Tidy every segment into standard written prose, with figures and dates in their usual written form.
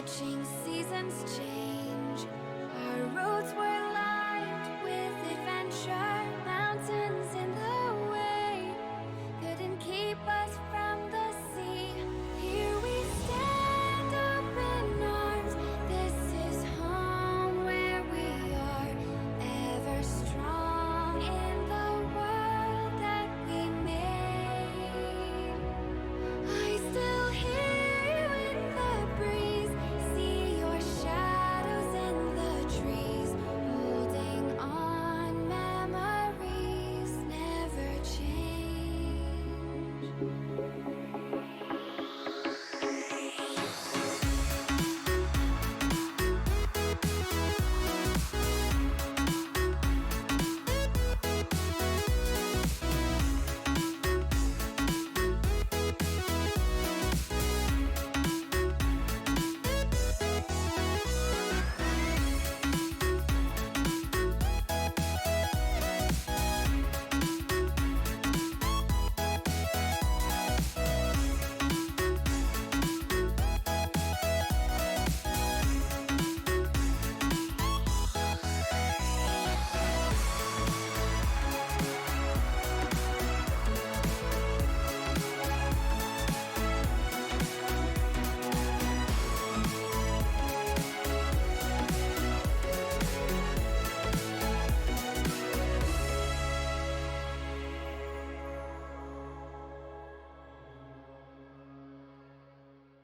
watching seasons change. Our roads were lined with adventure, mountains in the way couldn't keep us from the sea. Here we stand open arms. This is home where we are, ever strong in the world that we made. I still hear you in the breeze, see your shadows in the trees, holding on, memories never change.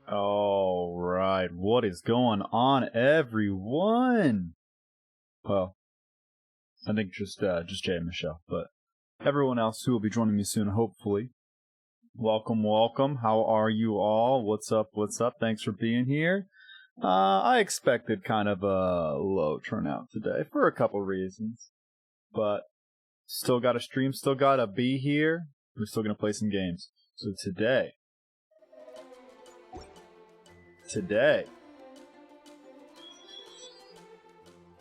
All right, what is going on, everyone? Well, I think just Jay and Michelle, but everyone else who will be joining me soon, hopefully. Welcome, welcome. How are you all? What's up? What's up? Thanks for being here. I expected kind of a low turnout today for a couple reasons, but still got to stream, still got to be here. We're still gonna play some games. So today.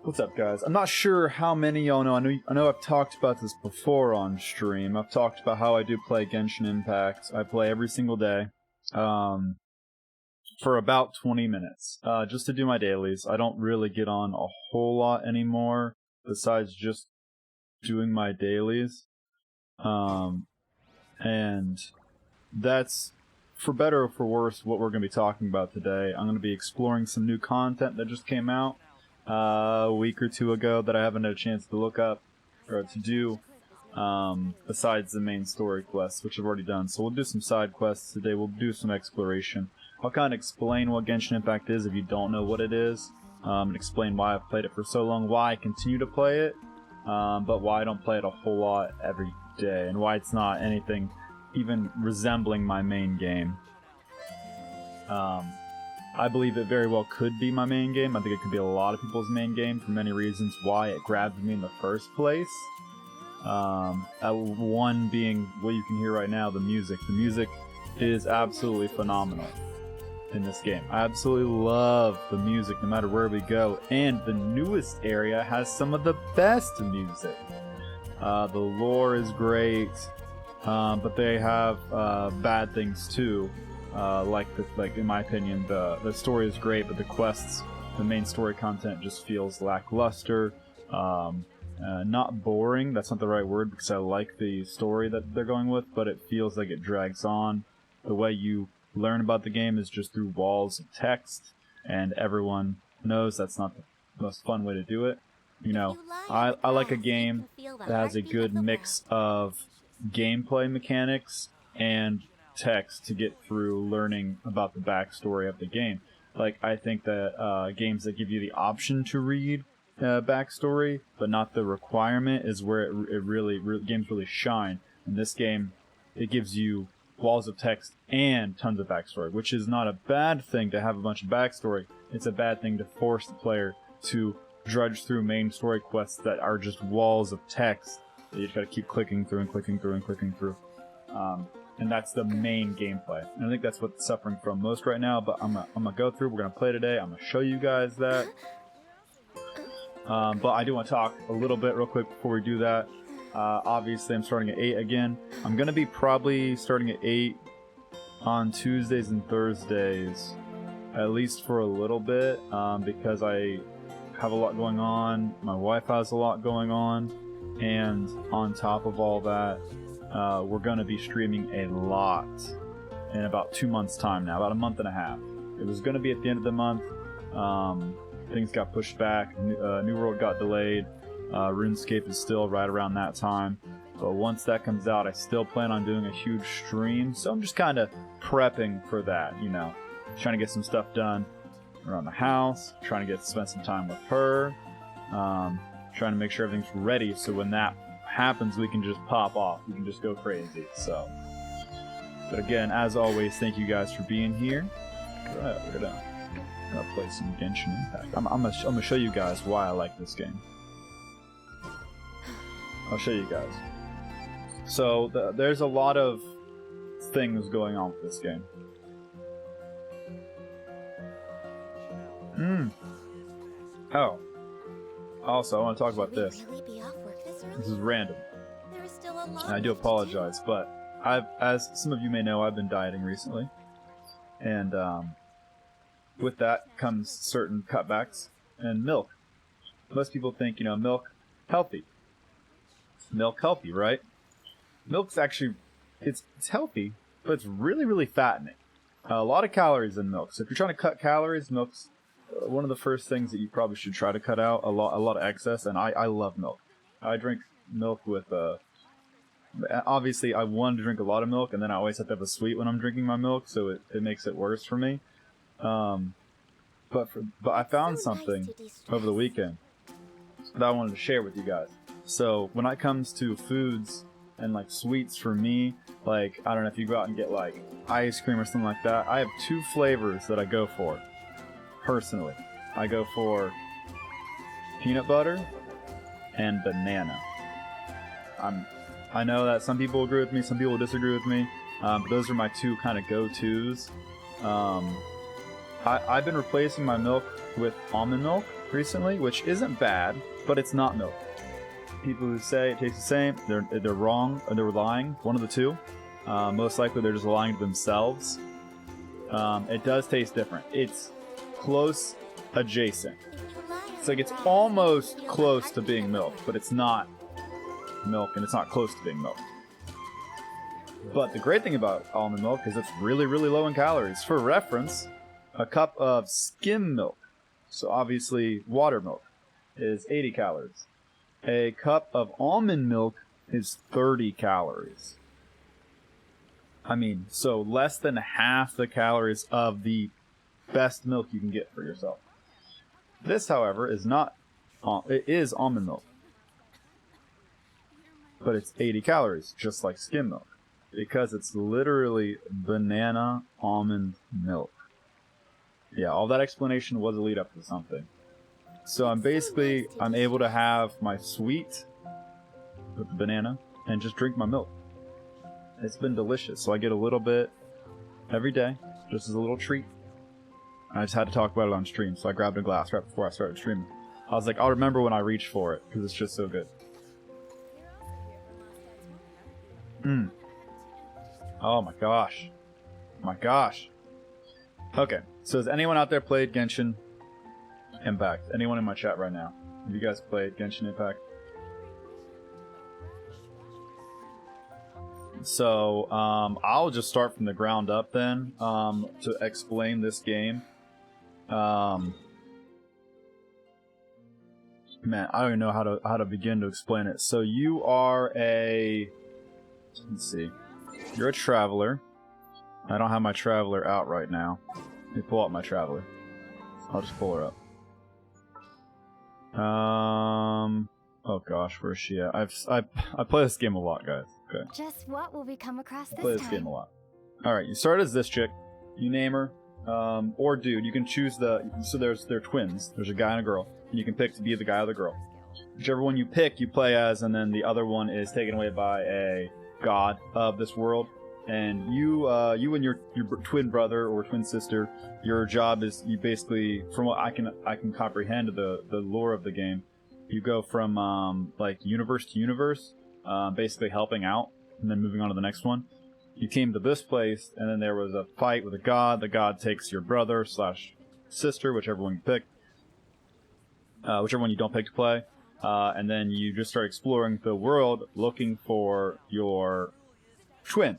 What's up, guys? I'm not sure how many y'all know. I know I've talked about this before on stream. I've talked about how I do play Genshin Impact. I play every single day for about 20 minutes just to do my dailies. I don't really get on a whole lot anymore besides just doing my dailies. And that's, for better or for worse, what we're going to be talking about today. I'm going to be exploring some new content that just came out a week or two ago that I haven't had a chance to look up or to do, besides the main story quests, which I've already done. So we'll do some side quests today. We'll do some exploration. I'll kind of explain what Genshin Impact is if you don't know what it is, and explain why I've played it for so long, why I continue to play it, but why I don't play it a whole lot every day, and why it's not anything even resembling my main game. I believe it very well could be my main game. I think it could be a lot of people's main game for many reasons why it grabbed me in the first place. One being what you can hear right now, the music. The music is absolutely phenomenal in this game. I absolutely love the music no matter where we go. And the newest area has some of the best music. The lore is great. But they have bad things too. Like in my opinion, the story is great, but the quests, the main story content just feels lackluster. Not boring, that's not the right word because I like the story that they're going with, but it feels like it drags on. The way you learn about the game is just through walls of text, and everyone knows that's not the most fun way to do it. You know, I like a game that has a good mix of gameplay mechanics and text to get through learning about the backstory of the game. Like, I think that games that give you the option to read backstory, but not the requirement, is where games really shine. In this game, it gives you walls of text and tons of backstory, which is not a bad thing to have a bunch of backstory. It's a bad thing to force the player to drudge through main story quests that are just walls of text that you just gotta keep clicking through and clicking through and clicking through. And that's the main gameplay. And I think that's what's suffering from most right now, but I'm gonna go through, we're gonna play today, I'm gonna show you guys that. But I do want to talk a little bit real quick before we do that. Obviously, I'm starting at 8 again. I'm going to be probably starting at 8 on Tuesdays and Thursdays at least for a little bit, because I have a lot going on. My wife has a lot going on, and on top of all that, we're going to be streaming a lot in about 2 months' time now, about a month and a half. It was going to be at the end of the month. Things got pushed back. New World got delayed. RuneScape is still right around that time. But once that comes out, I still plan on doing a huge stream. So I'm just kind of prepping for that, you know. Trying to get some stuff done around the house. Trying to spend some time with her. Trying to make sure everything's ready so when that happens, we can just pop off. We can just go crazy. So, but again, as always, thank you guys for being here. Right, we're gonna play some Genshin Impact. I'm gonna show you guys why I like this game. I'll show you guys. So there's a lot of things going on with this game. Oh. Also, I want to talk about this. This is random. And I do apologize, but as some of you may know, I've been dieting recently. And with that comes certain cutbacks. And milk. Most people think, you know, milk healthy. Milk healthy, right? Milk's actually, it's healthy, but it's really, really fattening. A lot of calories in milk. So if you're trying to cut calories, milk's one of the first things that you probably should try to cut out. A lot of excess, and I love milk. I drink milk with, obviously I want to drink a lot of milk, and then I always have to have a sweet when I'm drinking my milk, so it makes it worse for me. But I found something over the weekend that I wanted to share with you guys. So when it comes to foods and like sweets for me, like I don't know if you go out and get like ice cream or something like that, I have 2 flavors that I go for personally. I go for peanut butter and banana. I know that some people agree with me, some people disagree with me, but those are my 2 kind of go-tos. I've been replacing my milk with almond milk recently, which isn't bad, but it's not milk. People who say it tastes the same, they're wrong, or they're lying, one of the 2. Most likely they're just lying to themselves. It does taste different. It's close adjacent. It's like it's almost close to being milk, but it's not milk and it's not close to being milk. But the great thing about almond milk is it's really, really low in calories. For reference, a cup of skim milk, so obviously water milk, is 80 calories. A cup of almond milk is 30 calories. I mean, so less than half the calories of the best milk you can get for yourself. This, however, is not, it is almond milk. But it's 80 calories, just like skim milk. Because it's literally banana almond milk. Yeah, all that explanation was a lead up to something. So I'm able to have my sweet with the banana and just drink my milk. It's been delicious. So I get a little bit every day, just as a little treat. I just had to talk about it on stream, so I grabbed a glass right before I started streaming. I was like, I'll remember when I reach for it, because it's just so good. Oh my gosh. My gosh. Okay, so has anyone out there played Genshin Impact? Anyone in my chat right now? Have you guys played Genshin Impact? So, I'll just start from the ground up then, to explain this game. Man, I don't even know how to begin to explain it. So you are let's see. You're a traveler. I don't have my traveler out right now. Let me pull out my traveler. I'll just pull her up. Oh gosh, where's she at? I play this game a lot, guys. Okay. Just what will we come across this I play this game a lot. Alright, you start as this chick. You name her. Or dude. You can choose so they're twins. There's a guy and a girl. And you can pick to be the guy or the girl. Whichever one you pick, you play as, and then the other one is taken away by a god of this world. And you and your twin brother or twin sister, your job is, you basically, from what I can comprehend the lore of the game, you go from like universe to universe, basically helping out and then moving on to the next one. you came to this place, and then there was a fight with a god. The god takes your brother / sister, whichever one you pick, whichever one you don't pick to play, and then you just start exploring the world looking for your twin.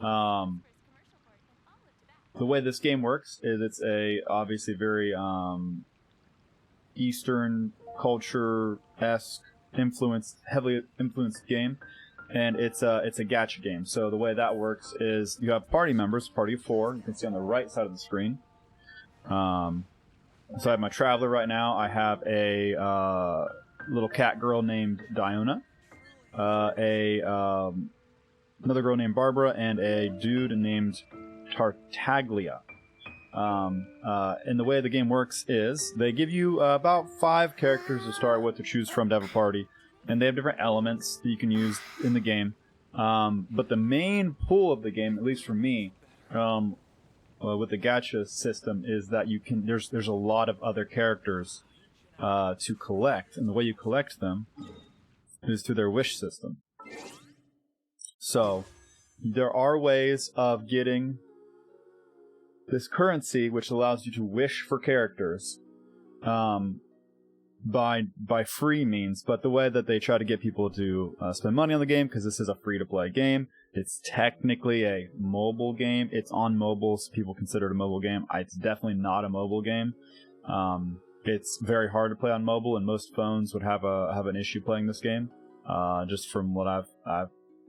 The way this game works is it's obviously very Eastern culture-esque heavily influenced game, and it's a gacha game. So the way that works is you have party members, party of 4. You can see on the right side of the screen. So I have my traveler right now. I have a little cat girl named Diona, another girl named Barbara, and a dude named Tartaglia. And the way the game works is they give you about 5 characters to start with to choose from to have a party, and they have different elements that you can use in the game. But the main pull of the game, at least for me, with the gacha system, is that you can there's a lot of other characters to collect, and the way you collect them is through their wish system. So there are ways of getting this currency, which allows you to wish for characters by free means, but the way that they try to get people to spend money on the game, because this is a free-to-play game, it's technically a mobile game. It's on mobile, so people consider it a mobile game. It's definitely not a mobile game. It's very hard to play on mobile, and most phones would have an issue playing this game. Just from what I've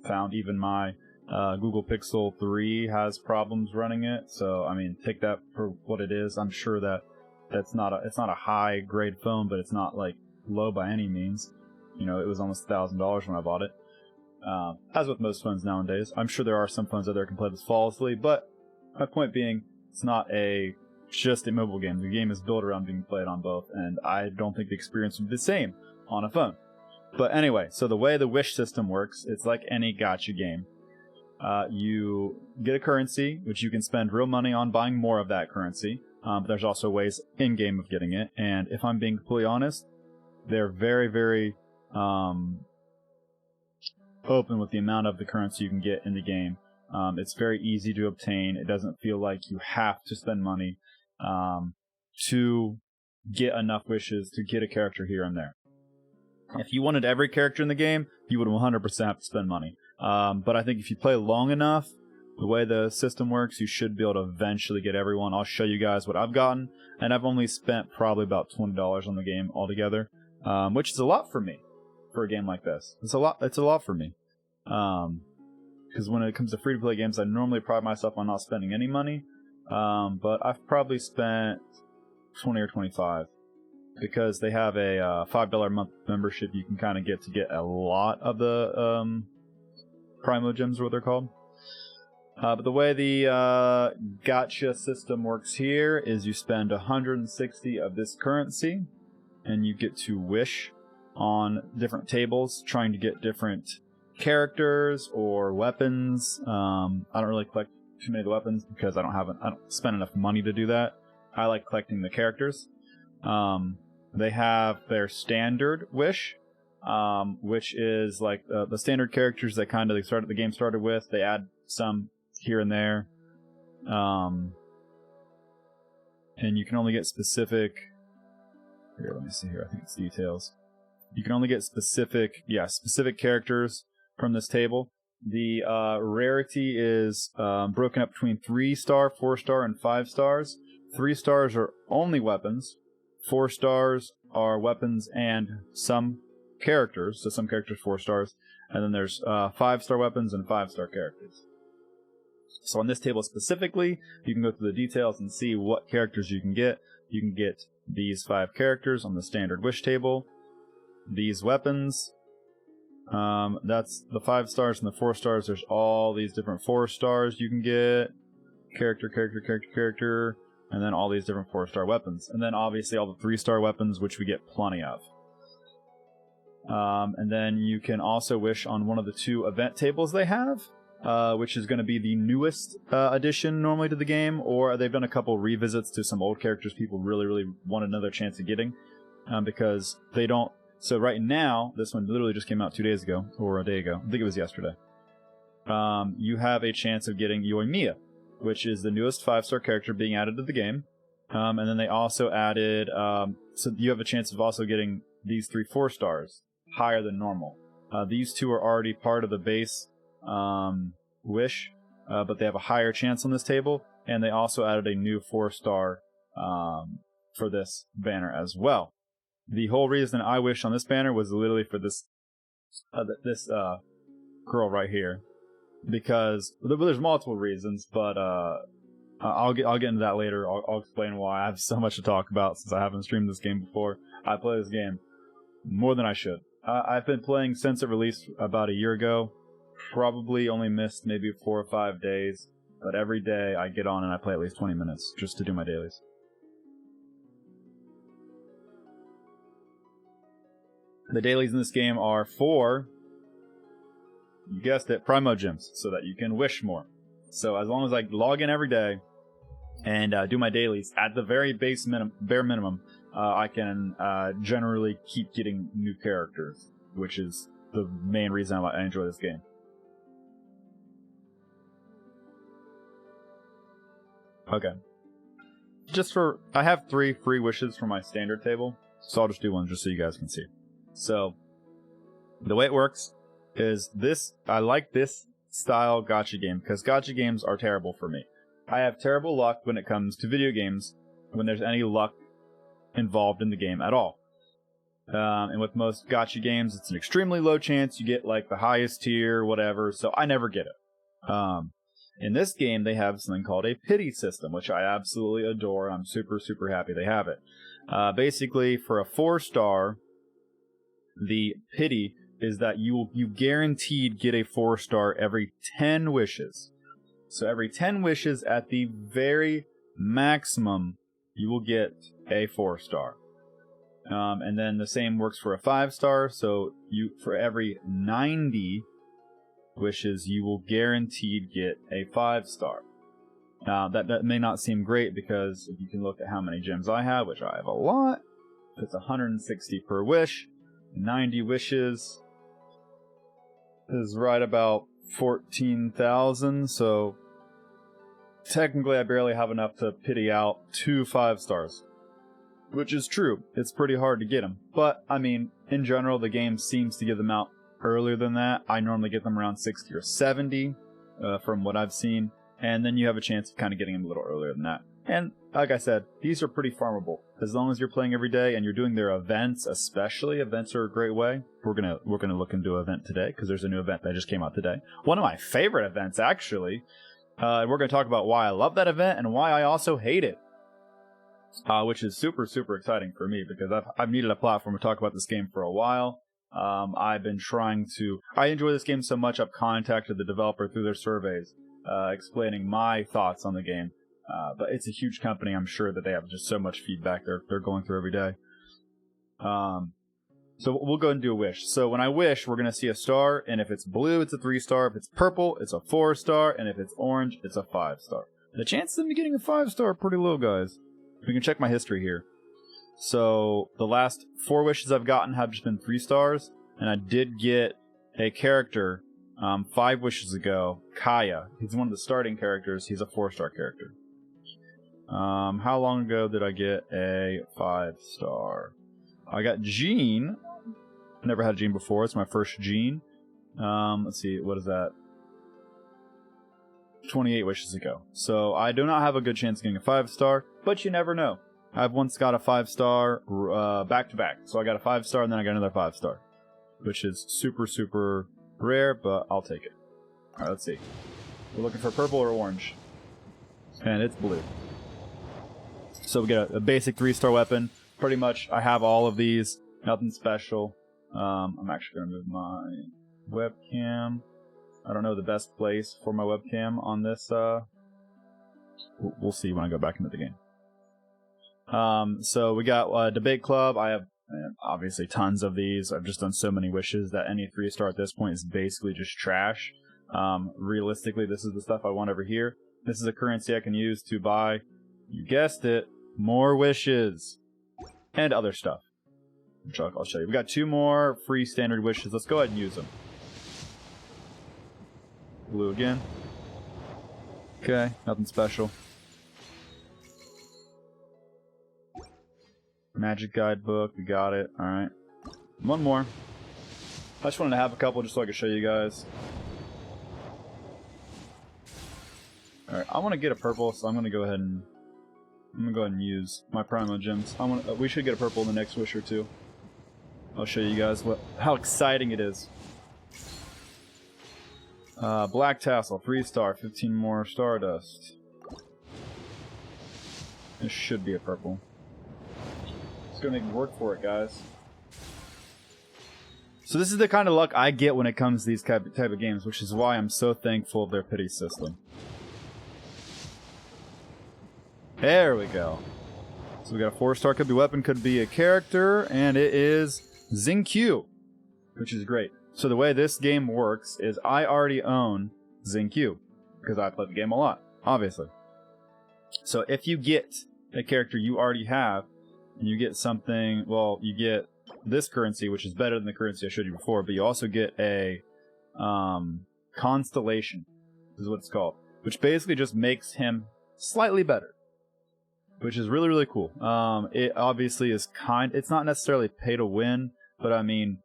found, even my Google Pixel 3 has problems running it. So I mean, take that for what it is. I'm sure that it's not a high grade phone, but it's not like low by any means. You know, it was almost $1,000 when I bought it. As with most phones nowadays, I'm sure there are some phones out there that can play this flawlessly, but my point being, it's not just a mobile game. The game is built around being played on both, and I don't think the experience would be the same on a phone. But anyway, so the way the wish system works, it's like any gacha game. You get a currency, which you can spend real money on buying more of that currency. But there's also ways in-game of getting it, and if I'm being completely honest, they're very, very open with the amount of the currency you can get in the game. It's very easy to obtain. It doesn't feel like you have to spend money to get enough wishes to get a character here and there. If you wanted every character in the game, you would 100% have to spend money. But I think if you play long enough, the way the system works, you should be able to eventually get everyone. I'll show you guys what I've gotten, and I've only spent probably about $20 on the game altogether, which is a lot for me for a game like this. It's a lot for me. Because when it comes to free-to-play games, I normally pride myself on not spending any money, but I've probably spent 20 or 25. Because they have a $5 a month membership you can kind of get a lot of the Primo Gems, or what they're called. But the way the gacha system works here is you spend 160 of this currency, and you get to wish on different tables, trying to get different characters or weapons. I don't really collect too many of the weapons because I don't spend enough money to do that. I like collecting the characters. They have their standard wish, which is like the standard characters that the game started with. They add some here and there, and you can only get specific. Here, let me see here. I think it's details. You can only get specific characters from this table. The rarity is broken up between 3-star, 4-star, and 5 stars. 3 stars are only weapons. 4 stars are weapons and some characters. So some characters 4 stars. And then there's 5-star weapons and 5-star characters. So on this table specifically, you can go through the details and see what characters you can get. You can get these 5 characters on the standard wish table. These weapons. That's the 5 stars and the 4 stars. There's all these different 4 stars you can get. Character. And then all these different 4-star weapons. And then obviously all the 3-star weapons, which we get plenty of. And then you can also wish on one of the 2 event tables they have, which is going to be the newest addition normally to the game, or they've done a couple revisits to some old characters people really, really want another chance of getting, because they don't. So right now, this one literally just came out 2 days ago, or a day ago. I think it was yesterday. you have a chance of getting Yoimiya, which is the newest 5-star character being added to the game. And then they also added, so you have a chance of also getting these 3 4-stars, higher than normal. These 2 are already part of the base wish, but they have a higher chance on this table, and they also added a new 4-star for this banner as well. The whole reason I wished on this banner was literally for this girl right here, because there's multiple reasons, but I'll get into that later. I'll explain why. I have so much to talk about since I haven't streamed this game before. I play this game more than I should. I've been playing since it released about a year ago. Probably only missed maybe 4 or 5 days, but every day I get on and I play at least 20 minutes just to do my dailies. The dailies in this game are for, you guessed it, Primo Gems, so that you can wish more. So as long as I log in every day and do my dailies at the very bare minimum, I can generally keep getting new characters, which is the main reason I enjoy this game. Okay. I have 3 free wishes from my standard table, so I'll just do one just so you guys can see. So, the way it works is I like this style gacha game, because gacha games are terrible for me. I have terrible luck when it comes to video games, when there's any luck involved in the game at all. And with most gacha games, it's an extremely low chance you get like the highest tier, whatever, so I never get it. In this game, they have something called a pity system, which I absolutely adore. I'm super, super happy they have it. Basically, for a 4-star, the pity is that you guaranteed get a 4-star every 10 wishes. So every 10 wishes at the very maximum, you will get a 4-star. And then the same works for a 5-star. So for every 90 wishes, you will guaranteed get a 5-star. Now, that may not seem great, because if you can look at how many gems I have, which I have a lot, it's 160 per wish. 90 wishes is right about 14,000, so technically I barely have enough to pity out 2 5-stars. Which is true. It's pretty hard to get them. But, I mean, in general, the game seems to give them out earlier than that. I normally get them around 60 or 70, from what I've seen. And then you have a chance of kind of getting them a little earlier than that. And, like I said, these are pretty farmable. As long as you're playing every day and you're doing their events, especially. Events are a great way. We're gonna look into an event today, because there's a new event that just came out today. One of my favorite events, actually. We're gonna talk about why I love that event and why I also hate it. Which is super, super exciting for me, because I've needed a platform to talk about this game for a while. I've been trying to... I enjoy this game so much, I've contacted the developer through their surveys, explaining my thoughts on the game. But it's a huge company. I'm sure that they have just so much feedback they're going through every day. So we'll go and do a wish. So when I wish, we're going to see a star, and if it's blue, it's a 3-star. If it's purple, it's a 4-star. And if it's orange, it's a 5-star. The chances of me getting a 5-star are pretty low, guys. We can check my history here. So the last 4 wishes I've gotten have just been 3 stars, and I did get a character 5 wishes ago, Kaya. He's one of the starting characters. He's a 4-star character. How long ago did I get a 5-star? I got Jean. Never had Jean before. It's my first Jean. Let's see, what is that? 28 wishes ago. So I do not have a good chance of getting a 5-star, but you never know. I've once got a 5-star back to back. So I got a 5-star and then I got another 5-star, which is super, super rare, but I'll take it. Alright, let's see. We're looking for purple or orange. And it's blue. So we get a basic 3-star weapon. Pretty much, I have all of these. Nothing special. I'm actually going to move my webcam. I don't know the best place for my webcam on this. We'll see when I go back into the game. So we got Debate Club. I have obviously tons of these. I've just done so many wishes that any 3-star at this point is basically just trash. Realistically, this is the stuff I want over here. This is a currency I can use to buy, you guessed it, more wishes. And other stuff, which I'll show you. We got 2 more free standard wishes. Let's go ahead and use them. Blue again. Okay, nothing special. Magic guidebook, we got it. Alright. One more. I just wanted to have a couple just so I could show you guys. Alright, I want to get a purple, so I'm going to go ahead and use my Primo Gems. We should get a purple in the next wish or two. I'll show you guys how exciting it is. Black Tassel, 3-star, 15 more Stardust. This should be a purple. Just gonna make work for it, guys. So this is the kind of luck I get when it comes to these type of games, which is why I'm so thankful of their pity system. There we go. So we got a 4-star, could be weapon, could be a character, and it is Xingqiu, which is great. So the way this game works is I already own Xingqiu, because I play the game a lot, obviously. So if you get a character you already have, and you get something, well, you get this currency, which is better than the currency I showed you before, but you also get a constellation, is what it's called, which basically just makes him slightly better, which is really, really cool. It obviously is it's not necessarily pay to win, but I mean,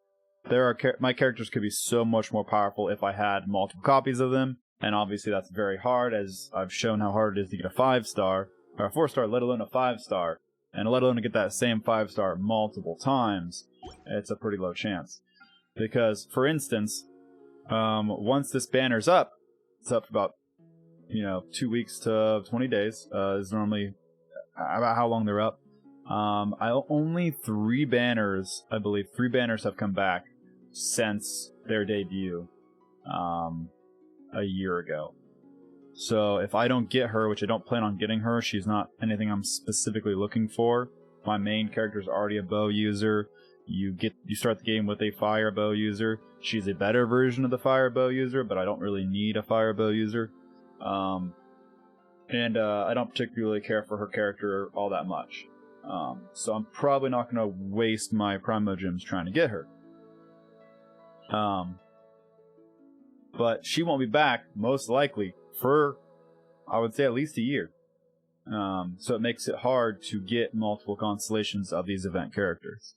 my characters could be so much more powerful if I had multiple copies of them, and obviously that's very hard, as I've shown how hard it is to get a 5-star, or a 4-star, let alone a 5-star. And let alone to get that same 5-star multiple times, it's a pretty low chance. Because, for instance, once this banner's up, it's up for about, 2 weeks to 20 days, is normally about how long they're up. Only 3 banners, I believe, 3 banners have come back since their debut, a year ago. So if I don't get her, which I don't plan on getting her, she's not anything I'm specifically looking for. My main character is already a bow user. You start the game with a fire bow user. She's a better version of the fire bow user, but I don't really need a fire bow user. And I don't particularly care for her character all that much. So I'm probably not going to waste my Primo Gems trying to get her. But she won't be back, most likely, for, I would say, at least a year. So it makes it hard to get multiple constellations of these event characters.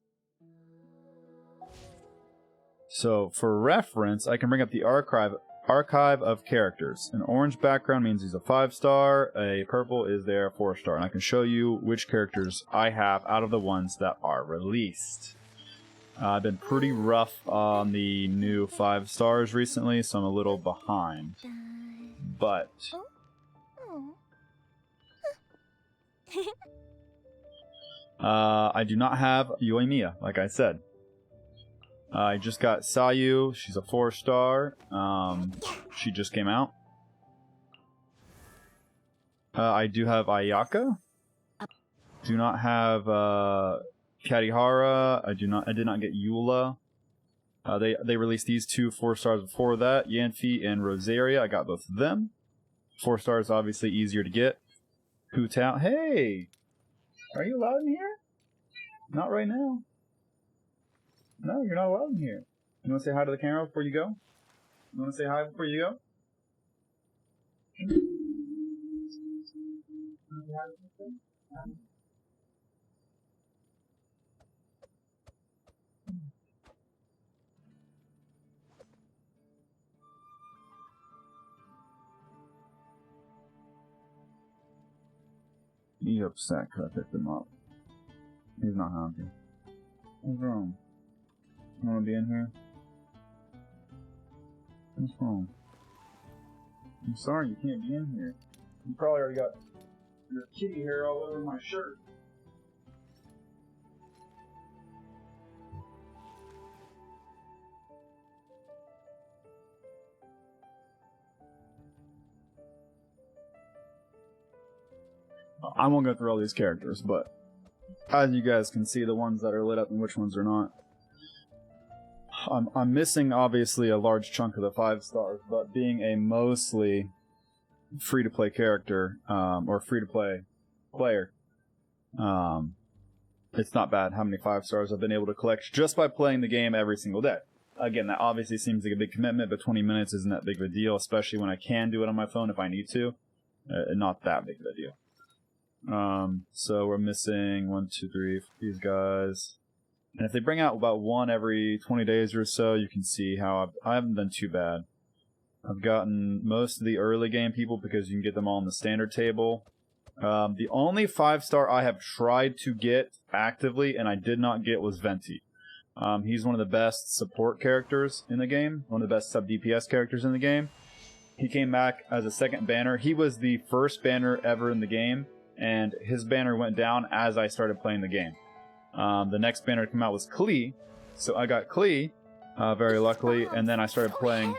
So for reference, I can bring up the archive of characters. An orange background means he's a 5-star, a purple is there, 4-star. And I can show you which characters I have out of the ones that are released. I've been pretty rough on the new 5-stars recently, so I'm a little behind. But I do not have Yoimiya, like I said. I just got Sayu. She's a 4-star. She just came out. I do have Ayaka. Do not have Katihara. I did not get Eula. They released these 2 4-stars before that, Yanfi and Rosaria. I got both of them. 4 stars obviously easier to get. Hu Tao. Hey! Are you allowed in here? Not right now. No, you're not allowed in here. You want to say hi to the camera before you go? You want to say hi before you go? He's upset because I picked him up. He's not happy. What's wrong? You want to be in here? What's wrong? I'm sorry, you can't be in here. You probably already got your kitty hair all over my shirt. I won't go through all these characters, but as you guys can see, the ones that are lit up and which ones are not. I'm missing, obviously, a large chunk of the 5-stars, but being a mostly free-to-play character, or free-to-play player, it's not bad how many 5-stars I've been able to collect just by playing the game every single day. again, that obviously seems like a big commitment, but 20 minutes isn't that big of a deal, especially when I can do it on my phone if I need to. Not that big of a deal. So we're missing 1, 2, 3 for these guys. And if they bring out about one every 20 days or so, you can see how I haven't done too bad. I've gotten most of the early game people because you can get them all in the standard table. The only 5-star I have tried to get actively and I did not get was Venti. He's one of the best support characters in the game, one of the best sub-DPS characters in the game. He came back as a second banner. He was the first banner ever in the game, and his banner went down as I started playing the game. The next banner to come out was Klee, so I got Klee, very luckily, and then I started playing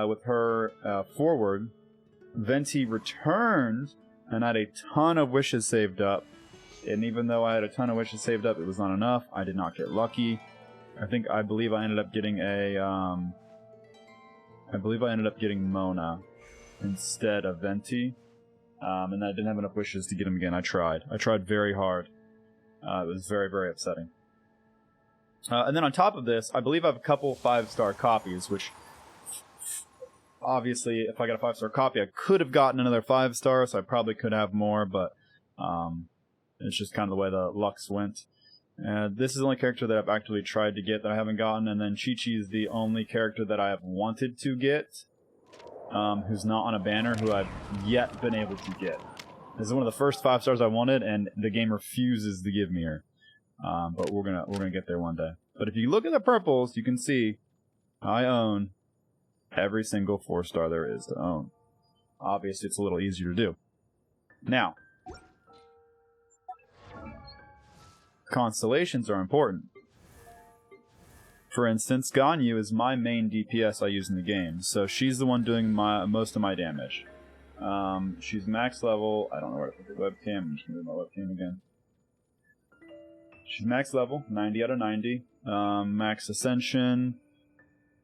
with her forward. Venti returned, and I had a ton of wishes saved up. And even though I had a ton of wishes saved up, it was not enough. I did not get lucky. I believe I ended up getting Mona instead of Venti. And I didn't have enough wishes to get him again. I tried very hard. It was very, very upsetting. And then on top of this, I believe I have a couple 5-star copies, which obviously, if I got a 5-star copy, I could have gotten another 5-star, so I probably could have more, but it's just kind of the way the lucks went. This is the only character that I've actually tried to get that I haven't gotten, and then Chi-Chi is the only character that I have wanted to get, who's not on a banner, who I've yet been able to get. This is one of the first 5-stars I wanted, and the game refuses to give me her. But we're gonna get there one day. But if you look at the purples, you can see I own every single 4-star there is to own. Obviously, it's a little easier to do. Now, constellations are important. For instance, Ganyu is my main DPS I use in the game, so she's the one doing most of my damage. She's max level. I don't know where to put the webcam. I'm just gonna move my webcam again. She's max level, 90 out of 90. Max ascension,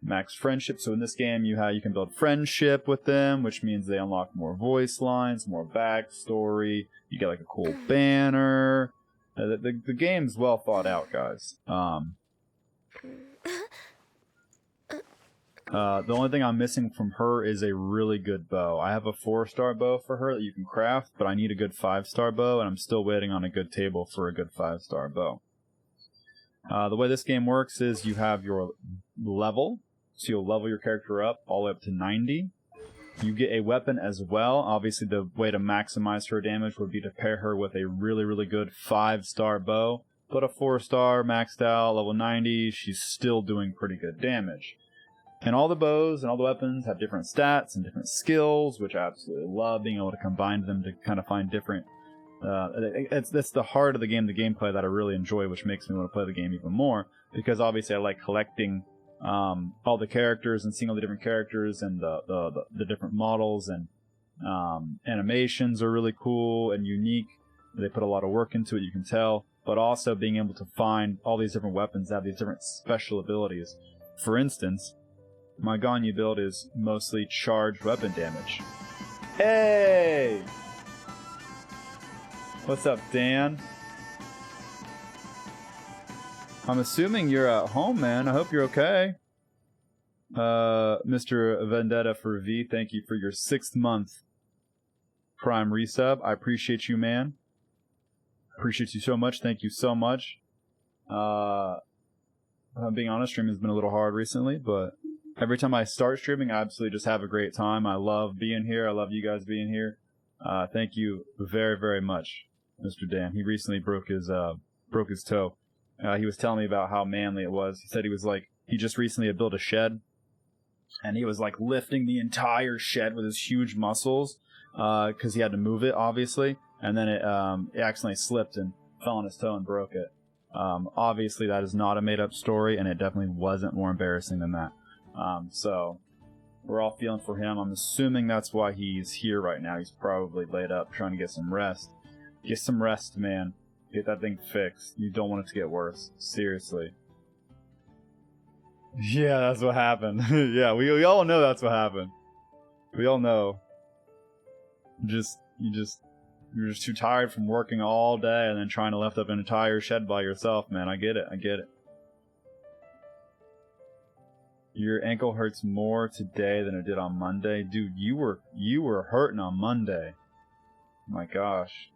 max friendship. So in this game, you can build friendship with them, which means they unlock more voice lines, more backstory. You get like a cool banner. The game's well thought out, guys. The only thing I'm missing from her is a really good bow. I have a 4-star bow for her that you can craft, but I need a good 5-star bow, and I'm still waiting on a good table for a good 5-star bow. The way this game works is you have your level, so you'll level your character up all the way up to 90. You get a weapon as well. Obviously, the way to maximize her damage would be to pair her with a really, really good 5-star bow. But a 4-star, maxed out, level 90, she's still doing pretty good damage. And all the bows and all the weapons have different stats and different skills, which I absolutely love, being able to combine them to kind of find different... that's the heart of the game, the gameplay that I really enjoy, which makes me want to play the game even more, because obviously I like collecting all the characters and seeing all the different characters and the different models, and animations are really cool and unique. They put a lot of work into it, you can tell, but also being able to find all these different weapons that have these different special abilities. For instance, my Ganyu build is mostly charged weapon damage. Hey! What's up, Dan? I'm assuming you're at home, man. I hope you're okay. Mr. Vendetta for V, thank you for your 6th month Prime resub. I appreciate you, man. Appreciate you so much. Thank you so much. If I'm being honest, streaming has been a little hard recently, but every time I start streaming, I absolutely just have a great time. I love being here. I love you guys being here. Thank you very, very much, Mr. Dan. He recently broke his toe. He was telling me about how manly it was. He said he just recently had built a shed, and he was like lifting the entire shed with his huge muscles, because he had to move it, obviously, and then it accidentally slipped and fell on his toe and broke it. Obviously, that is not a made-up story, and it definitely wasn't more embarrassing than that. So we're all feeling for him. I'm assuming that's why he's here right now. He's probably laid up trying to get some rest. Get some rest, man. Get that thing fixed. You don't want it to get worse. Seriously. Yeah, that's what happened. Yeah, we all know that's what happened. We all know. You're just too tired from working all day and then trying to lift up an entire shed by yourself, man. I get it. Your ankle hurts more today than it did on Monday. Dude, you were hurting on Monday. My gosh.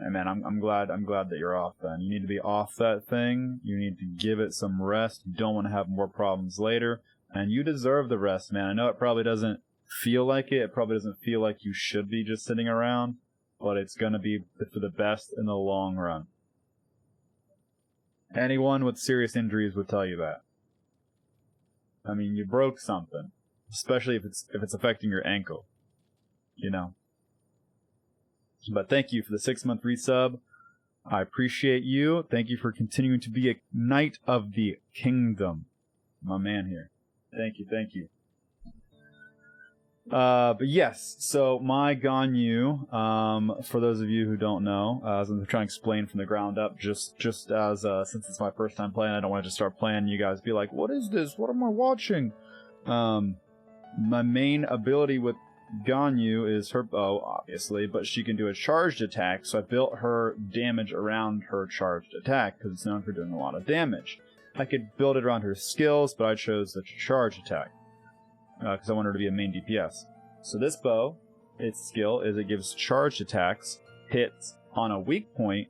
Hey man, I'm glad that you're off then. You need to be off that thing. You need to give it some rest. You don't want to have more problems later. And you deserve the rest, man. I know it probably doesn't feel like it. It probably doesn't feel like you should be just sitting around. But it's going to be for the best in the long run. Anyone with serious injuries would tell you that. I mean, you broke something. Especially if it's affecting your ankle. You know. But thank you for the 6-month resub. I appreciate you. Thank you for continuing to be a knight of the kingdom. My man here. Thank you, thank you. But yes, so my Ganyu, for those of you who don't know, as I'm trying to explain from the ground up, just as, since it's my first time playing, I don't want to just start playing, you guys be like, what is this? What am I watching? My main ability with Ganyu is her bow, obviously, but she can do a charged attack, so I built her damage around her charged attack, because it's known for doing a lot of damage. I could build it around her skills, but I chose the charge attack, because I want her to be a main DPS. So this bow, its skill is it gives charged attacks, hits on a weak point,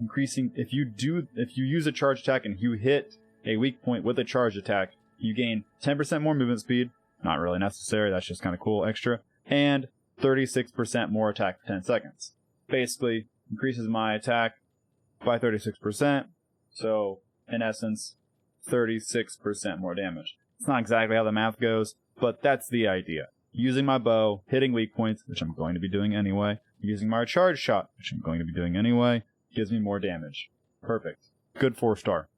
increasing, if you use a charge attack and you hit a weak point with a charge attack, you gain 10% more movement speed, not really necessary, that's just kind of cool, extra, and 36% more attack for 10 seconds. Basically, increases my attack by 36%, so in essence, 36% more damage. It's not exactly how the math goes, but that's the idea. Using my bow, hitting weak points, which I'm going to be doing anyway, using my charge shot, which I'm going to be doing anyway, gives me more damage. Perfect. Good 4-star.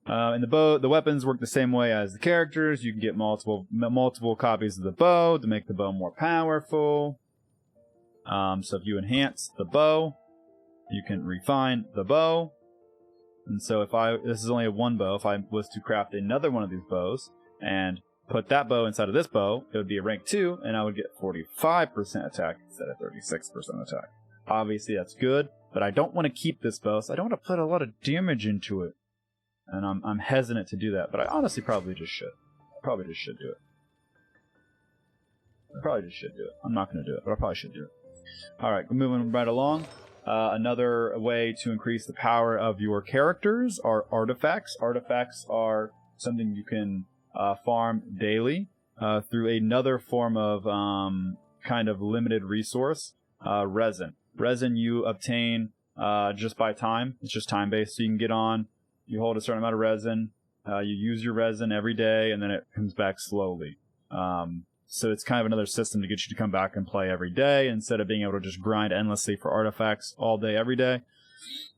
And the weapons work the same way as the characters. You can get multiple copies of the bow to make the bow more powerful. So if you enhance the bow, you can refine the bow. And so this is only a one bow. If I was to craft another one of these bows and put that bow inside of this bow, it would be a rank 2, and I would get 45% attack instead of 36% attack. Obviously that's good, but I don't want to keep this bow, so I don't want to put a lot of damage into it. And I'm hesitant to do that, but I honestly probably just should. I probably just should do it. I'm not going to do it, but I probably should do it. Alright, moving right along. Another way to increase the power of your characters are artifacts. Artifacts are something you can farm daily through another form of kind of limited resource, resin. Resin you obtain just by time. It's just time-based, so you can get on. You hold a certain amount of resin, you use your resin every day, and then it comes back slowly. So it's kind of another system to get you to come back and play every day, instead of being able to just grind endlessly for artifacts all day, every day.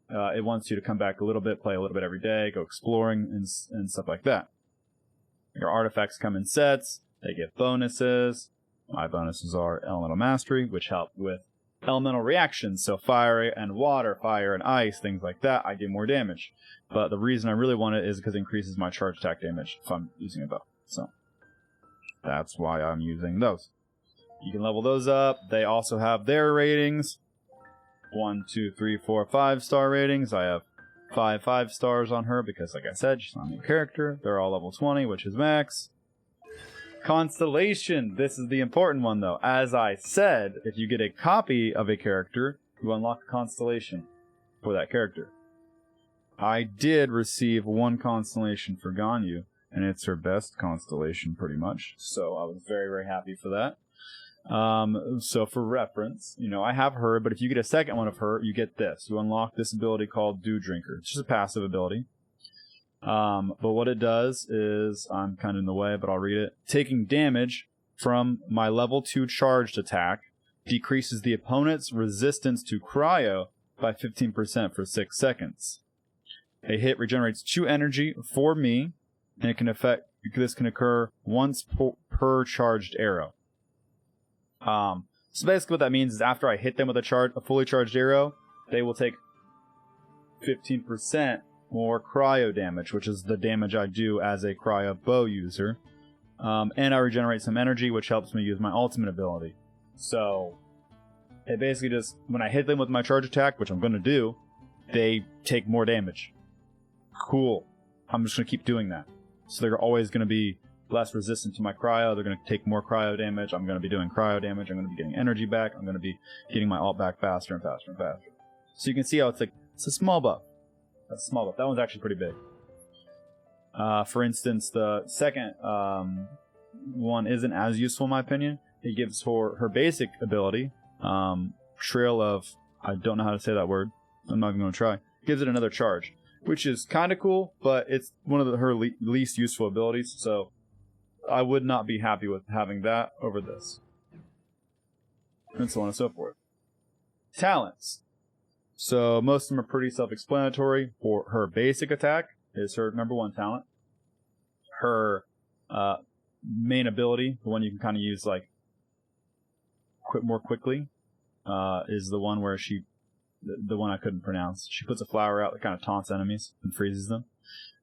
It wants you to come back a little bit, play a little bit every day, go exploring, and stuff like that. Your artifacts come in sets, they give bonuses. My bonuses are Elemental Mastery, which help with elemental reactions, so fire and water, fire and ice, things like that. I do more damage. But the reason I really want it is because it increases my charge attack damage if I'm using a bow. So that's why I'm using those. You can level those up. They also have their ratings. 1, 2, 3, 4, 5-star ratings. I have 5 stars on her because, like I said, she's not a new character. They're all level 20, which is max. Constellation. This is the important one, though. As I said, if you get a copy of a character, you unlock a constellation for that character. I did receive 1 constellation for Ganyu, and it's her best constellation, pretty much. So I was very, very happy for that. So for reference, I have her, but if you get a second one of her, you get this. You unlock this ability called Dew Drinker. It's just a passive ability. But what it does is, I'm kind of in the way, but I'll read it. Taking damage from my level 2 charged attack decreases the opponent's resistance to cryo by 15% for 6 seconds. A hit regenerates 2 energy for me, and this can occur once per charged arrow. So basically what that means is after I hit them with a fully charged arrow, they will take 15% more cryo damage, which is the damage I do as a cryo bow user. And I regenerate some energy, which helps me use my ultimate ability. So it basically just, when I hit them with my charge attack, which I'm going to do, they take more damage. Cool. I'm just going to keep doing that. So they're always going to be less resistant to my cryo. They're going to take more cryo damage. I'm going to be doing cryo damage. I'm going to be getting energy back. I'm going to be getting my alt back faster and faster and faster. So you can see how it's a small buff. That's a small buff. That one's actually pretty big. For instance, the second one isn't as useful in my opinion. It gives her basic ability, Trail of, I don't know how to say that word. I'm not even going to try. Gives it another charge, which is kind of cool, but it's one of her least useful abilities. So I would not be happy with having that over this. And so on and so forth. Talents. So most of them are pretty self-explanatory. For her basic attack is her number 1 talent. Her main ability, the one you can kind of use like more quickly, is the one where the one I couldn't pronounce. She puts a flower out that kind of taunts enemies and freezes them.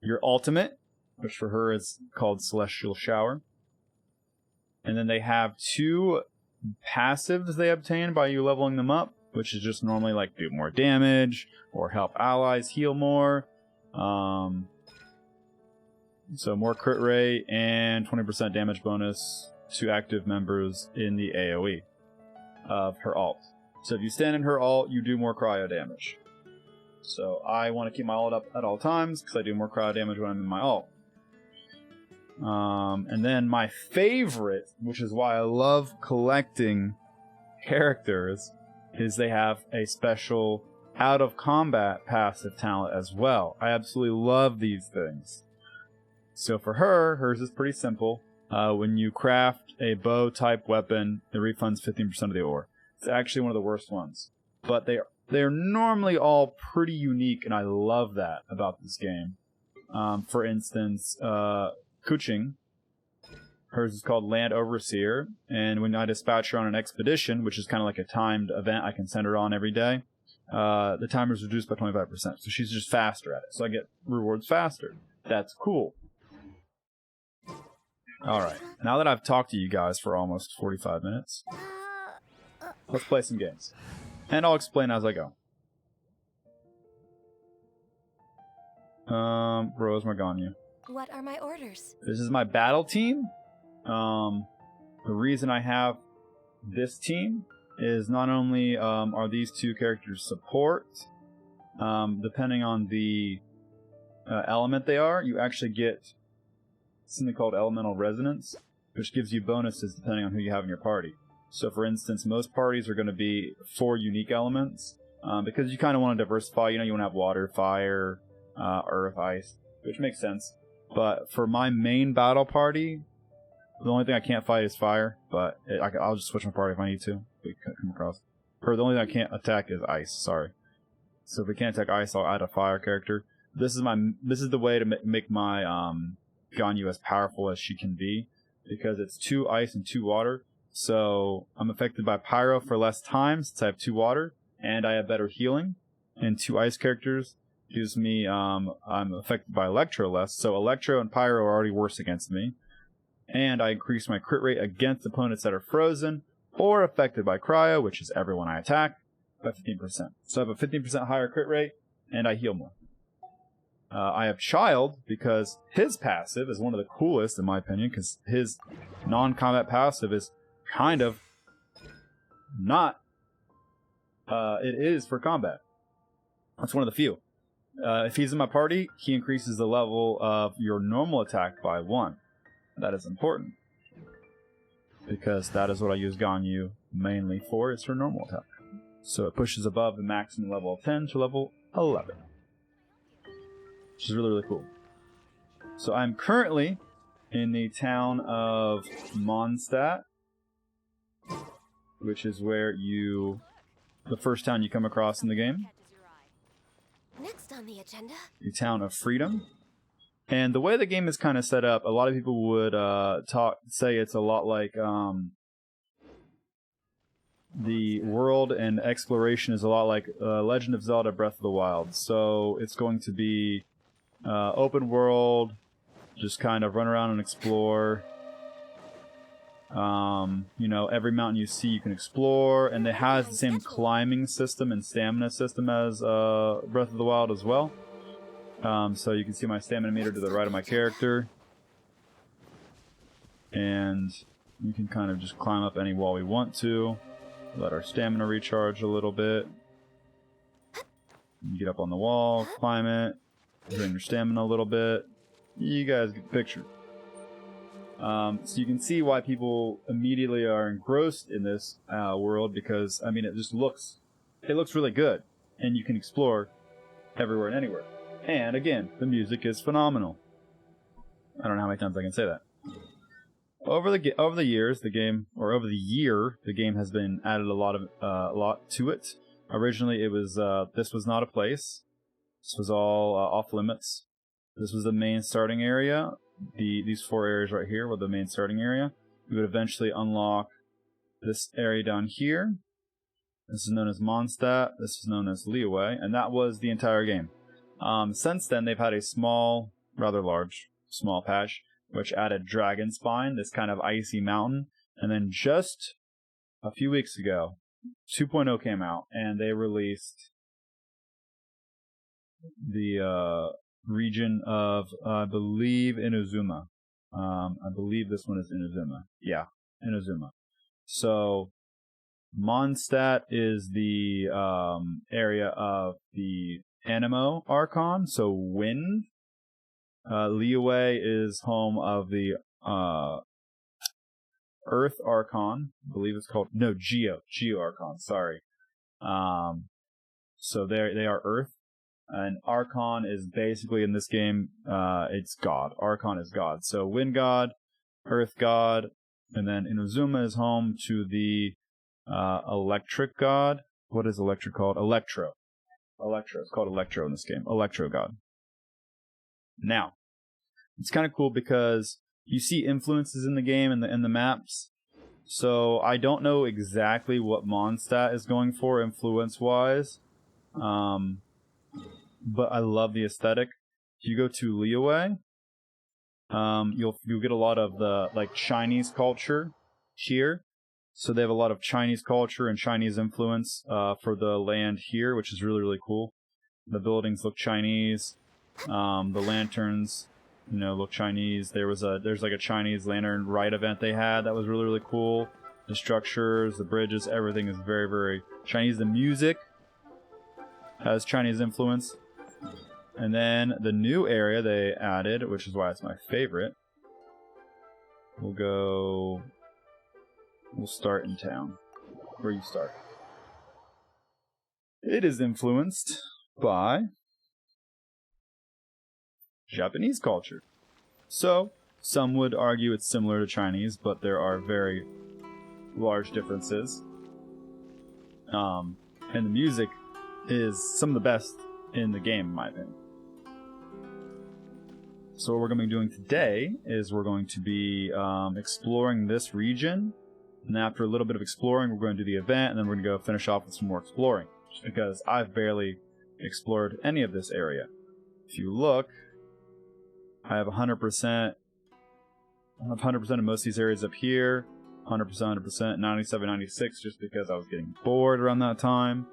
Your ultimate, which for her is called Celestial Shower. And then they have 2 passives they obtain by you leveling them up, which is just normally like do more damage or help allies heal more. So more crit rate and 20% damage bonus to active members in the AoE of her ult. So if you stand in her ult, you do more cryo damage. So I want to keep my ult up at all times because I do more cryo damage when I'm in my ult. And then my favorite, which is why I love collecting characters, is they have a special out of combat passive talent as well. I absolutely love these things. So for her, hers is pretty simple. When you craft a bow type weapon, it refunds 15% of the ore. It's actually one of the worst ones. But they're normally all pretty unique, and I love that about this game. For instance, Kuching, hers is called Land Overseer, and when I dispatch her on an expedition, which is kind of like a timed event I can send her on every day, the timer is reduced by 25%, so she's just faster at it. So I get rewards faster. That's cool. Alright, now that I've talked to you guys for almost 45 minutes, let's play some games. And I'll explain as I go. Where's my Ganyu? What are my orders? This is my battle team. The reason I have this team is not only are these 2 characters support, depending on the element they are, you actually get something called elemental resonance, which gives you bonuses depending on who you have in your party. So for instance, most parties are going to be 4 unique elements, because you kind of want to diversify. You know, you want to have water, fire, earth, ice, which makes sense. But for my main battle party, the only thing I can't fight is fire, but I'll just switch my party if I need to. We come across. The only thing I can't attack is ice, sorry. So if we can't attack ice, I'll add a fire character. This is the way to make my Ganyu as powerful as she can be, because it's 2 ice and 2 water. So I'm affected by pyro for less time since I have 2 water, and I have better healing. And 2 ice characters gives me I'm affected by electro less. So electro and pyro are already worse against me. And I increase my crit rate against opponents that are frozen or affected by cryo, which is everyone I attack, by 15%. So I have a 15% higher crit rate, and I heal more. I have Child, because his passive is one of the coolest, in my opinion, because his non-combat passive is kind of not... it is for combat. That's one of the few. If he's in my party, he increases the level of your normal attack by 1. That is important, because that is what I use Ganyu mainly for, is her normal attack. So it pushes above the maximum level of 10 to level 11. Which is really, really cool. So I'm currently in the town of Mondstadt, which is where the first town you come across in the game. Next on the agenda, The town of Freedom. And the way the game is kind of set up, a lot of people would say it's a lot like the world and exploration is a lot like Legend of Zelda Breath of the Wild. So it's going to be open world, just kind of run around and explore. You know, every mountain you see you can explore, and it has the same climbing system and stamina system as Breath of the Wild as well. So you can see my stamina meter to the right of my character. and we can kind of just climb up any wall we want to. Let our stamina recharge a little bit. You get up on the wall, climb it, drain your stamina a little bit. You guys get the picture. So you can see why people immediately are engrossed in this world, because I mean it looks really good, and you can explore everywhere and anywhere. And again, the music is phenomenal. I don't know how many times I can say that. Over the year, the game has been added a lot to it. Originally, it was this was not a place. This was all off limits. This was the main starting area. These 4 areas right here were the main starting area. We would eventually unlock this area down here. This is known as Mondstadt. This is known as Liyue, and that was the entire game. Since then, they've had a rather large patch, which added Dragon Spine, this kind of icy mountain. And then just a few weeks ago, 2.0 came out, and they released the region of, I believe, Inazuma. I believe this one is Inazuma. Yeah, Inazuma. So, Mondstadt is the area of the Anemo Archon, so wind. Liyue is home of the Earth Archon. I believe it's called Geo Archon. Sorry. So they are Earth, and Archon is basically in this game. It's God. Archon is God. So Wind God, Earth God, and then Inazuma is home to the Electric God. What is Electric called? Electro. It's called Electro in this game. Electro God. Now, it's kind of cool because you see influences in the game and the maps. So I don't know exactly what Mondstadt is going for influence-wise, but I love the aesthetic. If you go to Liyue, you'll get a lot of the Chinese culture here. So they have a lot of Chinese culture and Chinese influence for the land here, which is really, really cool. The buildings look Chinese. The lanterns, look Chinese. There's like a Chinese lantern ride event they had that was really, really cool. The structures, the bridges, everything is very, very Chinese. The music has Chinese influence. And then the new area they added, which is why it's my favorite. We'll start in town. Where you start. It is influenced by Japanese culture. So, some would argue it's similar to Chinese, but there are very large differences. And the music is some of the best in the game, in my opinion. So what we're going to be doing today is we're going to be exploring this region. And after a little bit of exploring, we're going to do the event, and then we're going to go finish off with some more exploring. Just because I've barely explored any of this area. If you look, I have 100%. I have 100% of most of these areas up here. 100%, 97, 96, just because I was getting bored around that time.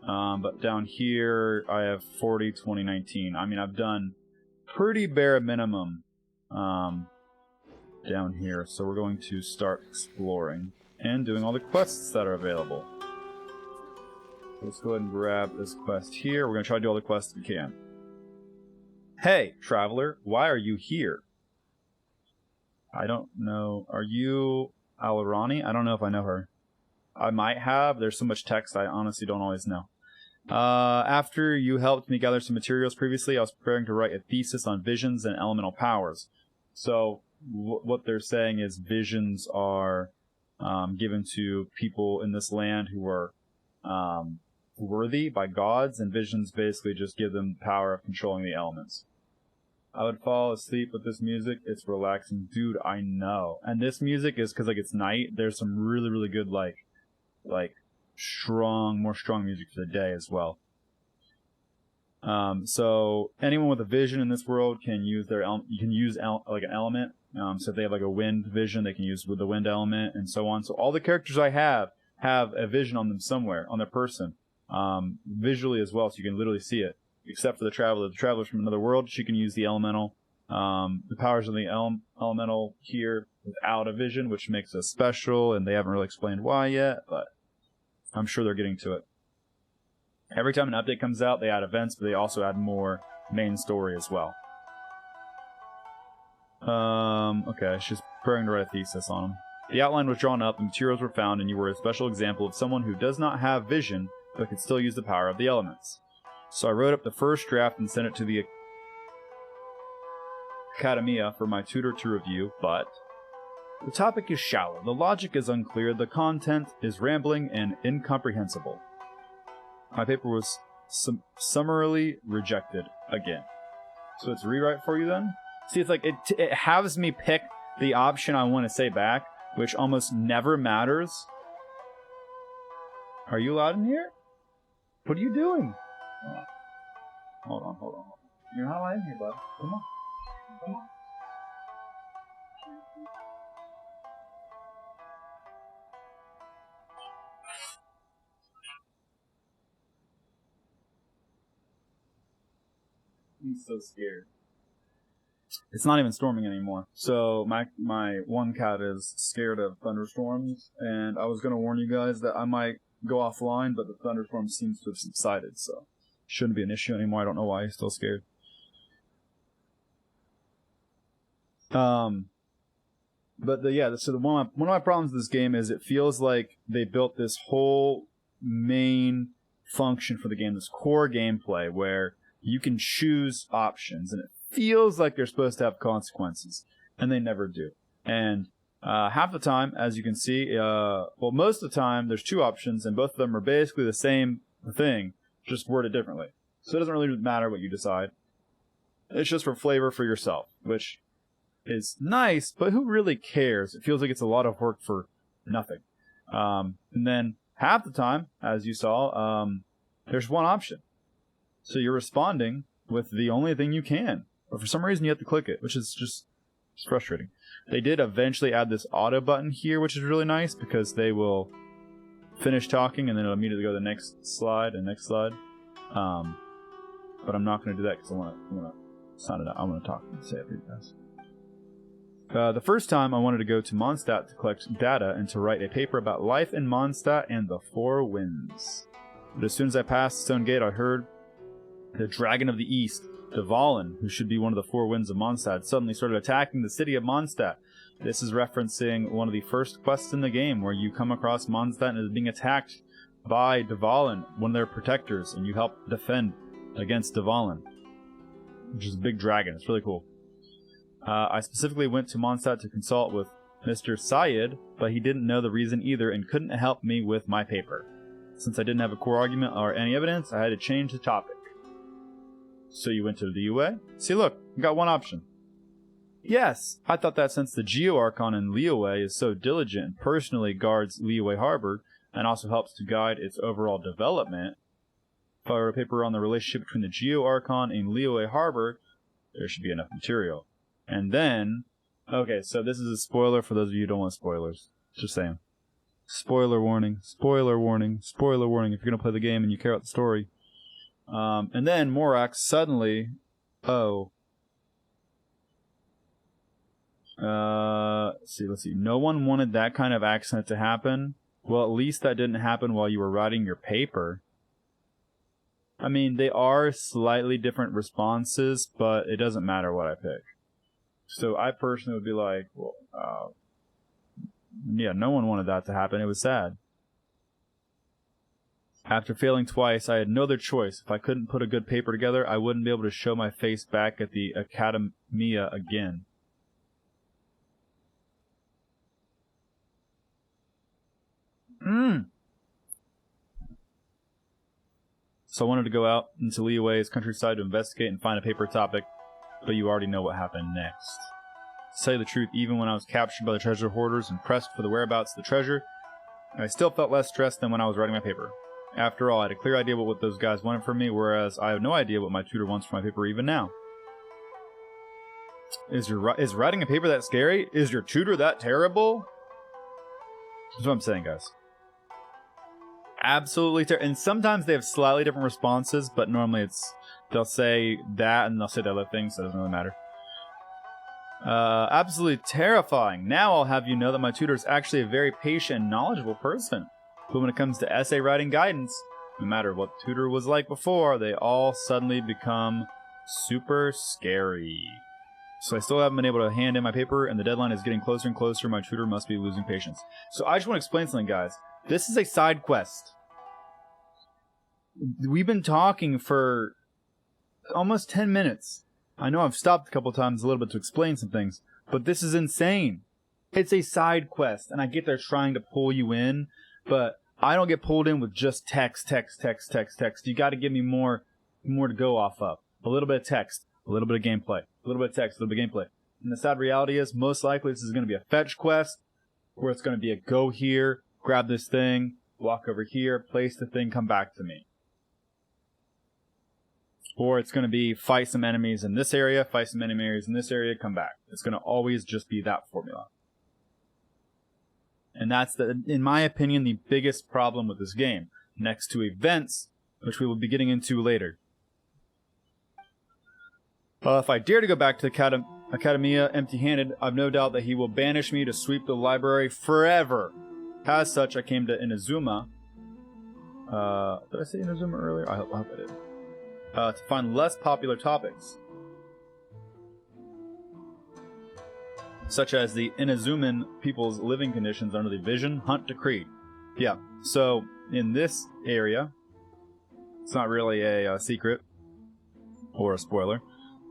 But down here, I have 40, 20, 19. I mean, I've done pretty bare minimum down here. So we're going to start exploring and doing all the quests that are available. Let's go ahead and grab this quest here. We're going to try to do all the quests we can. Hey, traveler, why are you here? I don't know. Are you Alarani? I don't know if I know her. I might have. There's so much text, I honestly don't always know. After you helped me gather some materials previously, I was preparing to write a thesis on visions and elemental powers. So, what they're saying is visions are given to people in this land who are worthy by gods, and visions basically just give them the power of controlling the elements. I would fall asleep with this music. It's relaxing. Dude, I know. And this music is because it's night. There's some really, really good more strong music for the day as well. So anyone with a vision in this world can use an element. So if they have a wind vision, they can use with the wind element and so on. So all the characters I have a vision on them somewhere, on their person, visually as well, so you can literally see it. Except for the traveler. The traveler's from another world. She can use the elemental The powers of the elemental here without a vision, which makes us special, and they haven't really explained why yet, but I'm sure they're getting to it. Every time an update comes out, they add events, but they also add more main story as well. Okay, she's preparing to write a thesis on them. The outline was drawn up, the materials were found, and you were a special example of someone who does not have vision, but can still use the power of the elements. So I wrote up the first draft and sent it to the Academia for my tutor to review, but the topic is shallow, the logic is unclear, the content is rambling and incomprehensible. My paper was summarily rejected again. So it's a rewrite for you then? See, it's like it has me pick the option I want to say back, which almost never matters. Are you allowed in here? What are you doing? Hold on. You're not allowed in here, bud. Come on. He's so scared. It's not even storming anymore. So my one cat is scared of thunderstorms, and I was going to warn you guys that I might go offline, but the thunderstorm seems to have subsided, so shouldn't be an issue anymore. I don't know why he's still scared. So one of my problems with this game is it feels like they built this whole main function for the game, this core gameplay where you can choose options, and it feels like they're supposed to have consequences, and they never do. And half the time, as you can see, most of the time, there's two options, and both of them are basically the same thing, just worded differently. So it doesn't really matter what you decide. It's just for flavor for yourself, which is nice, but who really cares? It feels like it's a lot of work for nothing. And then half the time, as you saw, there's one option. So you're responding with the only thing you can. But for some reason you have to click it, which is just frustrating. They did eventually add this auto button here, which is really nice because they will finish talking and then it'll immediately go to the next slide and next slide. But I'm not going to do that because I want to sound it out. I want to talk and say it for you guys. The first time I wanted to go to Mondstadt to collect data and to write a paper about life in Mondstadt and the Four Winds. But as soon as I passed the stone gate, I heard the Dragon of the East, Dvalin, who should be one of the Four Winds of Mondstadt, suddenly started attacking the city of Mondstadt. This is referencing one of the first quests in the game, where you come across Mondstadt and is being attacked by Dvalin, one of their protectors, and you help defend against Dvalin, which is a big dragon. It's really cool. I specifically went to Mondstadt to consult with Mr. Syed, but he didn't know the reason either and couldn't help me with my paper. Since I didn't have a core argument or any evidence, I had to change the topic. So you went to the UA? See, look, you got one option. Yes, I thought that since the Geo Archon in Liyue is so diligent and personally guards Liyue Harbor, and also helps to guide its overall development, if I wrote a paper on the relationship between the Geo Archon and Liyue Harbor, there should be enough material. And then, okay, so this is a spoiler for those of you who don't want spoilers. Just saying. Spoiler warning, spoiler warning, spoiler warning if you're going to play the game and you care about the story. And then Morax suddenly, let's see. No one wanted that kind of accent to happen. Well, at least that didn't happen while you were writing your paper. I mean, they are slightly different responses, but it doesn't matter what I pick. So I personally would be like, well, yeah, no one wanted that to happen. It was sad. After failing twice, I had no other choice. If I couldn't put a good paper together, I wouldn't be able to show my face back at the Academia again. So I wanted to go out into Liyue's countryside to investigate and find a paper topic, but you already know what happened next. To tell you the truth, even when I was captured by the treasure hoarders and pressed for the whereabouts of the treasure, I still felt less stressed than when I was writing my paper. After all, I had a clear idea what those guys wanted from me, whereas I have no idea what my tutor wants for my paper even now. Is writing a paper that scary? Is your tutor that terrible? That's what I'm saying, guys. Absolutely terrible. And sometimes they have slightly different responses, but normally they'll say that and they'll say the other thing, so it doesn't really matter. Absolutely terrifying. Now I'll have you know that my tutor is actually a very patient and knowledgeable person. But when it comes to essay writing guidance, no matter what the tutor was like before, they all suddenly become super scary. So I still haven't been able to hand in my paper, and the deadline is getting closer and closer. My tutor must be losing patience. So I just want to explain something, guys. This is a side quest. We've been talking for almost 10 minutes. I know I've stopped a couple times a little bit to explain some things, but this is insane. It's a side quest, and I get they're trying to pull you in, but I don't get pulled in with just text. You got to give me more to go off of. A little bit of text, a little bit of gameplay, a little bit of text, a little bit of gameplay. And the sad reality is, most likely this is going to be a fetch quest, where it's going to be a go here, grab this thing, walk over here, place the thing, come back to me. Or it's going to be fight some enemies in this area, fight some enemies in this area, come back. It's going to always just be that formula. And that's, in my opinion, the biggest problem with this game, next to events, which we will be getting into later. If I dare to go back to the Academia empty-handed, I've no doubt that he will banish me to sweep the library forever. As such, I came to Inazuma. Did I say Inazuma earlier? I hope I did. To find less popular topics, such as the Inazuman people's living conditions under the Vision Hunt Decree. Yeah, so in this area, it's not really a secret or a spoiler,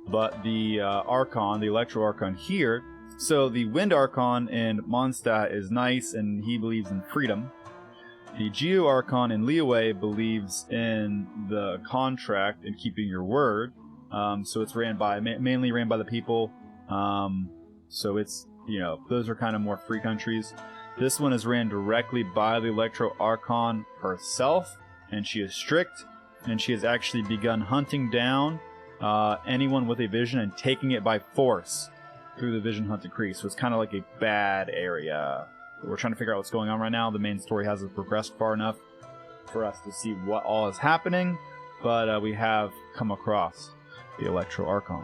but the Archon, the Electro Archon here, so the Wind Archon in Mondstadt is nice and he believes in freedom. The Geo Archon in Liyue believes in the contract and keeping your word. So it's mainly ran by the people. So it's, those are kind of more free countries. This one is ran directly by the Electro Archon herself, and she is strict, and she has actually begun hunting down anyone with a vision and taking it by force through the Vision Hunt Decree. So it's kind of like a bad area. We're trying to figure out what's going on right now. The main story hasn't progressed far enough for us to see what all is happening, but we have come across the Electro Archon.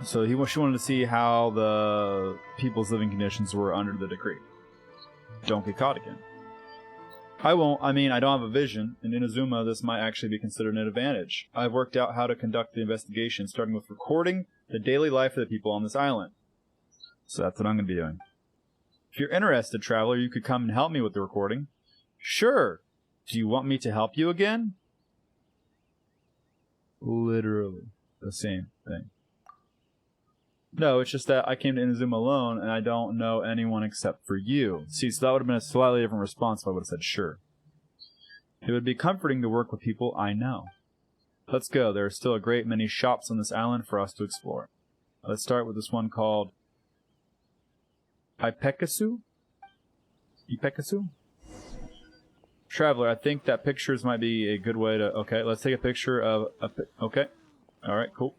So she wanted to see how the people's living conditions were under the decree. Don't get caught again. I won't. I don't have a vision. In Inazuma, this might actually be considered an advantage. I've worked out how to conduct the investigation, starting with recording the daily life of the people on this island. So that's what I'm going to be doing. If you're interested, traveler, you could come and help me with the recording. Sure. Do you want me to help you again? Literally the same thing. No, it's just that I came to Inazuma alone, and I don't know anyone except for you. See, so that would have been a slightly different response if I would have said sure. It would be comforting to work with people I know. Let's go. There are still a great many shops on this island for us to explore. Let's start with this one called Ipekasu? Traveler, I think that pictures might be a good way to... Okay, let's take a picture of... Okay. Alright, cool.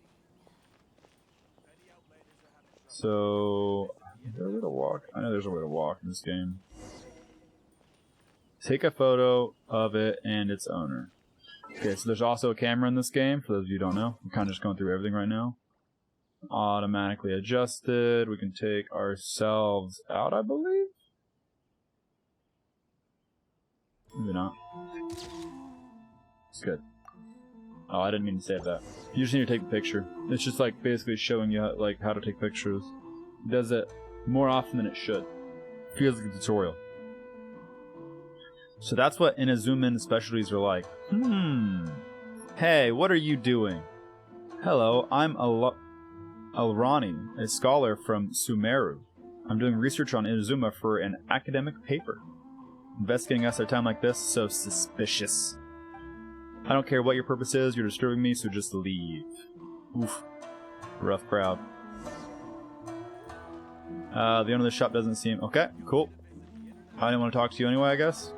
So... Is there a way to walk? I know there's a way to walk in this game. Take a photo of it and its owner. Okay, so there's also a camera in this game, for those of you who don't know. I'm kind of just going through everything right now. Automatically adjusted. We can take ourselves out, I believe. Maybe not. It's good. Oh, I didn't mean to save that. You just need to take a picture. It's just like basically showing you how to take pictures. It does it more often than it should. Feels like a tutorial. So that's what Inazuman specialties are like. Hey, what are you doing? Hello, I'm Alrani, a scholar from Sumeru. I'm doing research on Inazuma for an academic paper. Investigating us at a time like this is so suspicious. I don't care what your purpose is, you're disturbing me, so just leave. Oof. Rough crowd. The owner of the shop doesn't seem... Okay, cool. I didn't want to talk to you anyway, I guess.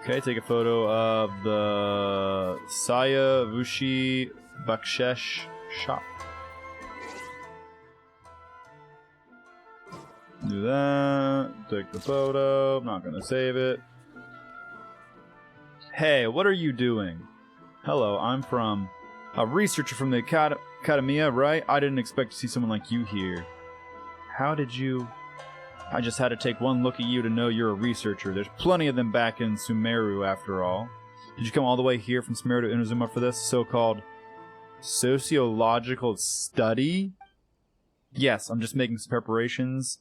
Okay, take a photo of the Saya Vushi Bakshesh shop. Do that. Take the photo. I'm not going to save it. Hey, what are you doing? Hello, I'm from a researcher from the Academia, right? I didn't expect to see someone like you here. How did you... I just had to take one look at you to know you're a researcher. There's plenty of them back in Sumeru, after all. Did you come all the way here from Sumeru to Inazuma for this so-called sociological study? Yes, I'm just making some preparations.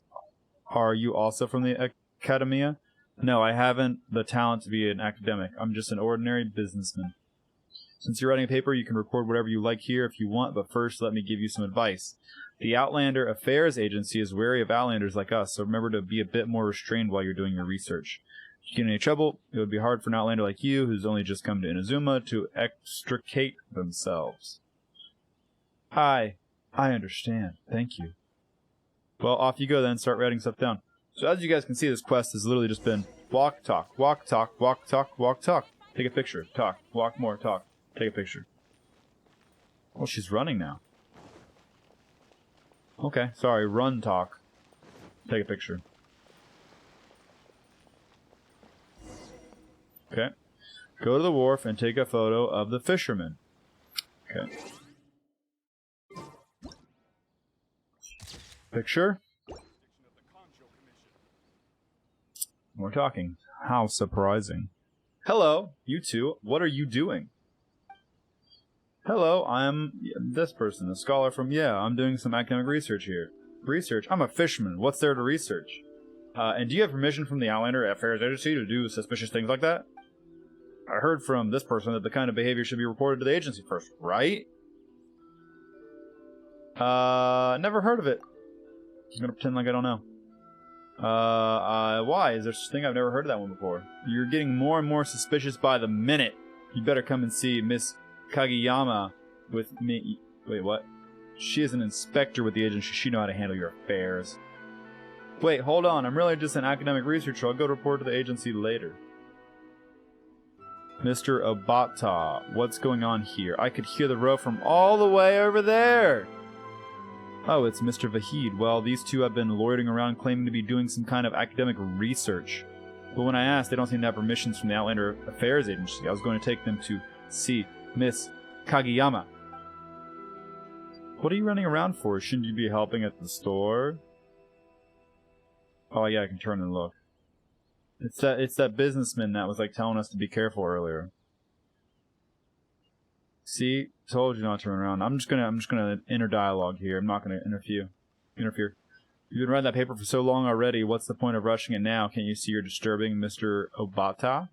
Are you also from the Academia? No, I haven't the talent to be an academic. I'm just an ordinary businessman. Since you're writing a paper, you can record whatever you like here if you want, but first let me give you some advice. The Outlander Affairs Agency is wary of Outlanders like us, so remember to be a bit more restrained while you're doing your research. If you get in any trouble, it would be hard for an Outlander like you, who's only just come to Inazuma, to extricate themselves. I understand. Thank you. Well, off you go then, start writing stuff down. So as you guys can see, this quest has literally just been walk, talk, walk, talk, walk, talk, walk, talk. Take a picture, talk, walk more, talk, take a picture. Oh, she's running now. Okay, sorry, run, talk, take a picture. Okay, go to the wharf and take a photo of the fisherman. Okay. Picture. We're talking. How surprising. Hello, you two. What are you doing? Hello, I'm this person, a scholar from... Yeah, I'm doing some academic research here. Research? I'm a fisherman. What's there to research? And do you have permission from the Outlander Affairs Agency to do suspicious things like that? I heard from this person that the kind of behavior should be reported to the agency first, right? Never heard of it. I'm gonna pretend like I don't know. Why? Is there such a thing? I've never heard of that one before. You're getting more and more suspicious by the minute. You better come and see Miss Kageyama with me. Wait, what? She is an inspector with the agency. She knows how to handle your affairs. Wait, hold on. I'm really just an academic researcher. I'll go report to the agency later. Mr. Obata, what's going on here? I could hear the row from all the way over there. Oh, it's Mr. Vahid. Well, these two have been loitering around claiming to be doing some kind of academic research. But when I asked, they don't seem to have permissions from the Outlander Affairs Agency. I was going to take them to see Miss Kageyama. What are you running around for? Shouldn't you be helping at the store? Oh yeah, I can turn and look. It's that businessman that was like telling us to be careful earlier. See, told you not to run around. I'm just gonna enter dialogue here. I'm not gonna interfere. You've been writing that paper for so long already. What's the point of rushing it now? Can't you see you're disturbing Mr. Obata?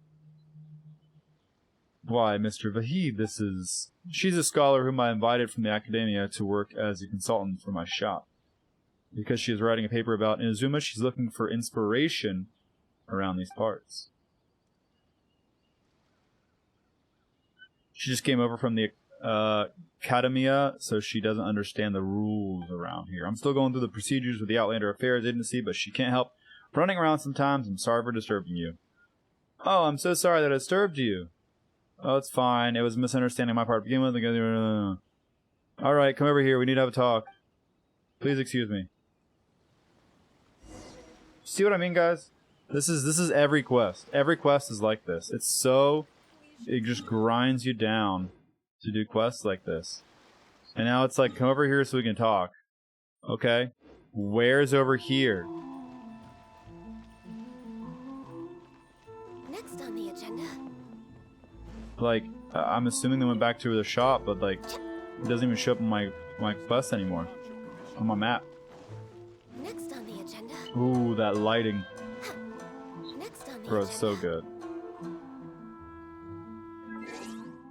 Why, Mr. Vahid, she's a scholar whom I invited from the academia to work as a consultant for my shop. Because she is writing a paper about Inazuma, she's looking for inspiration around these parts. She just came over from the Academia, so she doesn't understand the rules around here. I'm still going through the procedures with the Outlander Affairs Agency, but she can't help running around sometimes. I'm sorry for disturbing you. Oh, I'm so sorry that I disturbed you. Oh, it's fine. It was a misunderstanding on my part to begin with. Alright, come over here. We need to have a talk. Please excuse me. See what I mean, guys? This is every quest. Every quest is like this. It just grinds you down to do quests like this. And now it's like, come over here so we can talk. Okay? Where's over here? Next on the agenda. Like, I'm assuming they went back to the shop, but like, it doesn't even show up on my quest anymore. On my map. Next on the agenda. Ooh, that lighting. Next on the Bro, it's agenda. so good.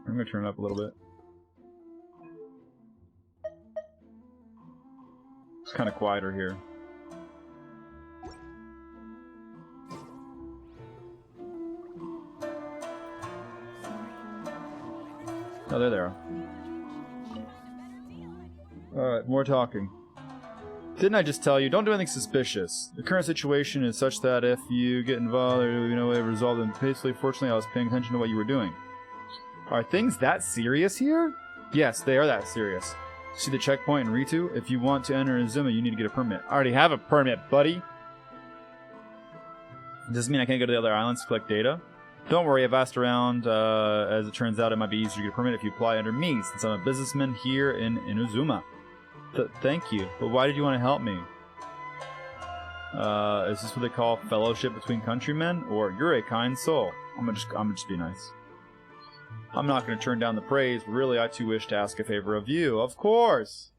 I'm gonna turn it up a little bit. It's kind of quieter here. Oh, there they are. Alright, more talking. Didn't I just tell you, don't do anything suspicious. The current situation is such that if you get involved, there will be no way to resolve them peacefully. Fortunately, I was paying attention to what you were doing. Are things that serious here? Yes, they are that serious. See the checkpoint in Ritu? If you want to enter Inazuma, you need to get a permit. I already have a permit, buddy. Does this mean I can't go to the other islands to collect data? Don't worry, I've asked around. As it turns out, it might be easier to get a permit if you apply under me, since I'm a businessman here in Inazuma. Thank you, but why did you want to help me? Is this what they call fellowship between countrymen? Or you're a kind soul? I'm gonna just be nice. I'm not gonna turn down the praise, but really I too wish to ask a favor of you. Of course!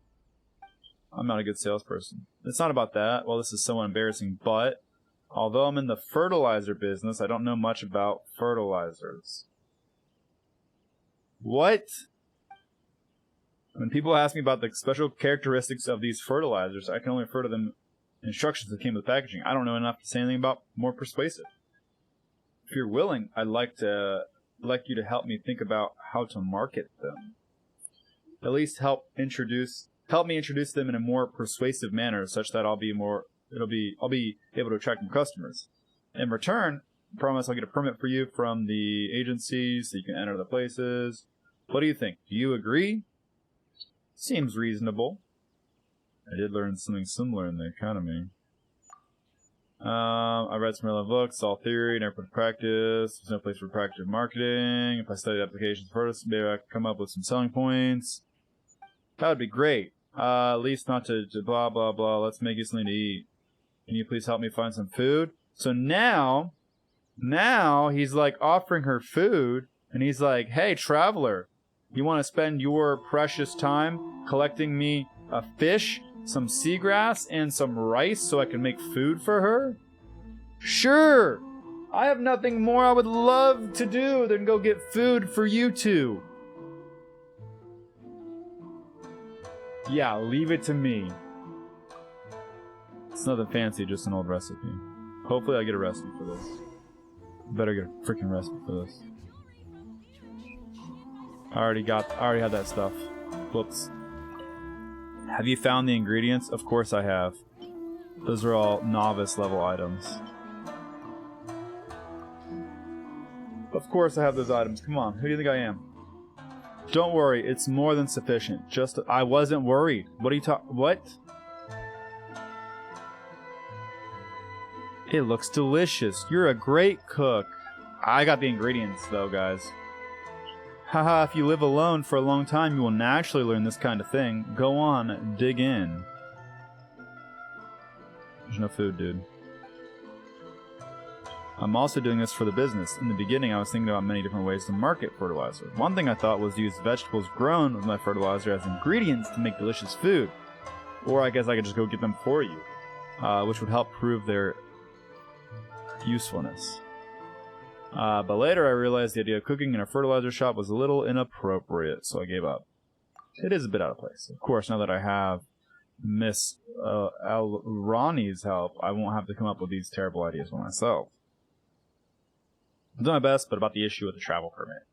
I'm not a good salesperson. It's not about that. Well, this is somewhat embarrassing, but although I'm in the fertilizer business, I don't know much about fertilizers. What? When people ask me about the special characteristics of these fertilizers, I can only refer to them instructions that came with packaging. I don't know enough to say anything about more persuasive. If you're willing, I'd like you to help me think about how to market them. At least help me introduce them in a more persuasive manner, such that I'll be able to attract more customers. In return, I promise I'll get a permit for you from the agency so you can enter the places. What do you think? Do you agree? Seems reasonable. I did learn something similar in the academy. I read some relevant books, all theory, never put to practice. There's no place for practice marketing. If I studied applications first, maybe I could come up with some selling points. That would be great. At least not to blah, blah, blah. Let's make you something to eat. Can you please help me find some food? So now he's like offering her food, and he's like, hey, traveler, you want to spend your precious time collecting me a fish, some seagrass, and some rice so I can make food for her? Sure! I have nothing more I would love to do than go get food for you two. Yeah, leave it to me. It's nothing fancy, just an old recipe. Hopefully I get a recipe for this. Better get a freaking recipe for this. I already had that stuff. Whoops. Have you found the ingredients? Of course I have. Those are all novice level items. Of course I have those items. Come on, who do you think I am? Don't worry, it's more than sufficient. I wasn't worried. What are you what? It looks delicious. You're a great cook. I got the ingredients though, guys. Haha, if you live alone for a long time, you will naturally learn this kind of thing. Go on, dig in. There's no food, dude. I'm also doing this for the business. In the beginning, I was thinking about many different ways to market fertilizer. One thing I thought was to use vegetables grown with my fertilizer as ingredients to make delicious food. Or I guess I could just go get them for you, which would help prove their usefulness. But later I realized the idea of cooking in a fertilizer shop was a little inappropriate, so I gave up. It is a bit out of place. Of course, now that I have Miss Ronnie's help, I won't have to come up with these terrible ideas by myself. I've done my best, but about the issue with the travel permit.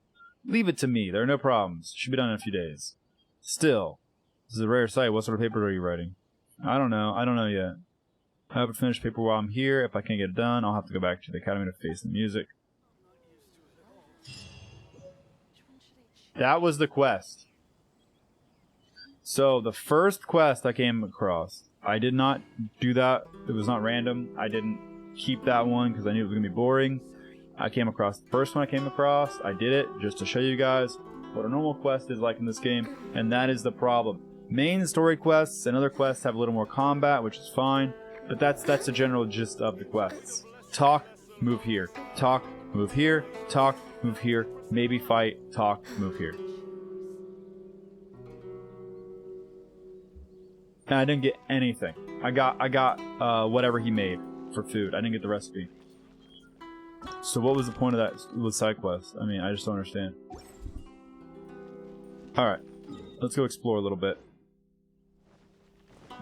Leave it to me. There are no problems. Should be done in a few days. Still, this is a rare sight. What sort of paper are you writing? I don't know. I don't know yet. I hope to finish paper while I'm here. If I can't get it done, I'll have to go back to the academy to face the music. That was the quest. So the first quest I came across, I did not do that. It was not random. I didn't keep that one because I knew it was going to be boring. I came across the first one I came across. I did it just to show you guys what a normal quest is like in this game, and that is the problem. Main story quests and other quests have a little more combat, which is fine, but that's the general gist of the quests. Talk, move here. Talk, move here. Talk, move here. Maybe fight. Talk, move here. And I didn't get anything. I got whatever he made for food. I didn't get the recipe. So what was the point of that with side quest? I mean, I just don't understand. Alright. Let's go explore a little bit.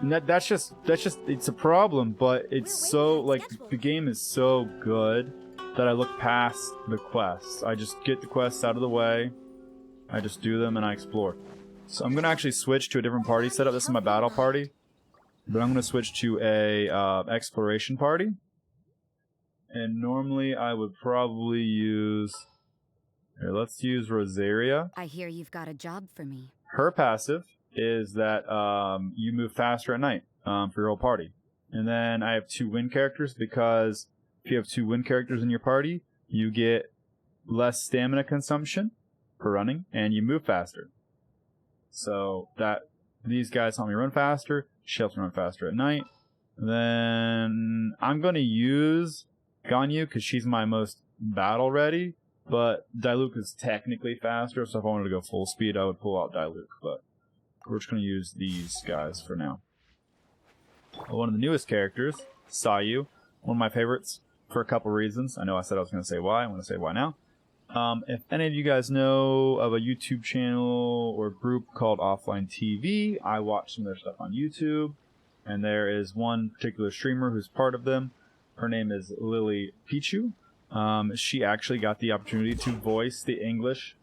And that's just it's a problem, but it's so like the game is so good that I look past the quests. I just get the quests out of the way. I just do them and I explore. So I'm gonna actually switch to a different party setup. This is my battle party, but I'm gonna switch to a exploration party. And normally I would probably use... Here, let's use Rosaria. I hear you've got a job for me. Her passive is that you move faster at night for your whole party. And then I have 2 wind characters because if you have 2 wind characters in your party, you get less stamina consumption for running, and you move faster. So that these guys help me run faster. She helps me run faster at night. Then I'm going to use Ganyu because she's my most battle ready, but Diluc is technically faster, so if I wanted to go full speed, I would pull out Diluc, but we're just going to use these guys for now. One of the newest characters, Sayu, one of my favorites for a couple reasons. I know I said I was going to say why. I'm going to say why now. If any of you guys know of a YouTube channel or group called Offline TV, I watch some of their stuff on YouTube, and there is one particular streamer who's part of them. Her name is Lily Pichu. She actually got the opportunity to voice the English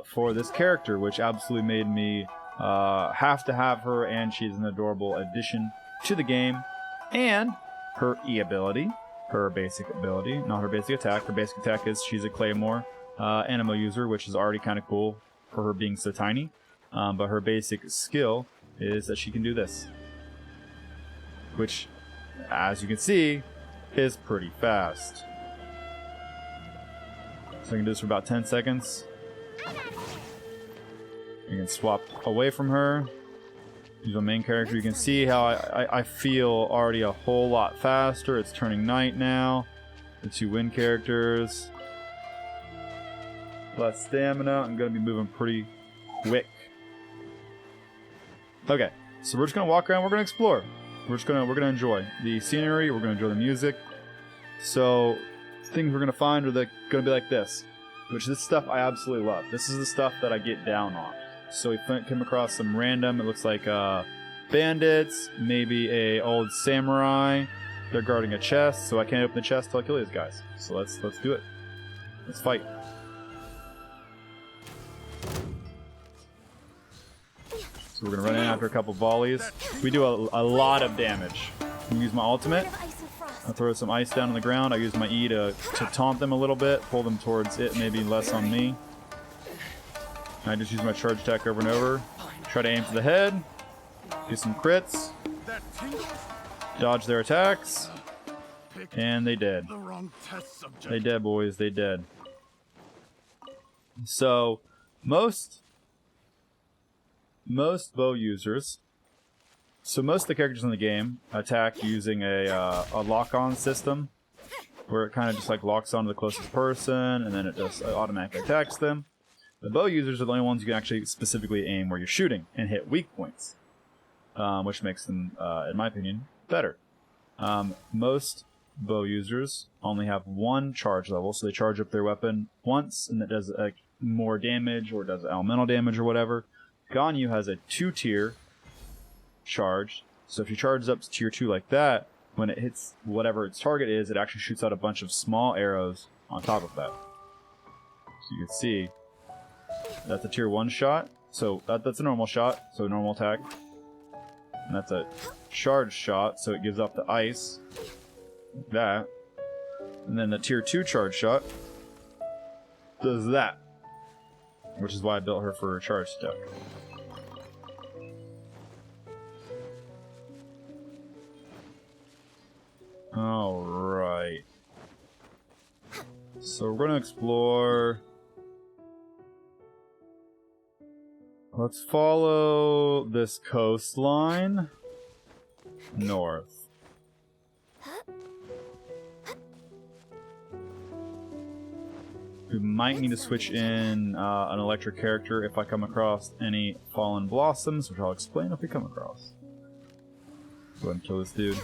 for this character, which absolutely made me have to have her, and she's an adorable addition to the game. And her E ability, her basic ability, not her basic attack. Her basic attack is she's a Claymore Animo user, which is already kind of cool for her being so tiny. But her basic skill is that she can do this, which, as you can see, is pretty fast. So I can do this for about 10 seconds. You can swap away from her. Use my main character. You can see how I feel already a whole lot faster. It's turning night now. The two wind characters. Less stamina. I'm going to be moving pretty quick. Okay, so we're just going to walk around. We're going to explore. We're going to enjoy the scenery. We're going to enjoy the music. So things we're going to find are going to be like this, which this stuff I absolutely love. This is the stuff that I get down on. So we came across some random, it looks like bandits, maybe a old samurai. They're guarding a chest, so I can't open the chest till I kill these guys. So let's do it. Let's fight. So we're gonna run in after a couple volleys. We do a lot of damage. I'm gonna use my ultimate. I'll throw some ice down on the ground. I use my E to taunt them a little bit, pull them towards it, maybe less on me. I just use my charge attack over and over. Try to aim for the head. Do some crits. Dodge their attacks. And they dead. They dead, boys. They dead. So, most bow users... So most of the characters in the game attack using a lock-on system, where it kind of just like locks onto the closest person, and then it just automatically attacks them. The bow users are the only ones you can actually specifically aim where you're shooting and hit weak points, which makes them, in my opinion, better. Most bow users only have one charge level, so they charge up their weapon once, and it does more damage, or does elemental damage, or whatever. Ganyu has a 2-tier charge, so if you charge up to tier 2 like that, when it hits whatever its target is, it actually shoots out a bunch of small arrows on top of that. So you can see that's a tier 1 shot, so that's a normal shot, so normal attack. And that's a charge shot, so it gives off the ice, like that. And then the tier 2 charge shot does that, which is why I built her for a charge attack. Alright. So we're going to explore. Let's follow this coastline north. We might need to switch in an electric character if I come across any fallen blossoms, which I'll explain if we come across. Go ahead and kill this dude.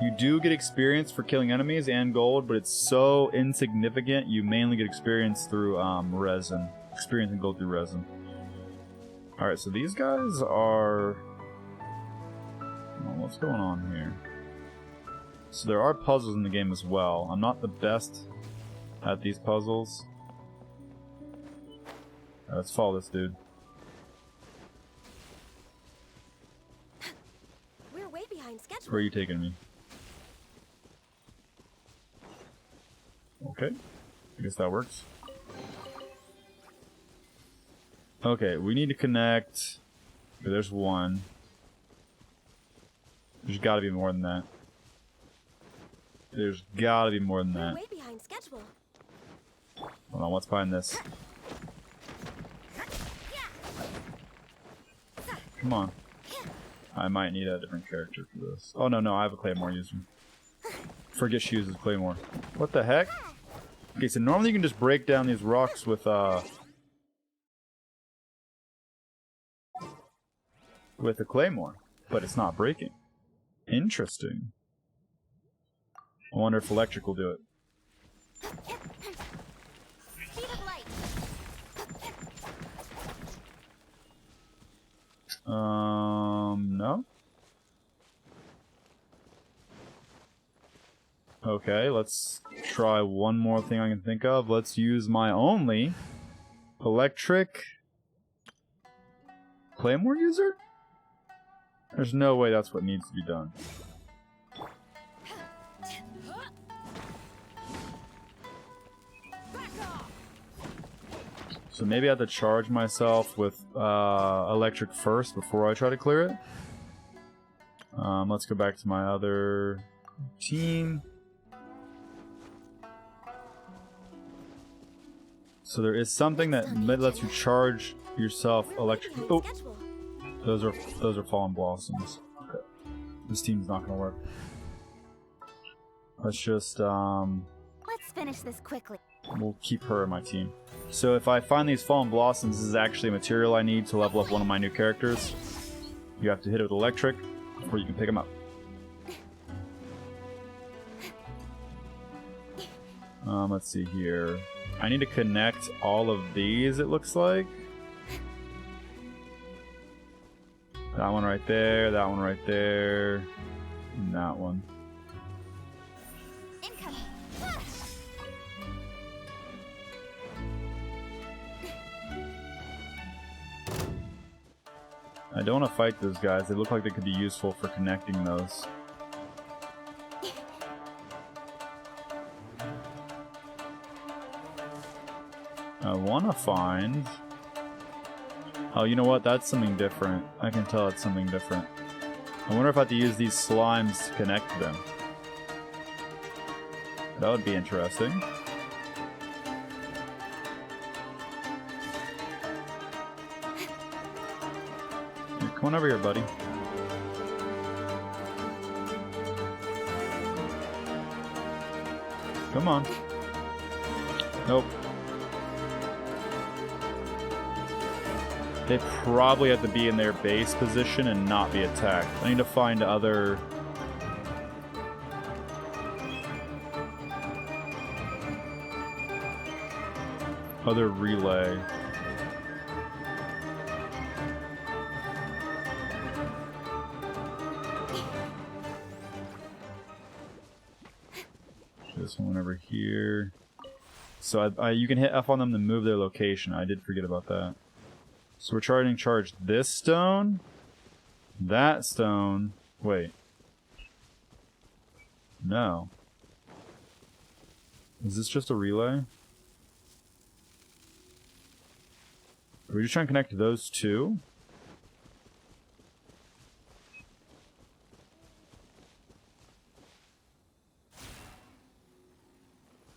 You do get experience for killing enemies and gold, but it's so insignificant, you mainly get experience through resin. Experience and gold through resin. Alright, so these guys are... Well, what's going on here? So there are puzzles in the game as well. I'm not the best at these puzzles. Alright, let's follow this dude. We're way behind schedule. Where are you taking me? Okay, I guess that works. Okay, we need to connect. Okay, there's one. There's gotta be more than that. There's gotta be more than that. Hold on, what's behind this? Come on. I might need a different character for this. Oh, no, I have a Claymore user. Forget she uses Claymore. What the heck? Okay, so normally you can just break down these rocks with a Claymore, but it's not breaking. Interesting. I wonder if electric will do it. Speed of light. No? Okay, let's try one more thing I can think of. Let's use my only electric Claymore user? There's no way that's what needs to be done. So maybe I have to charge myself with electric first before I try to clear it. Let's go back to my other team. So there is something that lets you charge yourself electric. Oh, those are fallen blossoms. Okay. This team's not gonna work. Let's just Let's finish this quickly. we'll keep her in my team. So if I find these fallen blossoms, this is actually a material I need to level up one of my new characters. You have to hit it with electric, or you can pick them up. Let's see here. I need to connect all of these, it looks like. That one right there, that one right there, and that one. Incoming. I don't want to fight those guys. They look like they could be useful for connecting those. I want to find... Oh, you know what? That's something different. I can tell it's something different. I wonder if I have to use these slimes to connect them. That would be interesting. Here, come on over here, buddy. Come on. Nope. They probably have to be in their base position and not be attacked. I need to find other... other relay. This one over here. So you can hit F on them to move their location. I did forget about that. So we're trying to charge this stone, that stone. Wait. No. Is this just a relay? Are we just trying to connect those two?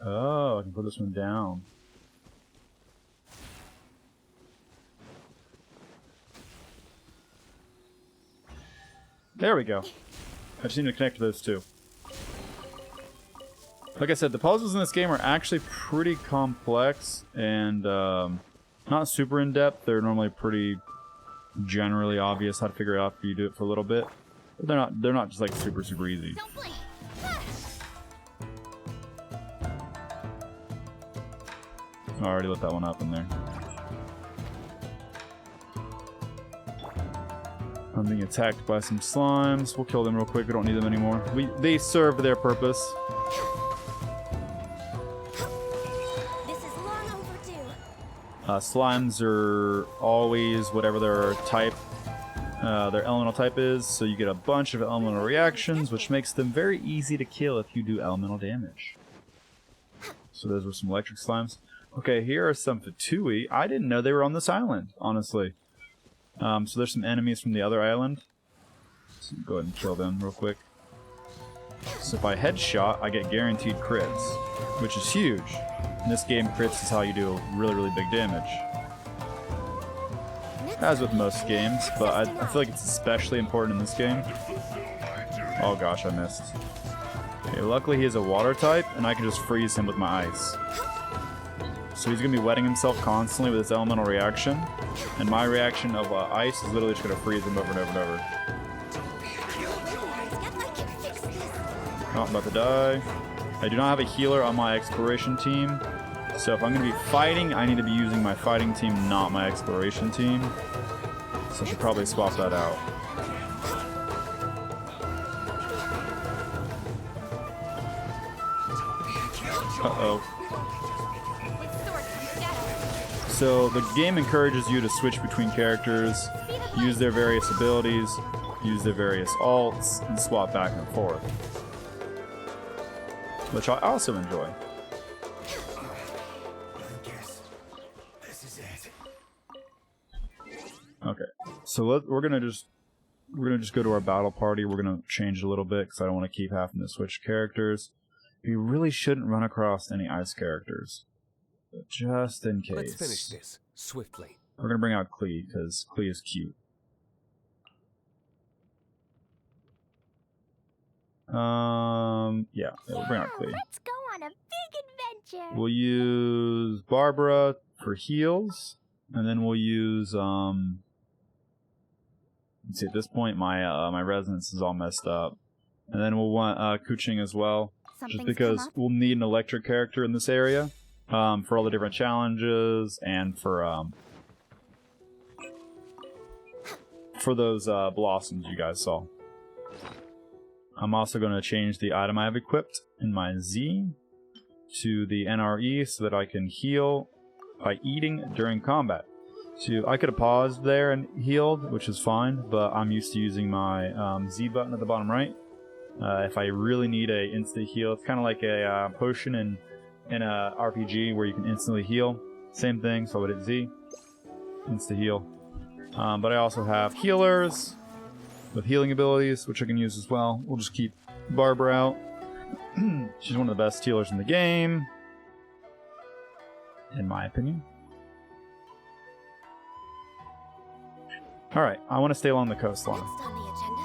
Oh, I can put this one down. There we go. I just need to connect those two. Like I said, the puzzles in this game are actually pretty complex and not super in-depth. They're normally pretty generally obvious how to figure it out if you do it for a little bit. But they're not just like super easy. Don't blink. I already lit that one up in there. I'm being attacked by some slimes. We'll kill them real quick. We don't need them anymore. They served their purpose. This is long overdue. Slimes are always whatever their type, their elemental type is. So you get a bunch of elemental reactions, which makes them very easy to kill if you do elemental damage. So those were some electric slimes. Okay, here are some Fatui. I didn't know they were on this island, honestly. So there's some enemies from the other island. So go ahead and kill them real quick. So if I headshot, I get guaranteed crits, which is huge. In this game, crits is how you do really, really big damage. As with most games, but I feel like it's especially important in this game. Oh gosh, I missed. Okay, luckily he has a water type, and I can just freeze him with my ice. So he's going to be wetting himself constantly with his elemental reaction. And my reaction of ice is literally just going to freeze him over and over and over. Oh, I'm about to die. I do not have a healer on my exploration team. So if I'm going to be fighting, I need to be using my fighting team, not my exploration team. So I should probably swap that out. Uh-oh. So the game encourages you to switch between characters, use their various abilities, use their various alts, and swap back and forth. Which I also enjoy. Okay, so we're gonna just go to our battle party. We're gonna change it a little bit because I don't want to keep having to switch characters. You really shouldn't run across any ice characters, but just in case. Let's finish this swiftly. We're gonna bring out Klee because Klee is cute. Yeah, we'll bring out Klee. Let's go on a big adventure. We'll use Barbara for heals, and then we'll use let's see, at this point my resonance is all messed up. And then we'll want Kuching as well. Just because we'll need an electric character in this area. For all the different challenges and for those blossoms you guys saw. I'm also going to change the item I have equipped in my Z to the NRE so that I can heal by eating during combat. So I could have paused there and healed, which is fine, but I'm used to using my Z button at the bottom right. If I really need a instant heal, it's kind of like a potion in a RPG where you can instantly heal. Same thing, so I would hit Z, insta heal. But I also have healers with healing abilities, which I can use as well. We'll just keep Barbara out. She's one of the best healers in the game, in my opinion. Alright, I want to stay along the coastline. Next on the agenda.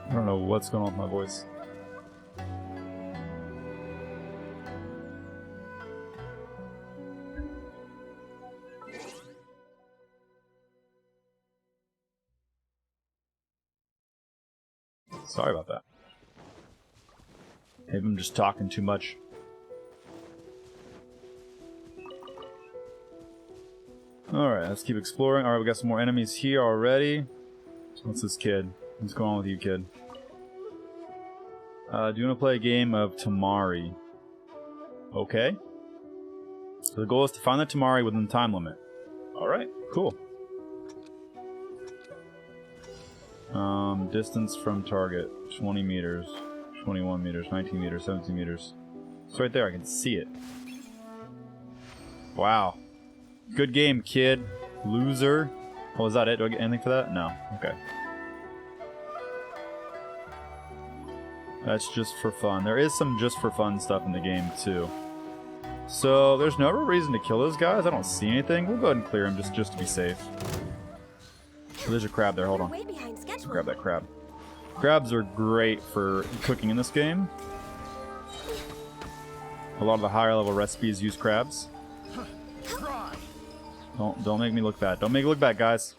I don't know what's going on with my voice. Sorry about that. Maybe I'm just talking too much. Alright, let's keep exploring. Alright, we got some more enemies here already. What's this kid? What's going on with you, kid? Do you want to play a game of Tamari? Okay. So the goal is to find the Tamari within the time limit. Alright, cool. Distance from target, 20 meters, 21 meters, 19 meters, 17 meters. It's right there, I can see it. Wow. Good game, kid. Loser. Oh, is that it? Do I get anything for that? No. Okay. That's just for fun. There is some just for fun stuff in the game, too. So, there's no real reason to kill those guys. I don't see anything. We'll go ahead and clear them just to be safe. Oh, there's a crab there. Hold on. Way behind schedule. Grab that crab. Crabs are great for cooking in this game. A lot of the higher level recipes use crabs. Don't make me look bad. Don't make me look bad, guys.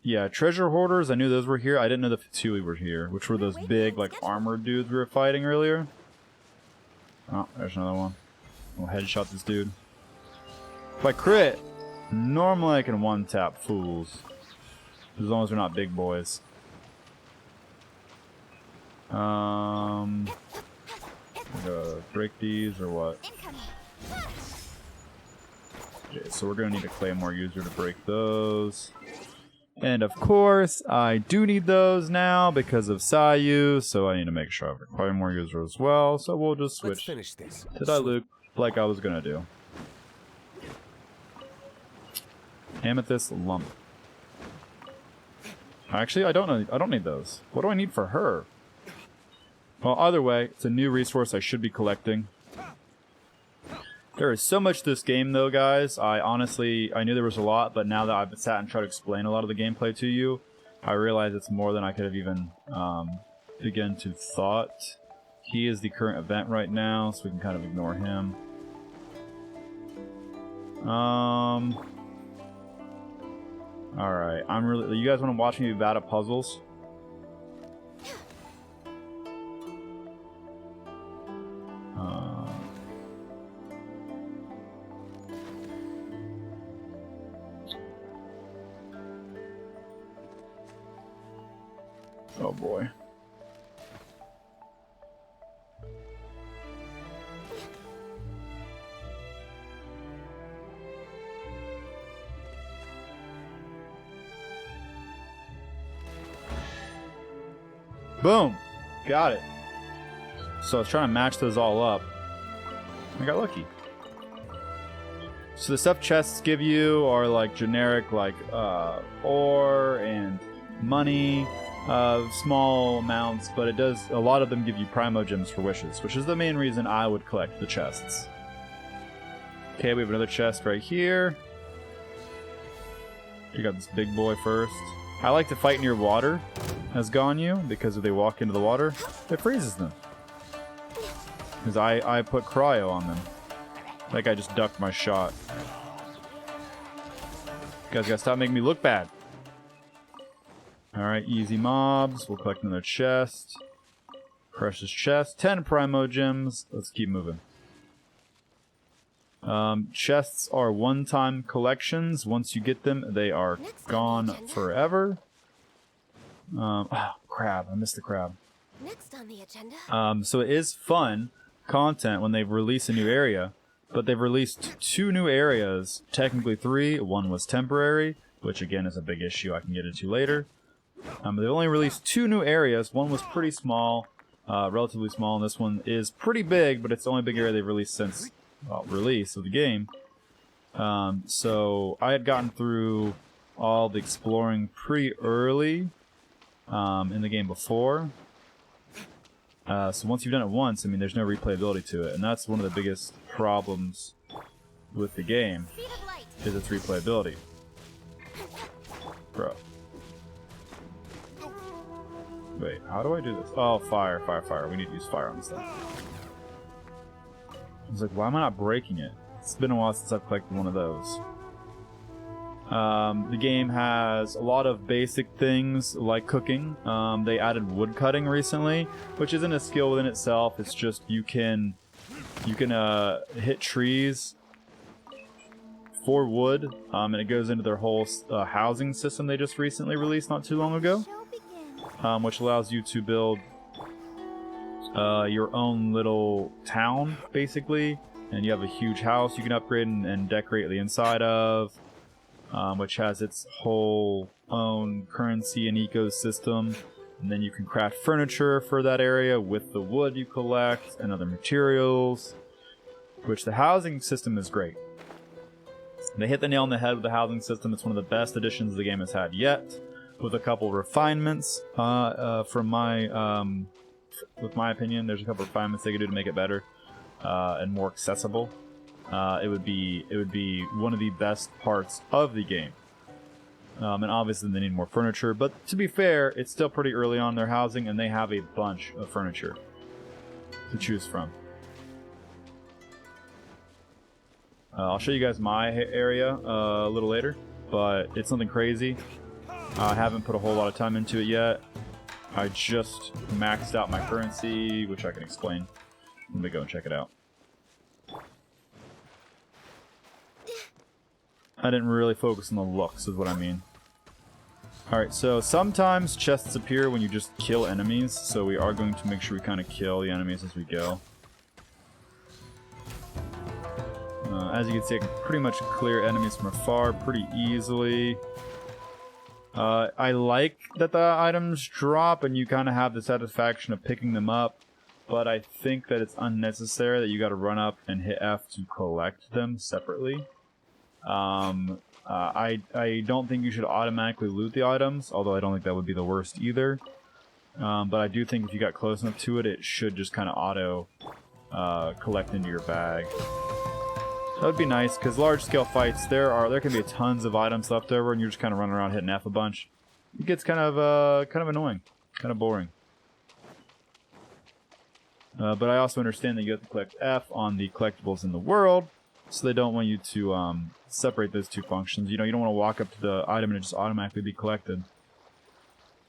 Yeah, treasure hoarders. I knew those were here. I didn't know the Fatui were here, which were those big, like, armored dudes we were fighting earlier. Oh, there's another one. We'll headshot this dude. If I crit, normally I can one-tap fools. As long as they're not big boys. Gonna break these or what? Okay, so we're gonna need a Claymore user to break those. And of course, I do need those now because of Sayu, so I need to make sure I have a Claymore user as well. So we'll just switch to Diluc like I was gonna do. Amethyst lump. Actually, I don't need those. What do I need for her? Well, either way, it's a new resource I should be collecting. There is so much to this game, though, guys. I knew there was a lot, but now that I've sat and tried to explain a lot of the gameplay to you, I realize it's more than I could have even begun to thought. He is the current event right now, so we can kind of ignore him. Alright, you guys want to watch me be bad at puzzles? Oh boy. Boom! Got it. So I was trying to match those all up. I got lucky. So the stuff chests give you are like generic, like ore and money, small amounts, but a lot of them give you primogems for wishes, which is the main reason I would collect the chests. Okay, we have another chest right here. You got this big boy first. I like to fight near water, as Ganyu, because if they walk into the water, it freezes them. Because I put cryo on them. Like I just ducked my shot. You guys gotta stop making me look bad. Alright, easy mobs. We'll collect another chest. Precious chest. 10 primogems. Let's keep moving. Chests are one-time collections. Once you get them, they are gone forever. Oh, crab. I missed the crab. Next on the agenda. So it is fun content when they've released a new area, but they've released 2 new areas. Technically 3. One was temporary, which again is a big issue I can get into later. They've only released 2 new areas. One was pretty small, relatively small, and this one is pretty big, but it's the only big area they've released since release of the game. So I had gotten through all the exploring pretty early in the game before. So once you've done it once, I mean, there's no replayability to it, and that's one of the biggest problems with the game, is its replayability. Bro. Wait, how do I do this? Oh, fire, fire, fire. We need to use fire on this thing. I was like, why am I not breaking it? It's been a while since I've collected one of those. The game has a lot of basic things like cooking. They added wood cutting recently, which isn't a skill within itself. It's just you can hit trees for wood, and it goes into their whole housing system they just recently released not too long ago, which allows you to build your own little town, basically, and you have a huge house you can upgrade and decorate the inside of, which has its whole own currency and ecosystem, and then you can craft furniture for that area with the wood you collect and other materials, which the housing system is great. They hit the nail on the head with the housing system. It's one of the best additions the game has had yet, with a couple refinements from with my opinion. There's a couple refinements they could do to make it better and more accessible. It would be one of the best parts of the game. And obviously they need more furniture, but to be fair, it's still pretty early on in their housing, and they have a bunch of furniture to choose from. I'll show you guys my area a little later, but it's nothing crazy. I haven't put a whole lot of time into it yet. I just maxed out my currency, which I can explain. Let me go and check it out. I didn't really focus on the looks, is what I mean. Alright, so sometimes chests appear when you just kill enemies, so we are going to make sure we kind of kill the enemies as we go. As you can see, I can pretty much clear enemies from afar pretty easily. I like that the items drop and you kind of have the satisfaction of picking them up, but I think that it's unnecessary that you got to run up and hit F to collect them separately. I don't think you should automatically loot the items, although I don't think that would be the worst either. But I do think if you got close enough to it, it should just kind of auto collect into your bag. That would be nice, because large-scale fights, there can be tons of items left over, and you're just kind of running around hitting F a bunch. It gets kind of annoying, kind of boring. But I also understand that you have to collect F on the collectibles in the world, so they don't want you to separate those two functions. You know, you don't want to walk up to the item and it just automatically be collected.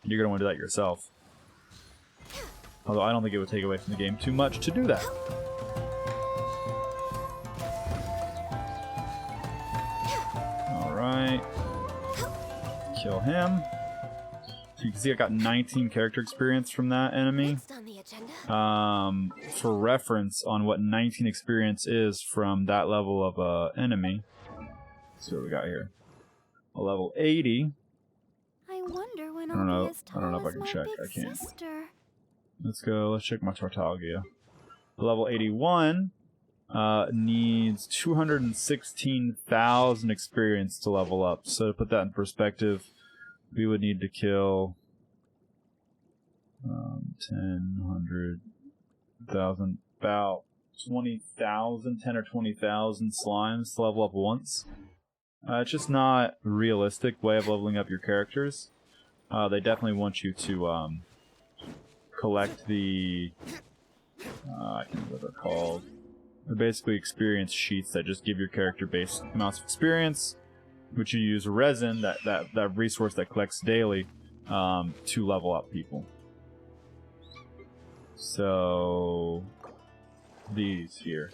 You're going to want to do that yourself. Although I don't think it would take away from the game too much to do that. Alright. Kill him. So you can see I got 19 character experience from that enemy. Next on the agenda. For reference on what 19 experience is from that level of enemy. Let's see what we got here. A level 80. I wonder when I don't I'll know. be as I don't know tall if I as can my check. big I can't. sister. Let's check my Tartalgia. Level 81 needs 216,000 experience to level up. So to put that in perspective, we would need to kill 10, 100,000, about 20,000, 10 or 20,000 slimes to level up once. It's just not a realistic way of leveling up your characters. They definitely want you to collect the I can't remember what they're called. They're basically experience sheets that just give your character base amounts of experience, which you use resin, that resource that collects daily, to level up people. So these here,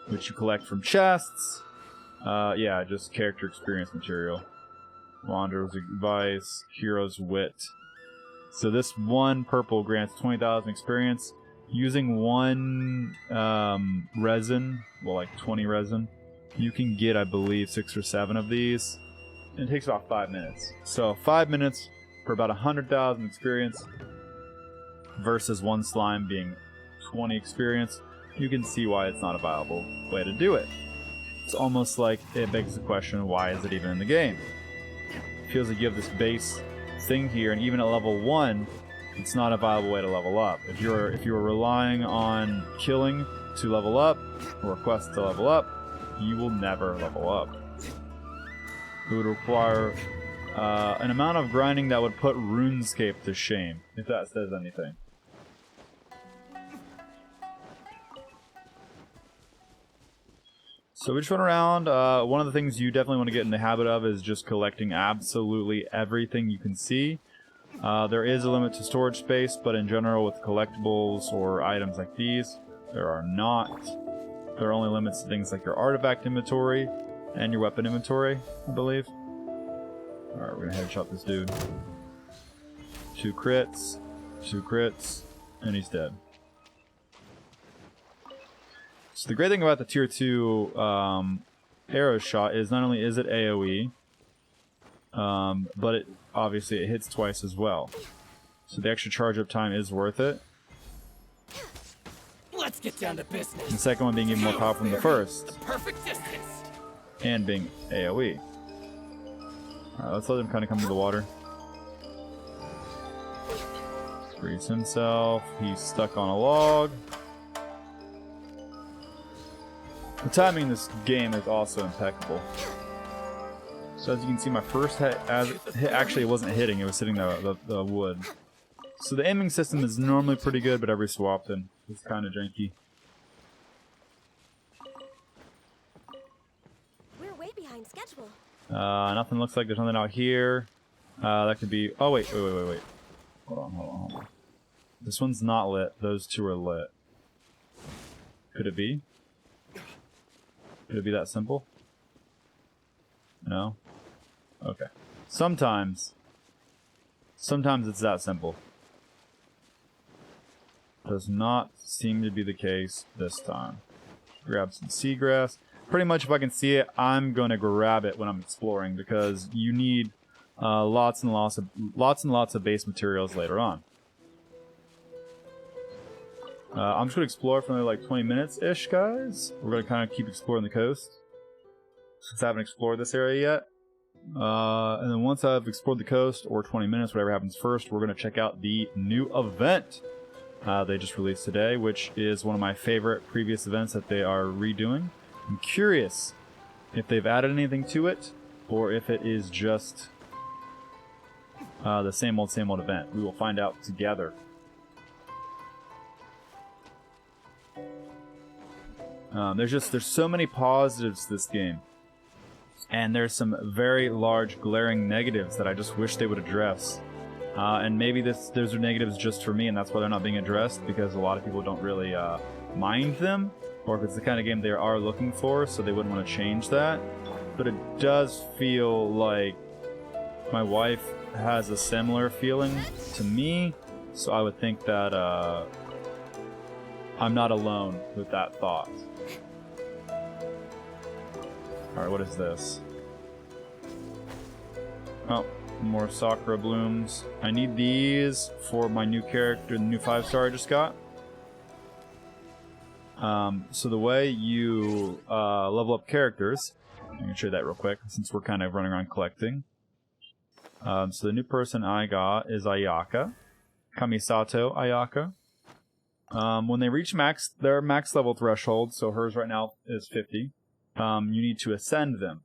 which you collect from chests. Yeah, just character experience material. Wanderer's Advice, Hero's Wit. So this one purple grants 20,000 experience. Using one resin, well, like 20 resin, you can get, I believe, 6 or 7 of these. And it takes about 5 minutes. So 5 minutes for about 100,000 experience versus one slime being 20 experience. You can see why it's not a viable way to do it. It's almost like it begs the question, why is it even in the game? It feels like you have this base thing here, and even at level 1, it's not a viable way to level up. If you're relying on killing to level up, or quests to level up, you will never level up. It would require an amount of grinding that would put RuneScape to shame, if that says anything. So we just went around. One of the things you definitely want to get in the habit of is just collecting absolutely everything you can see. There is a limit to storage space, but in general with collectibles or items like these, there are not. There are only limits to things like your artifact inventory and your weapon inventory, I believe. Alright, we're going to headshot this dude. 2 crits, and he's dead. So the great thing about the tier 2 arrow shot is not only is it AoE, but it obviously it hits twice as well. So the extra charge up time is worth it. Let's get down to business. And the second one being even more powerful than the first. Perfect distance. And being AoE. Alright, let's let him kind of come to the water. Frees himself. He's stuck on a log. The timing in this game is also impeccable. So as you can see, my first hit, actually it wasn't hitting, it was hitting the wood. So the aiming system is normally pretty good, but every so often it's kind of janky. We're way behind schedule. Nothing looks like there's nothing out here. That could be... Oh, wait. Hold on. This one's not lit. Those two are lit. Could it be? Could it be that simple? No? Okay. Sometimes it's that simple. Does not seem to be the case this time. Grab some seagrass. Pretty much if I can see it, I'm going to grab it when I'm exploring because you need lots and lots of base materials later on. I'm just going to explore for like 20 minutes-ish, guys. We're going to kind of keep exploring the coast. Since I haven't explored this area yet. And then once I've explored the coast, or 20 minutes, whatever happens first, we're going to check out the new event they just released today, which is one of my favorite previous events that they are redoing. I'm curious if they've added anything to it, or if it is just the same old event. We will find out together. There's so many positives to this game, and there's some very large glaring negatives that I just wish they would address. And maybe those are negatives just for me, and that's why they're not being addressed, because a lot of people don't really mind them, or if it's the kind of game they are looking for, so they wouldn't want to change that. But it does feel like my wife has a similar feeling to me, so I would think that I'm not alone with that thought. Alright, what is this? Oh, more Sakura blooms. I need these for my new character, the new 5-star I just got. So the way you level up characters, I can show you that real quick since we're kind of running around collecting. So the new person I got is Ayaka, Kamisato Ayaka. When they reach their max level threshold, so hers right now is 50, you need to ascend them.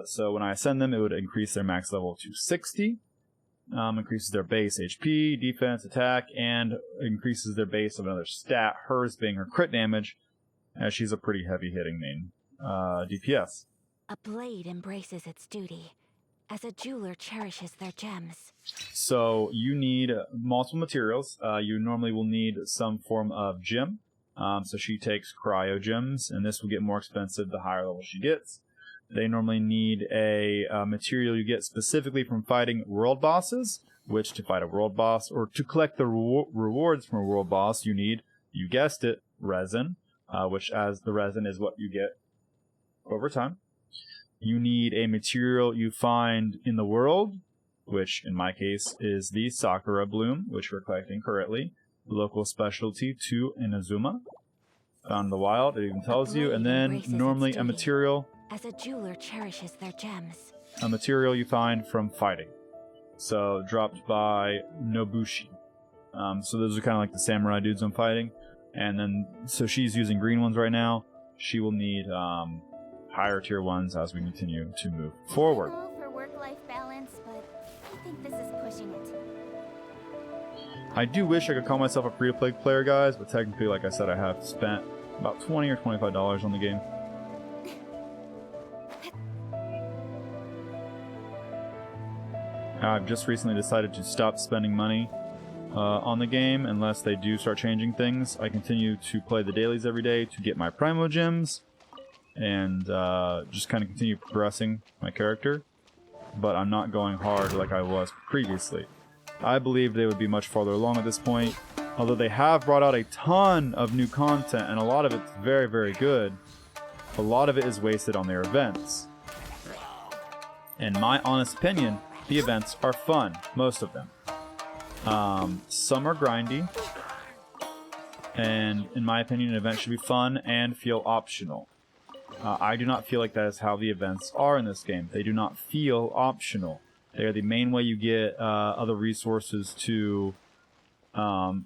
So when I ascend them, it would increase their max level to 60, increases their base HP, defense, attack, and increases their base of another stat, hers being her crit damage, as she's a pretty heavy-hitting main DPS. A blade embraces its duty, as a jeweler cherishes their gems. So you need multiple materials. You normally will need some form of gem. So she takes cryo gems, and this will get more expensive the higher level she gets. They normally need a material you get specifically from fighting world bosses, which to fight a world boss, or to collect the rewards from a world boss, you need, you guessed it, resin, which as the resin is what you get over time. You need a material you find in the world, which in my case is the Sakura bloom, which we're collecting currently. Local specialty to Inazuma. Found in the wild, it even tells you. And then normally a material, as a jeweler cherishes their gems. A material you find from fighting. So dropped by Nobushi. So those are kind of like the samurai dudes I'm fighting. And then, so she's using green ones right now. She will need higher tier ones as we continue to move forward. I'm all for work-life balance, but I think this is pushing it. I do wish I could call myself a free-to-play player, guys, but technically, like I said, I have spent about $20 or $25 on the game. I've just recently decided to stop spending money on the game unless they do start changing things. I continue to play the dailies every day to get my Primo Gems and just kind of continue progressing my character, but I'm not going hard like I was previously. I believe they would be much farther along at this point, although they have brought out a ton of new content, and a lot of it's very, very good. A lot of it is wasted on their events. In my honest opinion, the events are fun, most of them. Some are grindy, and in my opinion, an event should be fun and feel optional. I do not feel like that is how the events are in this game. They do not feel optional. They are the main way you get other resources to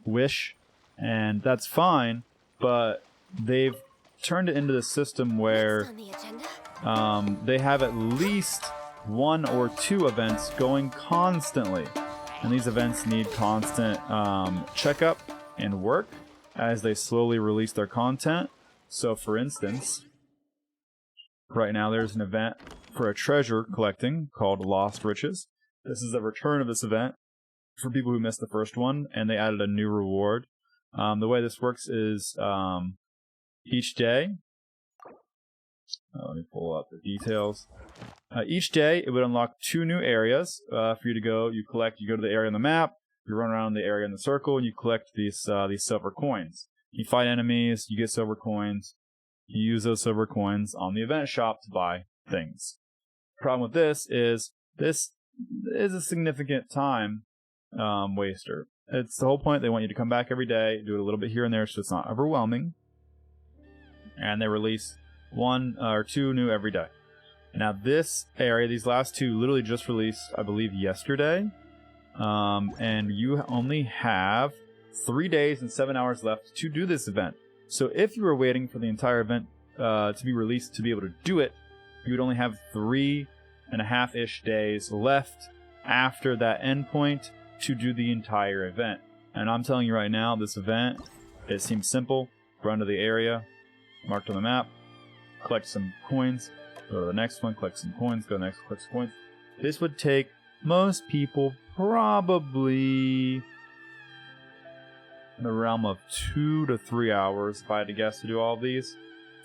wish, and that's fine, but they've turned it into the system where they have at least 1 or 2 events going constantly, and these events need constant checkup and work as they slowly release their content. So for instance, right now there's an event for a treasure collecting called Lost Riches. This is a return of this event for people who missed the first one, and they added a new reward. The way this works is each day, let me pull up the details. Each day it would unlock 2 new areas for you to go. You go to the area on the map, you run around the area in the circle, and you collect these silver coins. You fight enemies, you get silver coins. You use those silver coins on the event shop to buy things. The problem with this is a significant time waster. It's the whole point. They want you to come back every day, do it a little bit here and there so it's not overwhelming. And they release 1 or 2 new every day. Now this area, these last two, literally just released, I believe, yesterday. And you only have 3 days and 7 hours left to do this event. So if you were waiting for the entire event to be released to be able to do it, you would only have 3.5-ish days left after that endpoint to do the entire event. And I'm telling you right now, this event, it seems simple. Run to the area marked on the map, collect some coins, go to the next one, collect some coins, go to the next, collect some coins. This would take most people probably in the realm of 2 to 3 hours, if I had to guess, to do all of these.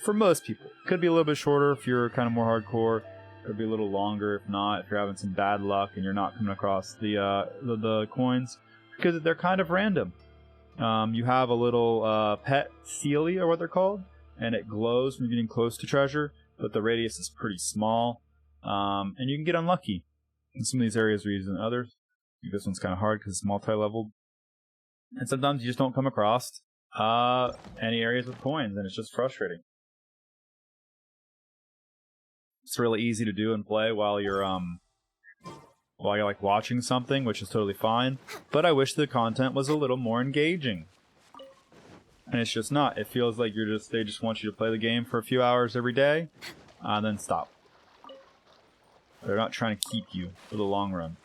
For most people. Could be a little bit shorter if you're kind of more hardcore. Could be a little longer if not, if you're having some bad luck and you're not coming across the coins. Because they're kind of random. You have a little pet Celia, or what they're called, and it glows when you're getting close to treasure, but the radius is pretty small. And you can get unlucky. In some of these areas are easier than others. I think this one's kind of hard because it's multi-leveled. And sometimes you just don't come across any areas with coins, and it's just frustrating. It's really easy to do and play while you're like watching something, which is totally fine. But I wish the content was a little more engaging. And it's just not. It feels like they just want you to play the game for a few hours every day, and then stop. They're not trying to keep you for the long run.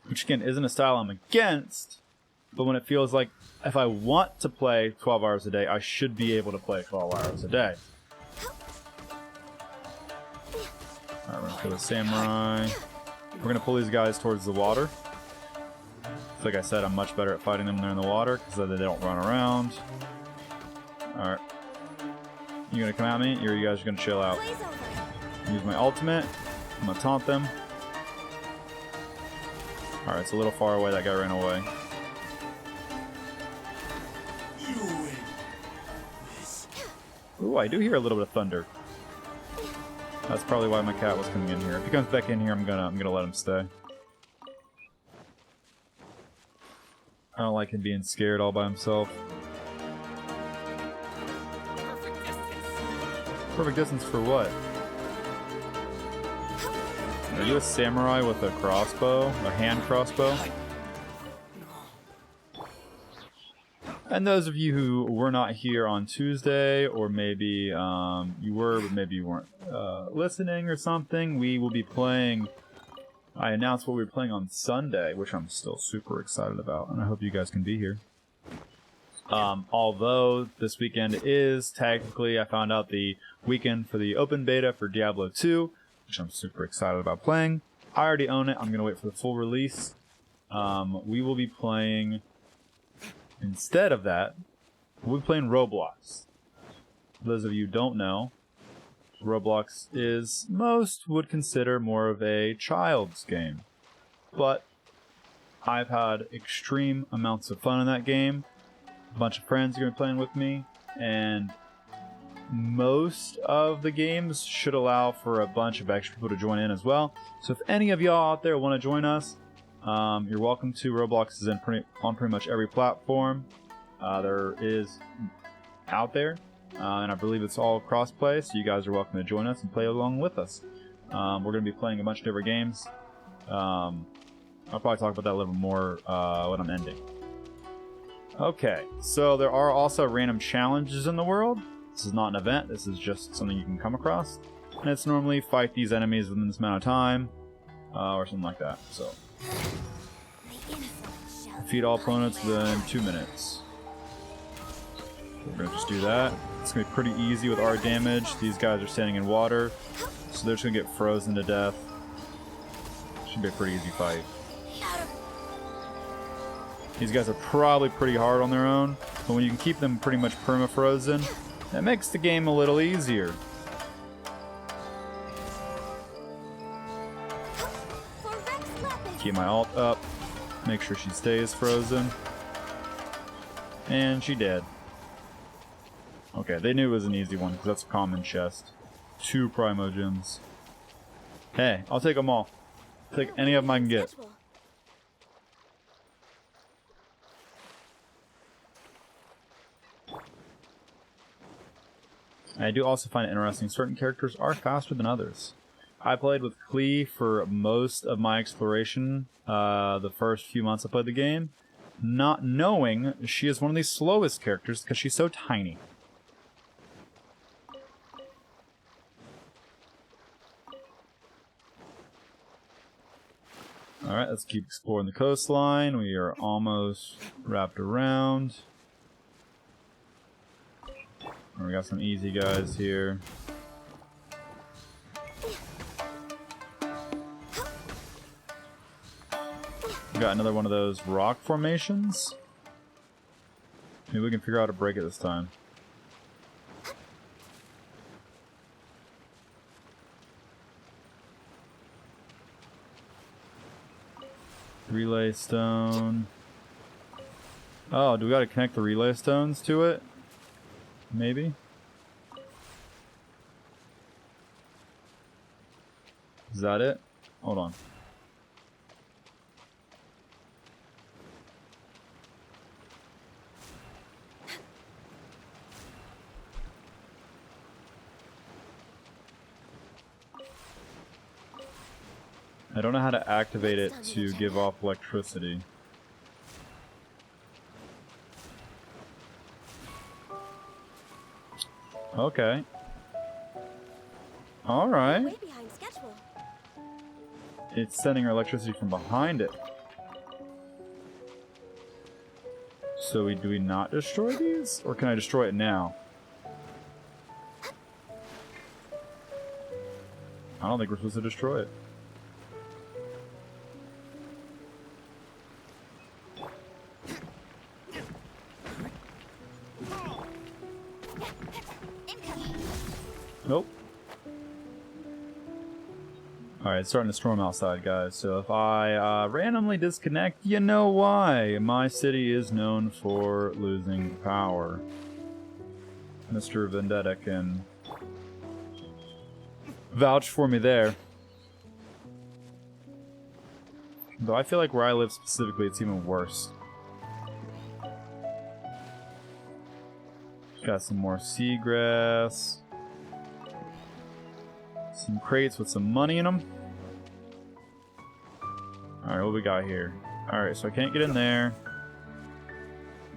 Which again isn't a style I'm against, but when it feels like if I want to play 12 hours a day, I should be able to play 12 hours a day. Alright, we're gonna kill the samurai. We're gonna pull these guys towards the water. Like I said, I'm much better at fighting them when they're in the water, because they don't run around. Alright. You gonna come at me, or you guys are gonna chill out? Use my ultimate. I'm gonna taunt them. Alright, it's a little far away, that guy ran away. Ooh, I do hear a little bit of thunder. That's probably why my cat was coming in here. If he comes back in here, I'm gonna let him stay. I don't like him being scared all by himself. Perfect distance. Perfect distance for what? Are you a samurai with a crossbow? A hand crossbow? And those of you who were not here on Tuesday, or maybe you were, but maybe you weren't listening or something, we will be playing... I announced what we were playing on Sunday, which I'm still super excited about, and I hope you guys can be here. Although this weekend is technically, I found out, the weekend for the open beta for Diablo 2, which I'm super excited about playing. I already own it. I'm going to wait for the full release. We will be playing... Instead of that, we'll be playing Roblox. For those of you who don't know, Roblox is, most would consider, more of a child's game. But I've had extreme amounts of fun in that game. A bunch of friends are going to be playing with me, and most of the games should allow for a bunch of extra people to join in as well. So if any of y'all out there want to join us, you're welcome to. Roblox is on pretty much every platform there is out there. And I believe it's all cross-play, so you guys are welcome to join us and play along with us. We're going to be playing a bunch of different games. I'll probably talk about that a little more when I'm ending. Okay, so there are also random challenges in the world. This is not an event, this is just something you can come across. And it's normally fight these enemies within this amount of time, or something like that. So, defeat all opponents within 2 minutes. We're going to just do that. It's going to be pretty easy with our damage. These guys are standing in water, so they're just going to get frozen to death. Should be a pretty easy fight. These guys are probably pretty hard on their own, but when you can keep them pretty much perma-frozen, that makes the game a little easier. Keep my ult up, make sure she stays frozen. And she dead. Okay, they knew it was an easy one, because that's a common chest. 2 Primogems. Hey, I'll take them all. Take any of them I can get. I do also find it interesting, certain characters are faster than others. I played with Klee for most of my exploration, the first few months I played the game, not knowing she is one of the slowest characters because she's so tiny. Alright, let's keep exploring the coastline. We are almost wrapped around. We got some easy guys here. We got another one of those rock formations. Maybe we can figure out how to break it this time. Relay stone. Oh, do we gotta connect the relay stones to it? Maybe? Is that it? Hold on. I don't know how to activate it to give off electricity. Okay. Alright. Way behind schedule. It's sending our electricity from behind it. So do we not destroy these? Or can I destroy it now? I don't think we're supposed to destroy it. Nope. Alright, it's starting to storm outside, guys. So if I randomly disconnect, you know why. My city is known for losing power. Mr. Vendetta can vouch for me there. Though I feel like where I live specifically, it's even worse. Got some more seagrass. Some crates with some money in them. Alright, what we got here? Alright, so I can't get in there.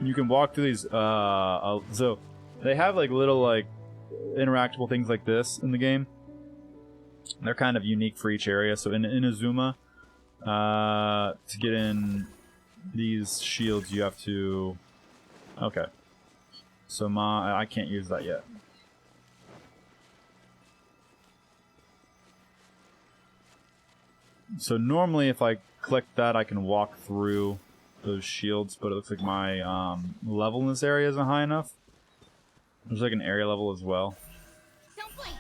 You can walk through these, so they have like little like interactable things like this in the game. They're kind of unique for each area. So in Inazuma, to get in these shields you have to... Okay. So I can't use that yet. So normally if I click that I can walk through those shields, but it looks like my level in this area isn't high enough. There's like an area level as well. Don't blink.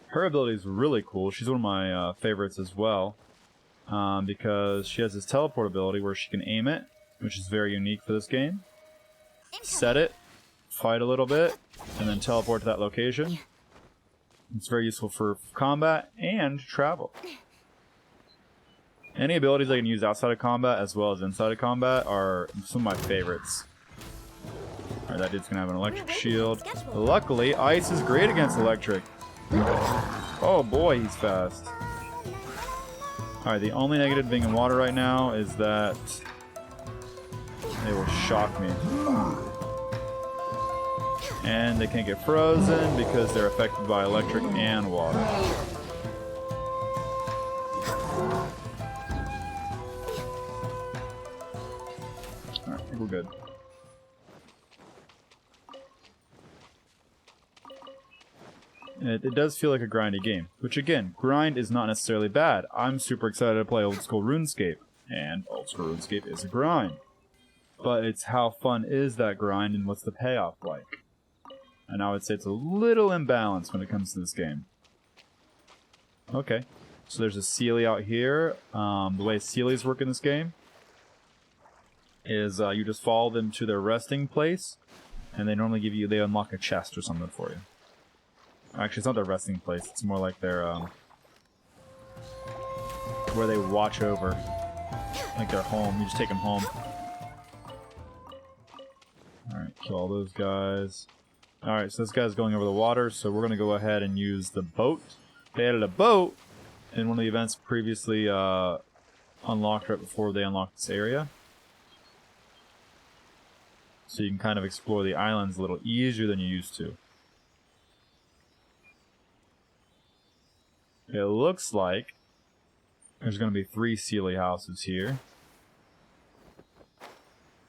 Her ability is really cool. She's one of my favorites as well. Because she has this teleport ability where she can aim it, which is very unique for this game. Set it, fight a little bit, and then teleport to that location. It's very useful for combat and travel. Any abilities I can use outside of combat as well as inside of combat are some of my favorites. Alright, that dude's gonna have an electric shield. Luckily, ice is great against electric. Oh boy, he's fast. Alright, the only negative being in water right now is that they will shock me. And they can't get frozen because they're affected by electric and water. Alright, I think we're good. It does feel like a grindy game, which again, grind is not necessarily bad. I'm super excited to play old school RuneScape, and old school RuneScape is a grind. But it's how fun is that grind and what's the payoff like? And I would say it's a little imbalanced when it comes to this game. Okay, so there's a Sealy out here. The way Sealies work in this game is you just follow them to their resting place, and they normally give you, they unlock a chest or something for you. Actually, it's not their resting place, it's more like their, where they watch over, like their home. You just take them home. Alright, kill all those guys. Alright, so this guy's going over the water, so we're going to go ahead and use the boat. They added a boat in one of the events previously unlocked right before they unlocked this area. So you can kind of explore the islands a little easier than you used to. It looks like there's going to be 3 Sealy houses here.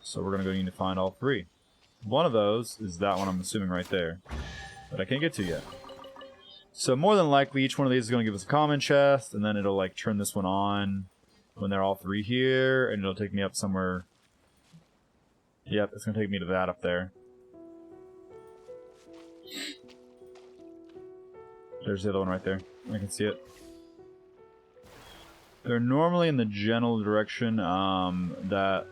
So we're going to need to find all 3. One of those is that one, I'm assuming, right there. But I can't get to yet. So more than likely, each one of these is going to give us a common chest, and then it'll like turn this one on when they're all 3 here, and it'll take me up somewhere. Yep, it's going to take me to that up there. There's the other one right there. I can see it. They're normally in the general direction that...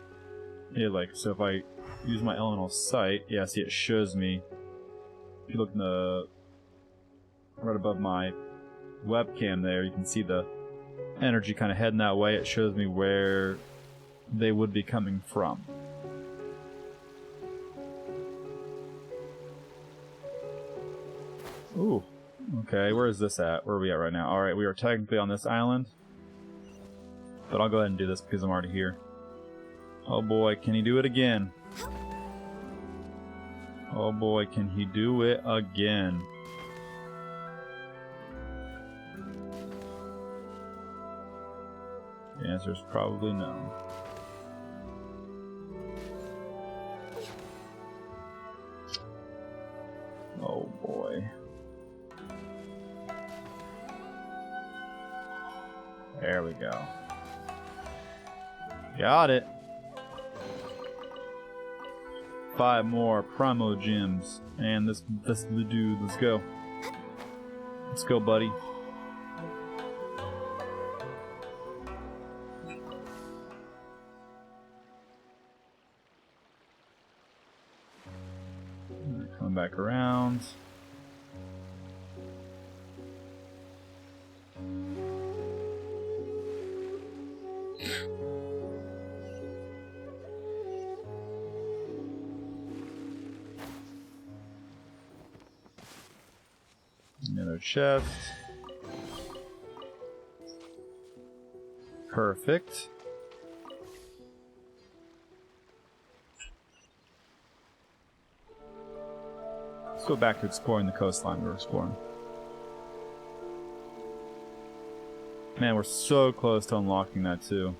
Yeah, like, so if I use my elemental sight, yeah, see, it shows me. If you look in the... right above my webcam there, you can see the energy kind of heading that way. It shows me where they would be coming from. Ooh. Okay, where is this at? Where are we at right now? Alright, we are technically on this island. But I'll go ahead and do this because I'm already here. Oh boy, can he do it again? Oh boy, can he do it again? The answer is probably no. Oh boy. There we go. Got it. 5 more Primo Gems. And this the dude. Let's go. Let's go, buddy. Come back around. Another chest. Perfect. Let's go back to exploring the coastline we were exploring. Man, we're so close to unlocking that too.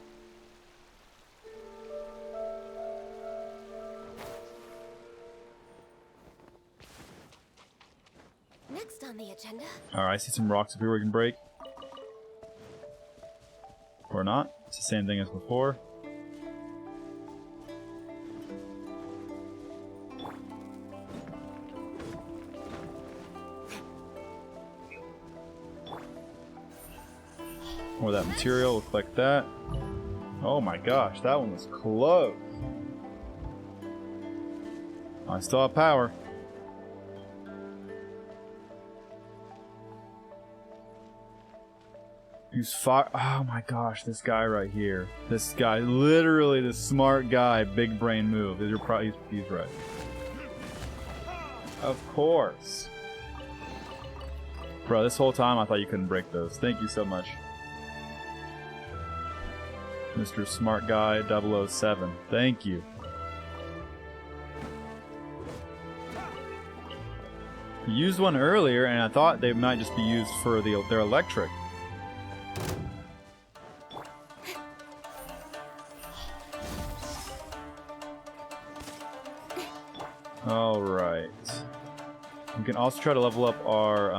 Next on the agenda. Alright, I see some rocks up here we can break. Or not. It's the same thing as before. More of that material, look like that. Oh my gosh, that one was close. I still have power. Use fire. Oh my gosh, this guy right here. This guy, literally the smart guy, big brain move. He's right. Of course. Bro, this whole time I thought you couldn't break those. Thank you so much. Mr. Smart Guy 007. Thank you. You used one earlier and I thought they might just be used for their electric. Alright. We can also try to level up our,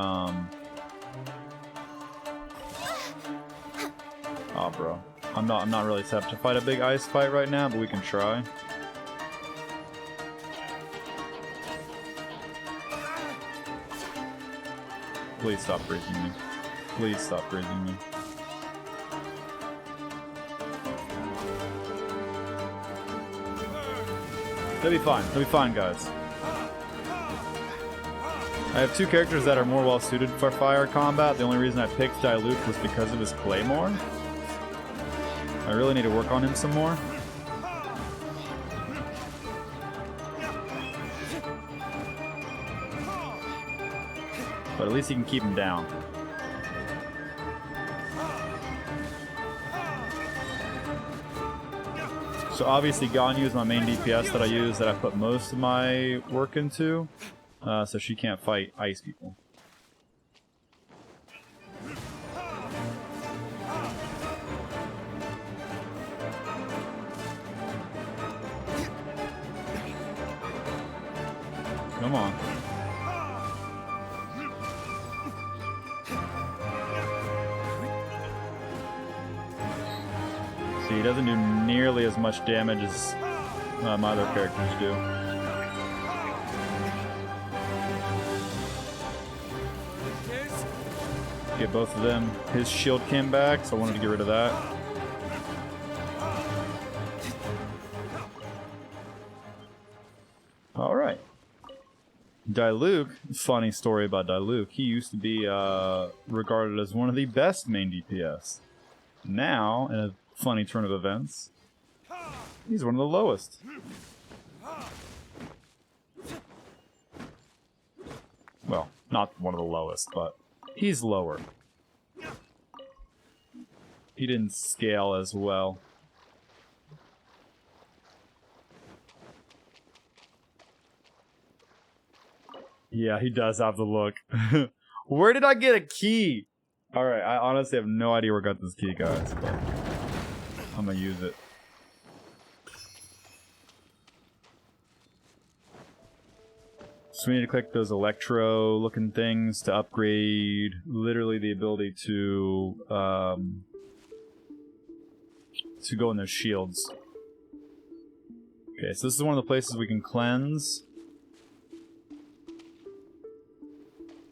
Oh, bro. I'm not really set up to fight a big ice fight right now, but we can try. Please stop freezing me. Please stop freezing me. They'll be fine. They'll be fine, guys. I have 2 characters that are more well suited for fire combat. The only reason I picked Diluc was because of his claymore. I really need to work on him some more. But at least you can keep him down. So obviously Ganyu is my main DPS that I use, that I put most of my work into. So she can't fight ice people. Come on. See, he doesn't do nearly as much damage as my other characters do. Get both of them. His shield came back, so I wanted to get rid of that. Alright. Diluc, funny story about Diluc. He used to be regarded as one of the best main DPS. Now, in a funny turn of events, he's one of the lowest. Well, not one of the lowest, but he's lower. He didn't scale as well. Yeah, he does have the look. Where did I get a key? Alright, I honestly have no idea where I got this key, guys, but I'm gonna use it. So we need to click those electro-looking things to upgrade literally the ability to go in those shields. Okay, so this is one of the places we can cleanse.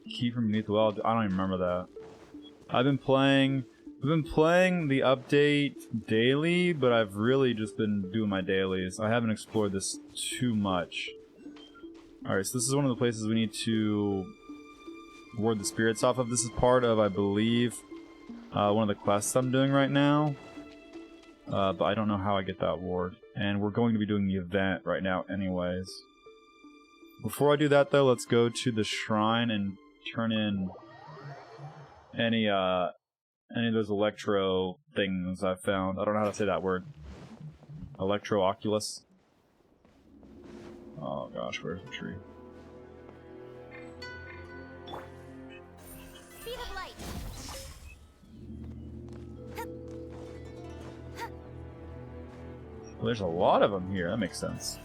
Key from beneath the well. I don't even remember that. I've been playing the update daily, but I've really just been doing my dailies. I haven't explored this too much. Alright, so this is one of the places we need to ward the spirits off of. This is part of, I believe, one of the quests I'm doing right now. But I don't know how I get that ward. And we're going to be doing the event right now anyways. Before I do that though, let's go to the shrine and turn in any of those electro things I found. I don't know how to say that word. Electro-oculus. Oh gosh, where's the tree? Speed of light. Well, there's a lot of them here. That makes sense.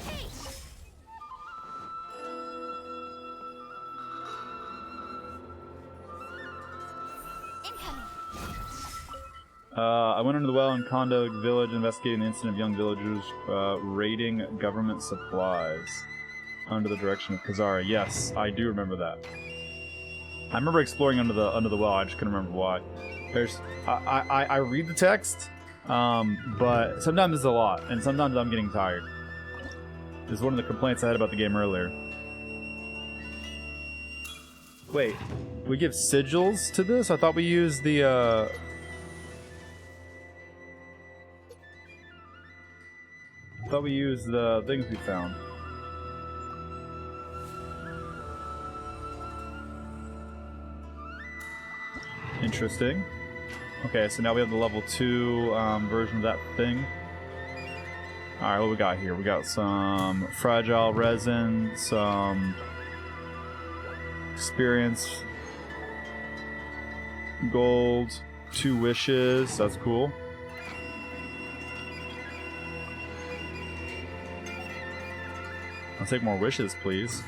Hey. Incoming. I went into the well in Kondo Village investigating the incident of young villagers raiding government supplies under the direction of Kazara. Yes, I do remember that. I remember exploring under the well. I just couldn't remember why. I read the text, but sometimes it's a lot, and sometimes I'm getting tired. This is one of the complaints I had about the game earlier. Wait, we give sigils to this? I thought we used the things we found. Interesting. Okay, so now we have the level 2 version of that thing. Alright, what we got here? We got some fragile resin, some experience, gold, 2 wishes, that's cool. I'll take more wishes, please.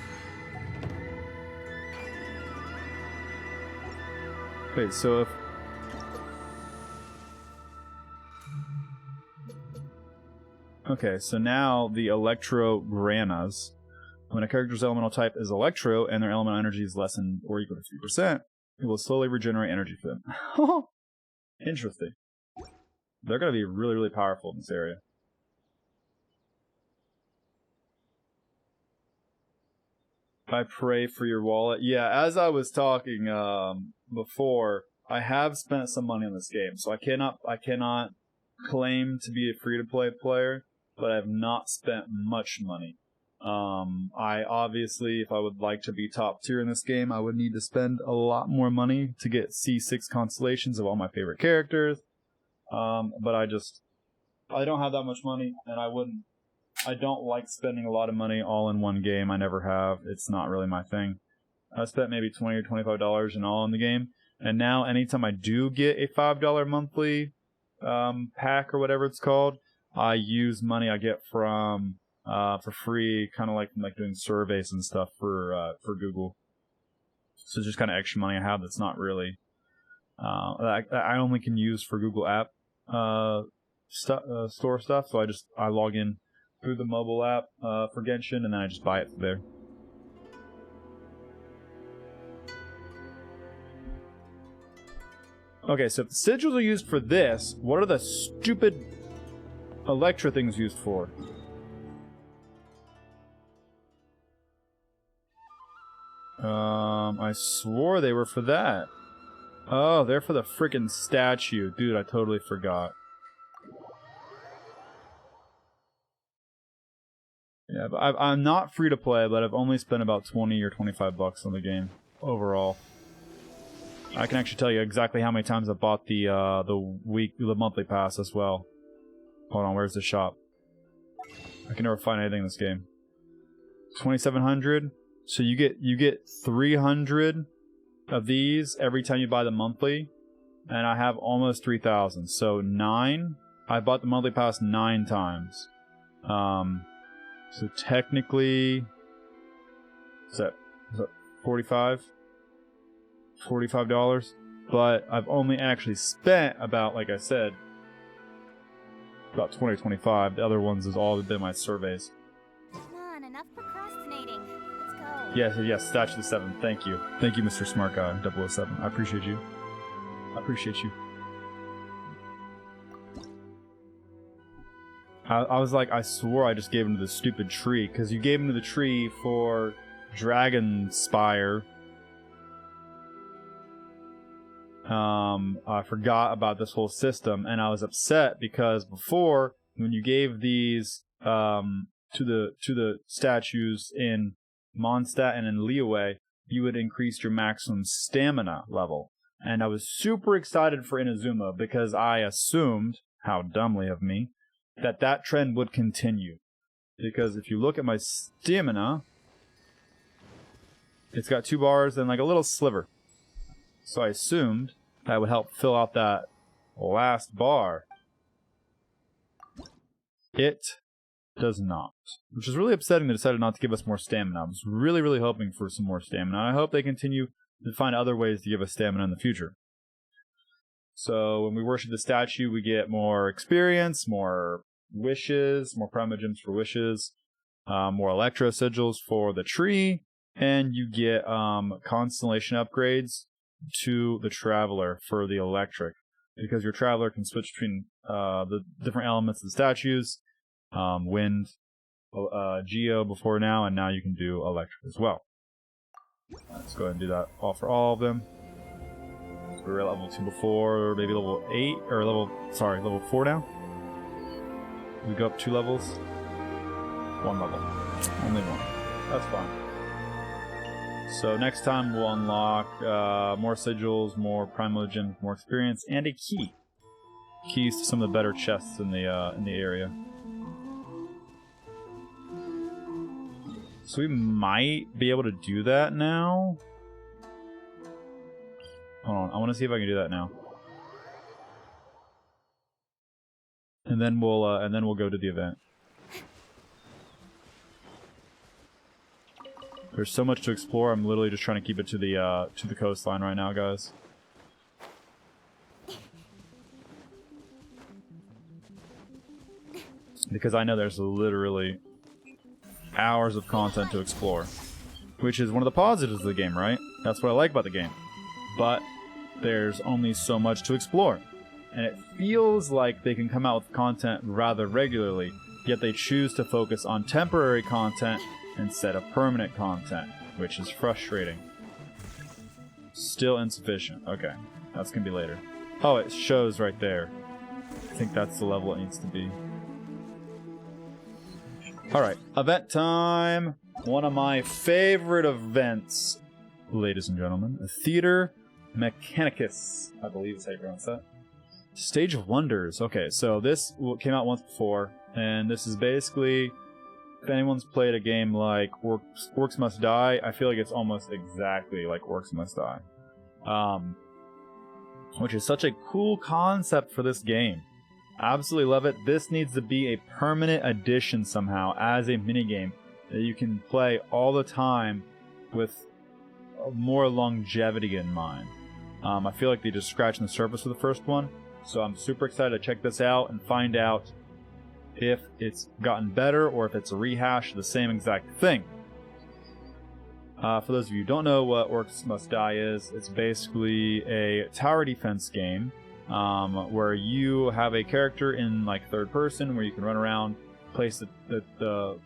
Wait, so if... Okay, so now the Electro Granas. When a character's elemental type is Electro and their elemental energy is less than or equal to 3%, it will slowly regenerate energy for them. Interesting. They're going to be really, really powerful in this area. I pray for your wallet. Yeah, as I was talking before, I have spent some money on this game, so I cannot claim to be a free-to-play player, but I have not spent much money. I obviously, if I would like to be top tier in this game, I would need to spend a lot more money to get C6 constellations of all my favorite characters. But I don't have that much money, and I don't like spending a lot of money all in one game. I never have. It's not really my thing. I spent maybe $20 or $25 in all in the game, and now anytime I do get a $5 monthly pack or whatever it's called, I use money I get from for free, kind of like doing surveys and stuff for Google. So it's just kind of extra money I have that's not really I only can use for Google app store stuff. So I log in through the mobile app for Genshin, and then I just buy it there. Okay, so if the sigils are used for this, what are the stupid Electra things used for? I swore they were for that. Oh, they're for the freaking statue. Dude, I totally forgot. Yeah, but I'm not free to play, but I've only spent about 20 or 25 bucks on the game overall. I can actually tell you exactly how many times I bought the monthly pass as well. Hold on, where's the shop? I can never find anything in this game. 2,700. So you get 300 of these every time you buy the monthly, and I have almost 3,000. So 9. I bought the monthly pass 9 times. So technically, is that $45? $45, but I've only actually spent about, like I said, about 20 or 25. The other ones has all been my surveys. Come on, enough procrastinating. Let's go. Yes, Statue of the 7. Thank you, Mr. Smart Guy 007. I appreciate you. I was like, I swore I just gave him to the stupid tree, because you gave him to the tree for Dragon Spire. I forgot about this whole system, and I was upset because before, when you gave these to the statues in Mondstadt and in Liyue, you would increase your maximum stamina level. And I was super excited for Inazuma because I assumed, how dumbly of me, that trend would continue. Because if you look at my stamina, it's got 2 bars and like a little sliver. So I assumed that would help fill out that last bar. It does not. Which is really upsetting. They decided not to give us more stamina. I was really, really hoping for some more stamina. I hope they continue to find other ways to give us stamina in the future. So when we worship the statue, we get more experience, more wishes, more primogems for wishes, more Electro sigils for the tree, and you get constellation upgrades to the Traveler for the electric, because your Traveler can switch between the different elements of the statues, wind, geo before now, and now you can do electric as well. Let's go ahead and do that all for all of them. So we were at level 2 before, maybe level 8, or level 4 now. We go up 2 levels. 1 level. Only 1. That's fine. So next time we'll unlock more sigils, more primogems, more experience, and a key. Keys to some of the better chests in the area. So we might be able to do that now. Hold on, I want to see if I can do that now. And then we'll go to the event. There's so much to explore. I'm literally just trying to keep it to the coastline right now, guys. Because I know there's literally hours of content to explore, which is one of the positives of the game, right? That's what I like about the game. But there's only so much to explore, and it feels like they can come out with content rather regularly, yet they choose to focus on temporary content instead of permanent content, which is frustrating. Still insufficient. Okay, that's gonna be later. Oh, it shows right there. I think that's the level it needs to be. Alright, event time. One of my favorite events, ladies and gentlemen. Theater Mechanicus, I believe is how you pronounce that. Stage of Wonders. Okay, so this came out once before, and this is basically, if anyone's played a game like Orcs Must Die, I feel like it's almost exactly like Orcs Must Die. Which is such a cool concept for this game. Absolutely love it. This needs to be a permanent addition somehow as a minigame that you can play all the time with more longevity in mind. I feel like they just scratched the surface with the first one, so I'm super excited to check this out and find out if it's gotten better or if it's a rehash of the same exact thing. For those of you who don't know what Orcs Must Die is, it's basically a tower defense game where you have a character in like third person where you can run around, place the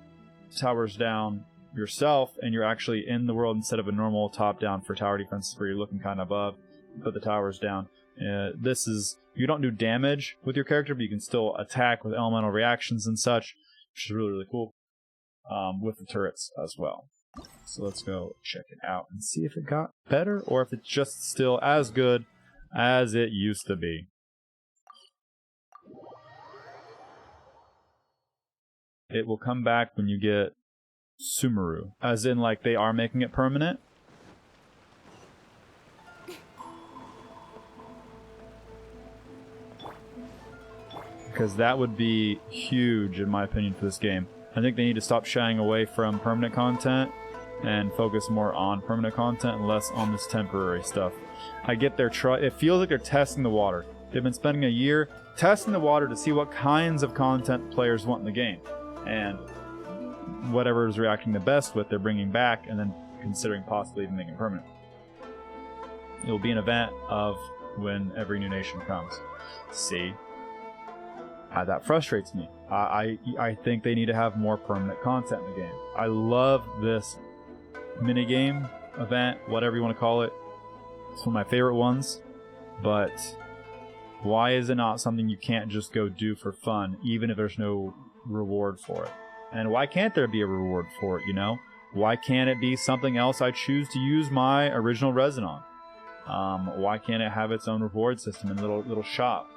towers down yourself, and you're actually in the world instead of a normal top-down for tower defense where you're looking kind of above, put the towers down. This is, you don't do damage with your character, but you can still attack with elemental reactions and such, which is really, really cool, with the turrets as well. So let's go check it out and see if it got better or if it's just still as good as it used to be. It will come back when you get Sumeru, as in like they are making it permanent. Because that would be huge in my opinion for this game. I think they need to stop shying away from permanent content and focus more on permanent content and less on this temporary stuff. I get their it feels like they're testing the water. They've been spending a year testing the water to see what kinds of content players want in the game. And whatever is reacting the best with, they're bringing back and then considering possibly even making it permanent. It will be an event of when every new nation comes. See? That frustrates me. I think they need to have more permanent content in the game. I love this minigame, event, whatever you want to call it. It's one of my favorite ones. But why is it not something you can't just go do for fun, even if there's no reward for it? And why can't there be a reward for it, you know? Why can't it be something else I choose to use my original resin on? Why can't it have its own reward system and little shop?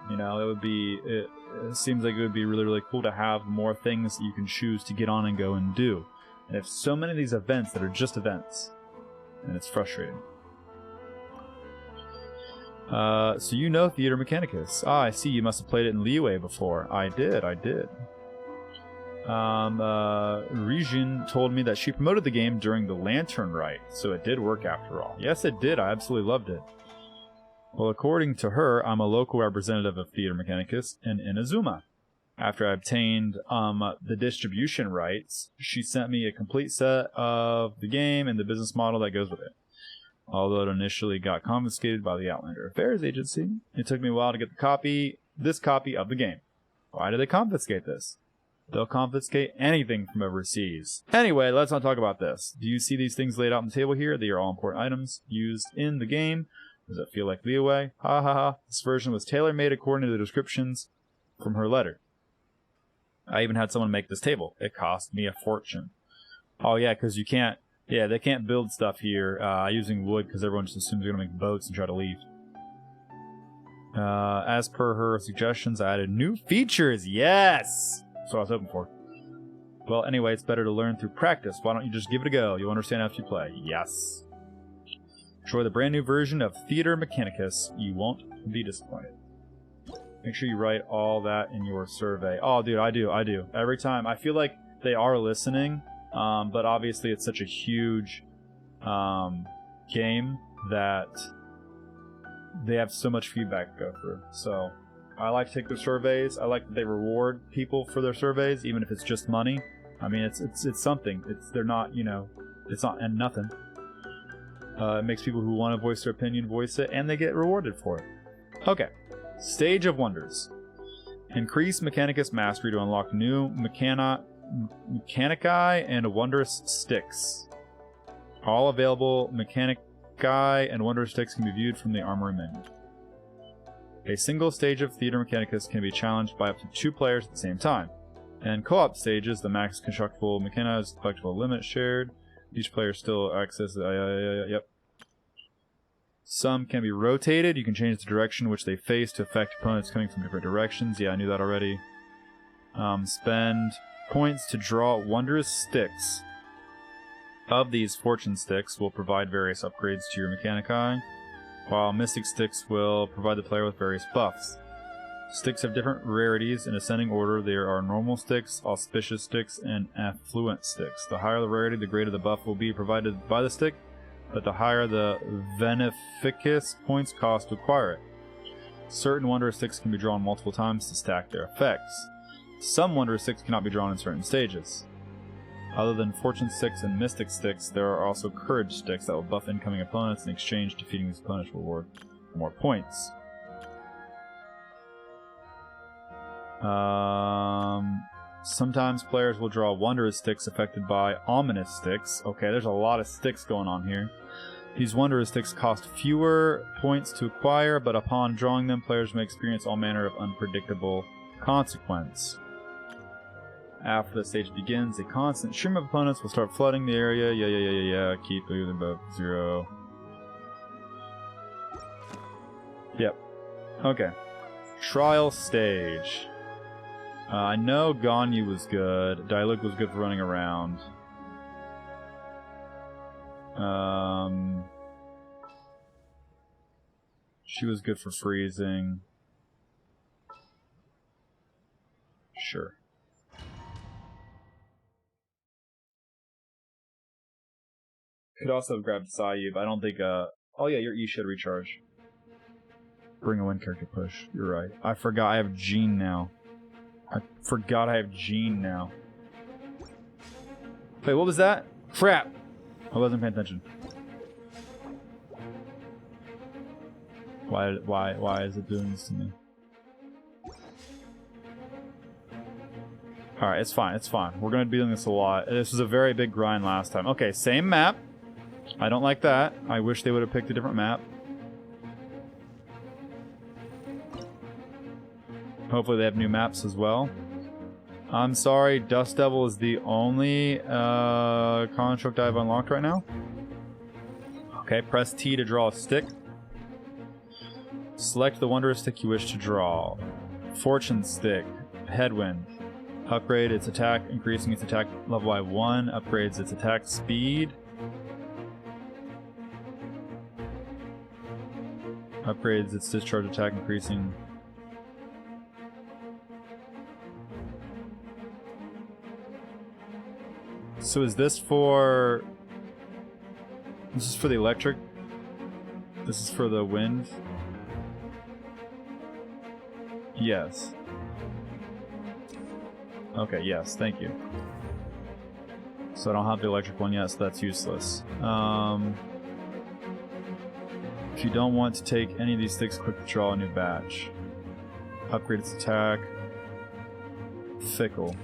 You know, it would be, it seems like it would be really, really cool to have more things that you can choose to get on and go and do. And if so many of these events that are just events, and it's frustrating. So you know Theater Mechanicus. Ah, I see, you must have played it in Liyue before. I did. Regine told me that she promoted the game during the Lantern Rite, so it did work after all. Yes, it did. I absolutely loved it. Well, according to her, I'm a local representative of Theater Mechanicus in Inazuma. After I obtained the distribution rights, she sent me a complete set of the game and the business model that goes with it. Although it initially got confiscated by the Outlander Affairs Agency, it took me a while to get this copy of the game. Why do they confiscate this? They'll confiscate anything from overseas. Anyway, let's not talk about this. Do you see these things laid out on the table here? They are all important items used in the game. Does it feel like Liyue? Ha ha ha. This version was tailor-made according to the descriptions from her letter. I even had someone make this table. It cost me a fortune. Oh yeah, because you can't... Yeah, they can't build stuff here using wood because everyone just assumes they're going to make boats and try to leave. As per her suggestions, I added new features. Yes! That's what I was hoping for. Well, anyway, it's better to learn through practice. Why don't you just give it a go? You'll understand after you play. Yes. Try the brand new version of Theater Mechanicus. You won't be disappointed. Make sure you write all that in your survey. Oh, dude, I do. Every time. I feel like they are listening, but obviously it's such a huge game that they have so much feedback to go through. So I like to take their surveys. I like that they reward people for their surveys, even if it's just money. I mean, it's something. They're not, you know, it's not and nothing. It makes people who want to voice their opinion voice it, and they get rewarded for it. Okay. Stage of Wonders. Increase Mechanicus Mastery to unlock new Mechanici and Wondrous Sticks. All available Mechanici and Wondrous Sticks can be viewed from the Armory menu. A single stage of Theater Mechanicus can be challenged by up to 2 players at the same time. And co-op stages, the max constructible mechanized collectible limit shared. Each player still accesses. Yep. Some can be rotated. You can change the direction which they face to affect opponents coming from different directions. Yeah, I knew that already. Spend points to draw wondrous sticks. Of these, fortune sticks will provide various upgrades to your mechanici, while mystic sticks will provide the player with various buffs. Sticks have different rarities in ascending order. There are normal sticks, auspicious sticks, and affluent sticks. The higher the rarity, the greater the buff will be provided by the stick, but the higher the beneficus points cost to acquire it. Certain wondrous sticks can be drawn multiple times to stack their effects. Some wondrous sticks cannot be drawn in certain stages. Other than fortune sticks and mystic sticks, there are also courage sticks that will buff incoming opponents. In exchange, defeating these opponents will reward more points. Sometimes players will draw wondrous sticks affected by ominous sticks. Okay, there's a lot of sticks going on here. These wondrous sticks cost fewer points to acquire, but upon drawing them, players may experience all manner of unpredictable consequence. After the stage begins, a constant stream of opponents will start flooding the area. Yeah. Keep moving above 0. Yep. Okay. Trial stage. I know Ganyu was good. Diluc was good for running around. She was good for freezing. Sure. Could also have grabbed Sayu, but I don't think, oh yeah, your E should recharge. Bring a win character push. You're right. I forgot I have Jean now. Wait, what was that? Crap! I wasn't paying attention. Why is it doing this to me? Alright, it's fine, We're gonna be doing this a lot. This was a very big grind last time. Okay, same map. I don't like that. I wish they would have picked a different map. Hopefully they have new maps as well. I'm sorry, Dust Devil is the only construct I've unlocked right now. Okay, press T to draw a stick. Select the wondrous stick you wish to draw. Fortune stick. Headwind. Upgrade its attack, increasing its attack level by 1. Upgrades its attack speed. Upgrades its discharge attack, increasing... So is this for... This is for the electric? This is for the wind? Yes. Okay, yes, thank you. So I don't have the electric one yet, so that's useless. If you don't want to take any of these sticks, quick draw a new batch. Upgrade its attack. Fickle.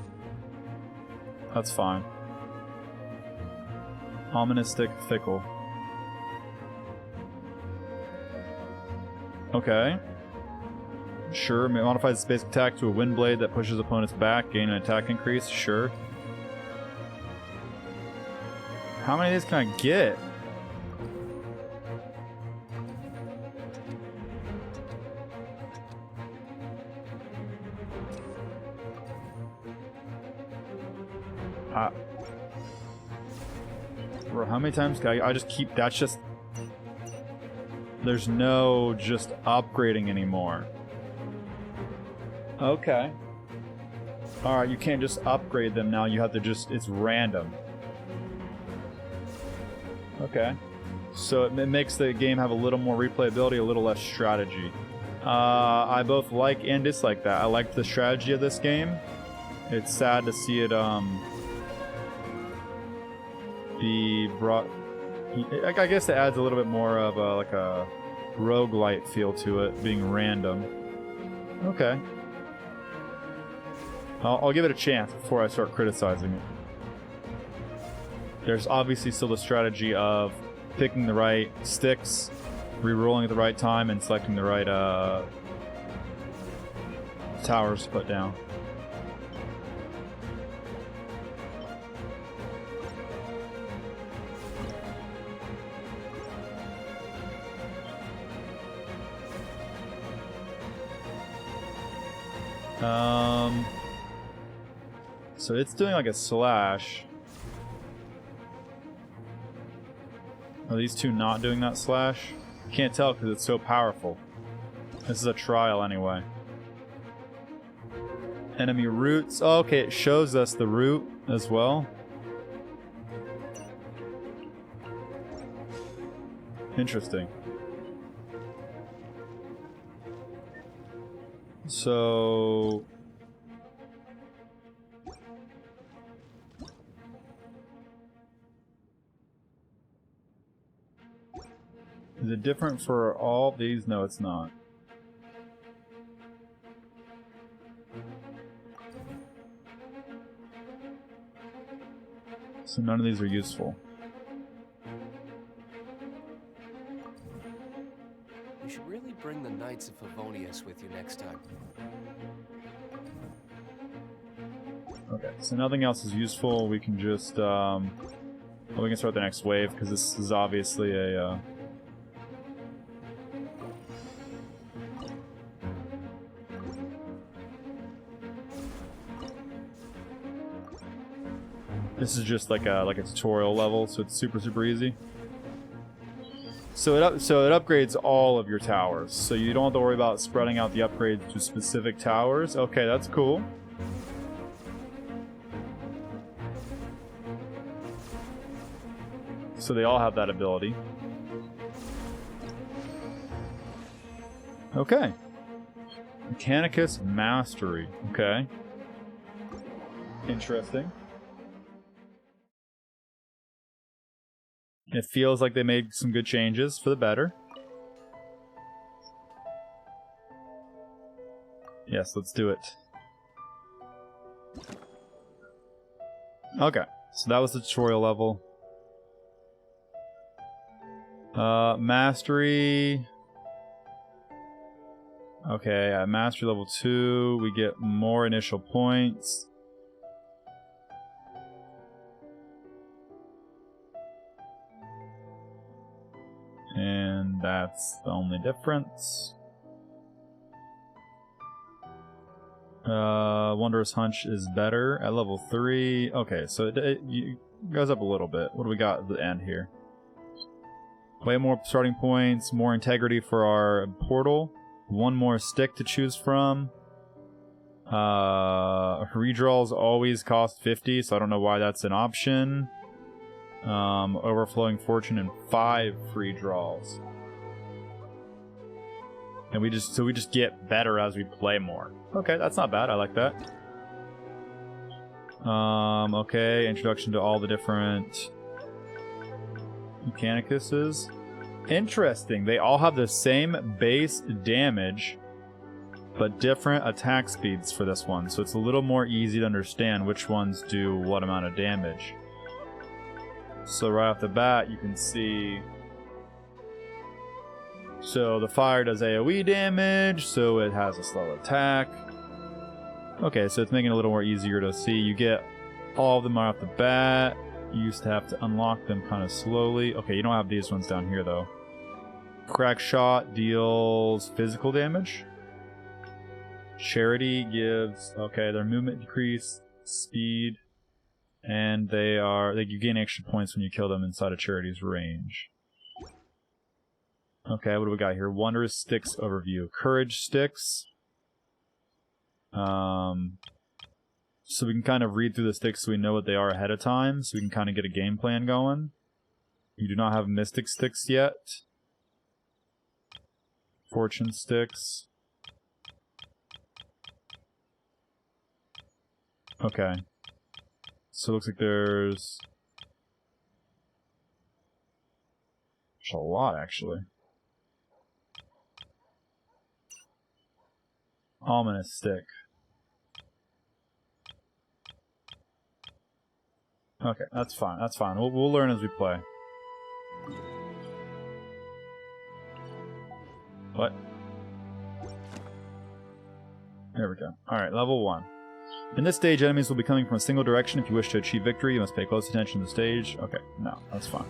That's fine. Ominous stick, fickle. Okay. Sure, modifies its basic attack to a wind blade that pushes opponents back, gain an attack increase, sure. How many of these can I get? Bro, how many times can I just keep... That's just... There's no just upgrading anymore. Okay. Alright, you can't just upgrade them now. You have to just... It's random. Okay. So it makes the game have a little more replayability, a little less strategy. I both like and dislike that. I like the strategy of this game. It's sad to see it, be brought... I guess it adds a little bit more of a, like a roguelite feel to it, being random. Okay. I'll give it a chance before I start criticizing it. There's obviously still the strategy of picking the right sticks, re-rolling at the right time, and selecting the right towers to put down. So it's doing like a slash. Are these two not doing that slash? Can't tell because it's so powerful. This is a trial anyway. Enemy roots. Oh, okay, it shows us the root as well. Interesting. So... is it different for all these? No, it's not. So none of these are useful. You should really bring the Knights of Favonius with you next time. Okay, so nothing else is useful. We can just, well, we can start the next wave, because this is obviously a, this is just like a tutorial level, so it's super easy. So it upgrades all of your towers, so you don't have to worry about spreading out the upgrades to specific towers. Okay, that's cool. So they all have that ability. Okay. Mechanicus Mastery. Okay. Interesting. It feels like they made some good changes for the better. Yes, let's do it. Okay, so that was the tutorial level. Mastery. Okay, at Mastery level 2, we get more initial points. And that's the only difference. Wondrous Hunch is better at level 3. Okay, so it goes up a little bit. What do we got at the end here? Way more starting points, more integrity for our portal, one more stick to choose from. Redraws always cost 50, so I don't know why that's an option. Overflowing Fortune and 5 free draws. And we just get better as we play more. Okay, that's not bad. I like that. Okay, introduction to all the different Mechanicuses. Interesting. They all have the same base damage, but different attack speeds for this one. So it's a little more easy to understand which ones do what amount of damage. So right off the bat, you can see... so the fire does AoE damage, so it has a slow attack. Okay, so it's making it a little more easier to see. You get all of them right off the bat. You used to have to unlock them kind of slowly. Okay, you don't have these ones down here, though. Crack Shot deals physical damage. Charity gives... okay, their movement decrease, speed, and you gain extra points when you kill them inside of Charity's range. Okay, what do we got here? Wondrous Sticks overview. Courage Sticks. So we can kind of read through the sticks so we know what they are ahead of time, so we can kind of get a game plan going. You do not have Mystic Sticks yet. Fortune Sticks. Okay. So it looks like there's a lot, actually. Ominous Stick. Okay, that's fine. That's fine. We'll learn as we play. What? There we go. Alright, level 1. In this stage, enemies will be coming from a single direction. If you wish to achieve victory, you must pay close attention to the stage. Okay, no, that's fine.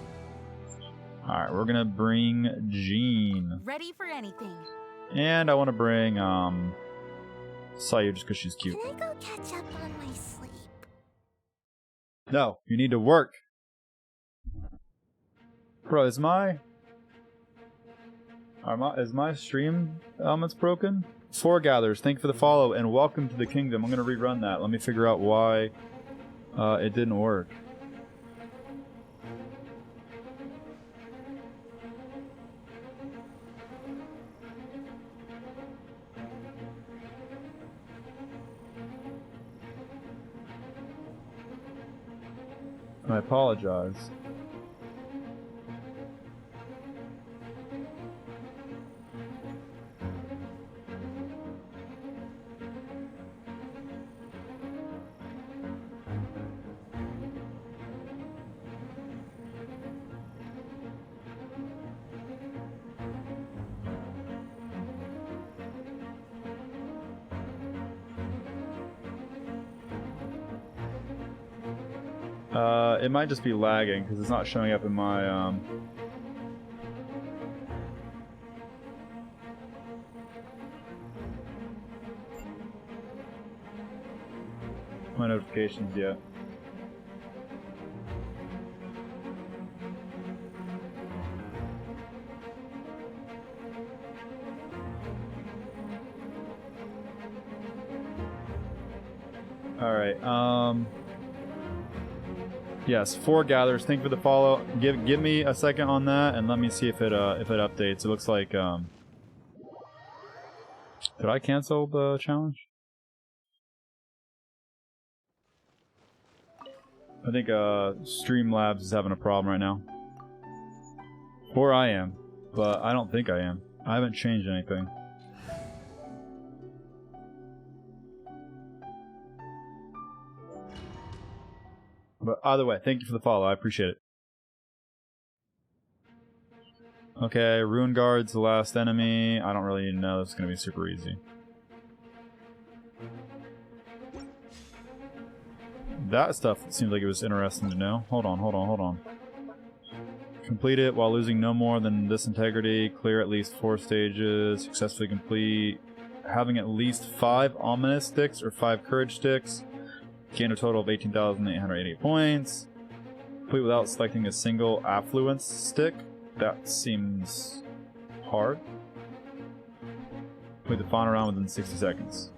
Alright, we're gonna bring Jean. Ready for anything. And I want to bring, Saw you just because she's cute. Can I go catch up on my sleep? No, you need to work. Bro, is my stream elements broken? Foregathers, thank you for the follow and welcome to the kingdom. I'm gonna rerun that. Let me figure out why it didn't work. I apologize. It might just be lagging because it's not showing up in my my notifications yet. All right. Yes, Foregathers. Thank you for the follow. Give me a second on that, and let me see if it updates. It looks like did I cancel the challenge? I think Streamlabs is having a problem right now, or I am, but I don't think I am. I haven't changed anything. But either way, thank you for the follow. I appreciate it. Okay, Ruin Guard's the last enemy. I don't really know. It's going to be super easy. That stuff seems like it was interesting to know. Hold on. Complete it while losing no more than this integrity. Clear at least 4 stages. Successfully complete. Having at least 5 ominous sticks or 5 courage sticks. Gain a total of 18,880 points. Complete without selecting a single affluence stick. That seems hard. Complete the final round within 60 seconds.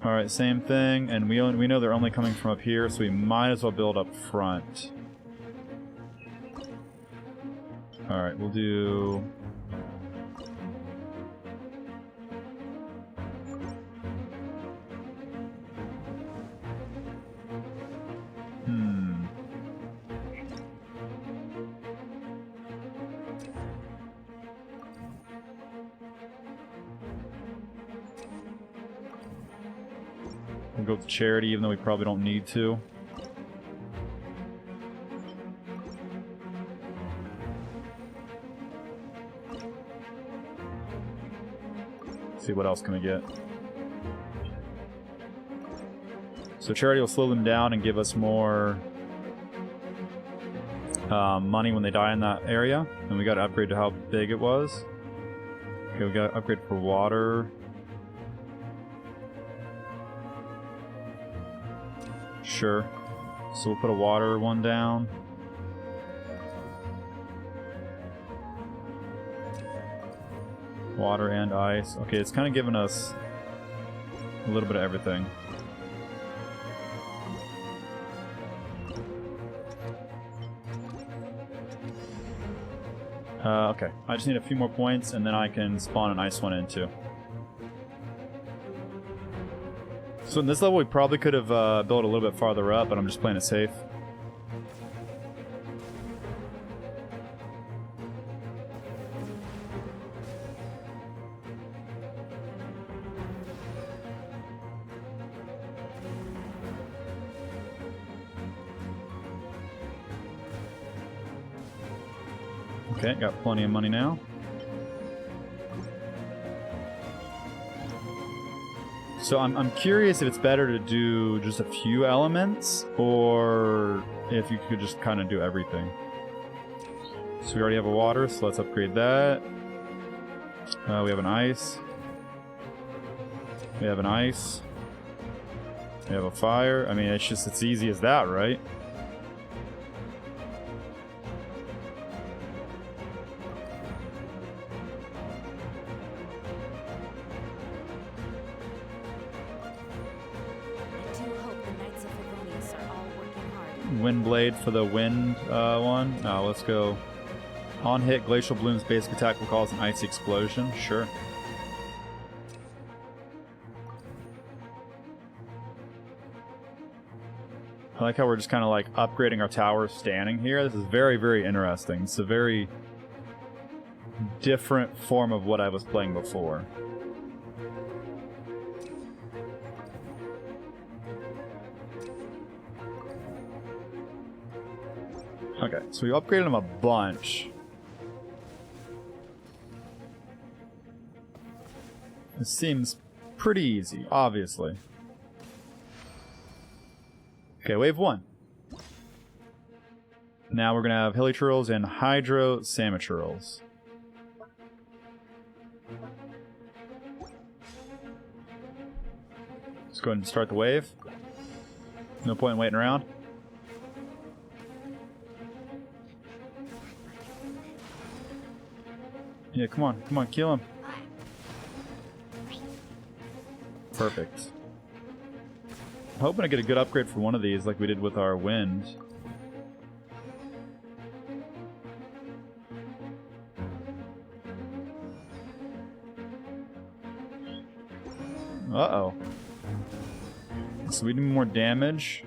Alright, same thing, and we know they're only coming from up here, so we might as well build up front. Alright, we'll do... We'll go with charity, even though we probably don't need to. See what else can we get. So charity will slow them down and give us more money when they die in that area. And we got to upgrade to how big it was. Okay, we got to upgrade for water. Sure. So we'll put a water one down. Water and ice. Okay, it's kind of giving us a little bit of everything. Okay, I just need a few more points and then I can spawn an ice one in too. So in this level we probably could have built a little bit farther up, but I'm just playing it safe. Okay, got plenty of money now. So I'm curious if it's better to do just a few elements, or if you could just kind of do everything. So we already have a water, so let's upgrade that. We have an ice. We have an ice. We have a fire. I mean, it's easy as that, right? I do hope the Knights of Favonius are all working hard. Wind blade for the wind one. No, let's go. On hit, glacial bloom's basic attack will cause an icy explosion. Sure. I like how we're just kind of like upgrading our towers standing here. This is very, very interesting. It's a very different form of what I was playing before. Okay, so we upgraded them a bunch. It seems pretty easy, obviously. Okay, wave 1. Now we're going to have Hilichurls and Hydro Samichurls. Let's go ahead and start the wave. No point in waiting around. Yeah, come on, kill him. Perfect. I'm hoping to get a good upgrade for one of these like we did with our wind. Uh-oh. So we need more damage.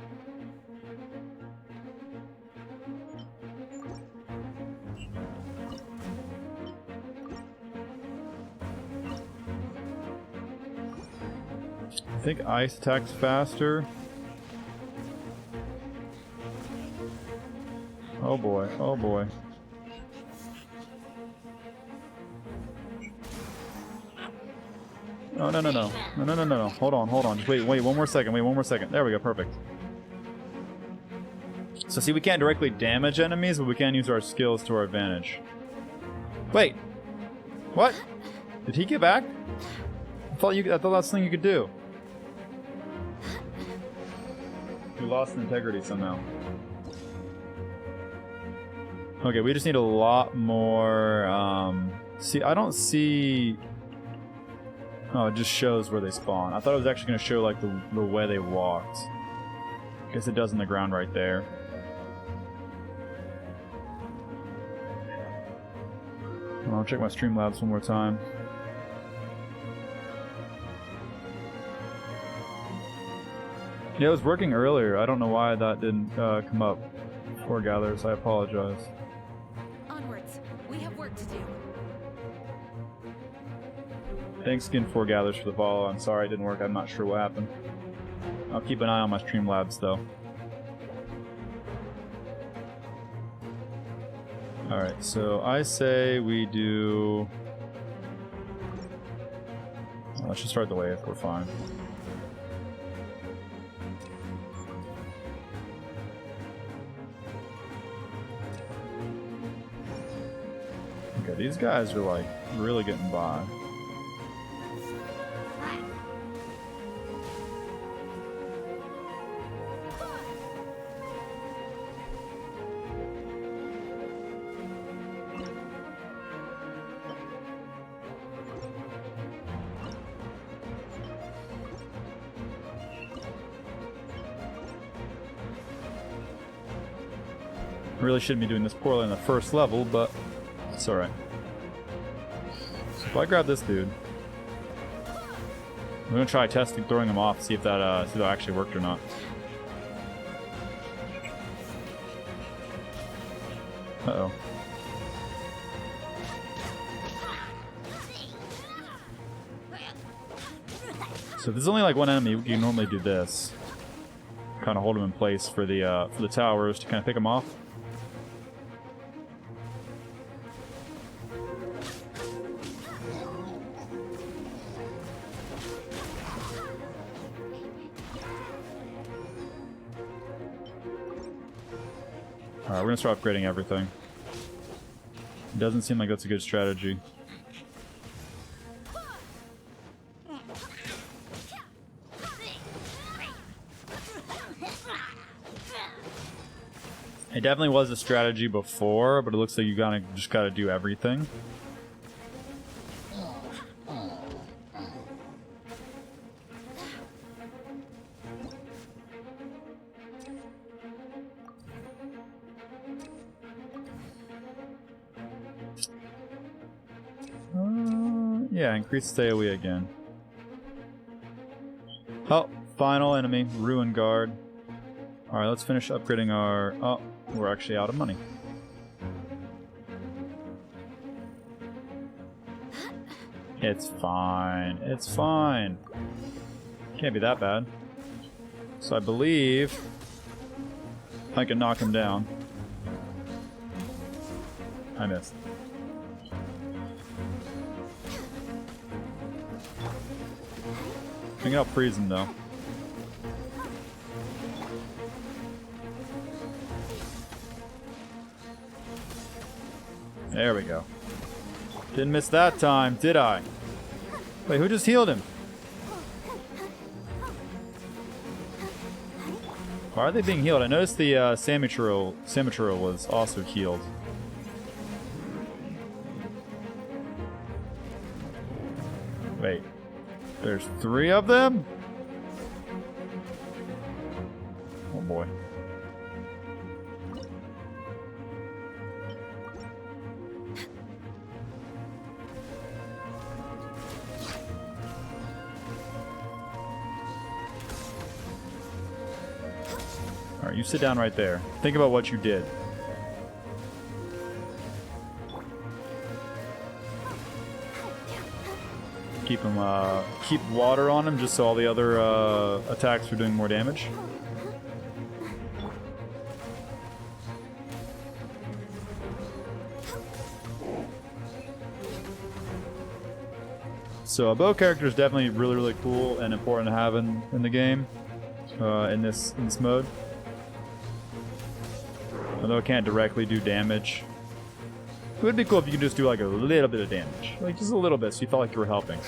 I think ice attacks faster. Oh boy, oh boy. No, no, no, no. No, no, no, no, no. Hold on, hold on. Just wait, one more second. Wait, one more second. There we go, perfect. So see, we can't directly damage enemies, but we can use our skills to our advantage. Wait! What? Did he get back? I thought that's the thing you could do. We lost integrity somehow. Okay, we just need a lot more, see, I don't see... Oh, it just shows where they spawn. I thought it was actually going to show, like, the way they walked. I guess it does in the ground right there. I'll check my Streamlabs one more time. Yeah, it was working earlier. I don't know why that didn't come up. Poor gatherers, I apologize. Onwards. We have work to do. Thanks again, Four Gathers, for the follow. I'm sorry it didn't work. I'm not sure what happened. I'll keep an eye on my Streamlabs, though. Alright, so I say we do... Let's just start the wave. We're fine. Okay, these guys are, like, really getting by. Really shouldn't be doing this poorly on the first level, but it's alright. So if I grab this dude, I'm gonna try testing throwing him off, see if that actually worked or not. Uh-oh. So if there's only like one enemy, we can normally do this. Kind of hold him in place for the towers to kind of pick him off. Alright, we're gonna start upgrading everything. It doesn't seem like that's a good strategy. It definitely was a strategy before, but it looks like you just gotta do everything. Yeah, increase the AoE again. Oh, final enemy, Ruin Guard. Alright, let's finish upgrading our... Oh, we're actually out of money. It's fine. It's fine. Can't be that bad. So I believe I can knock him down. I missed. I think I'll freeze him though. There we go. Didn't miss that time, did I? Wait, who just healed him? Why are they being healed? I noticed the Samutril was also healed. Wait. There's 3 of them? Oh boy. Alright, you sit down right there. Think about what you did. Keep water on him just so all the other attacks are doing more damage. So a bow character is definitely really, really cool and important to have in the game, in this mode. Although it can't directly do damage. It would be cool if you could just do like a little bit of damage. Like just a little bit so you felt like you were helping.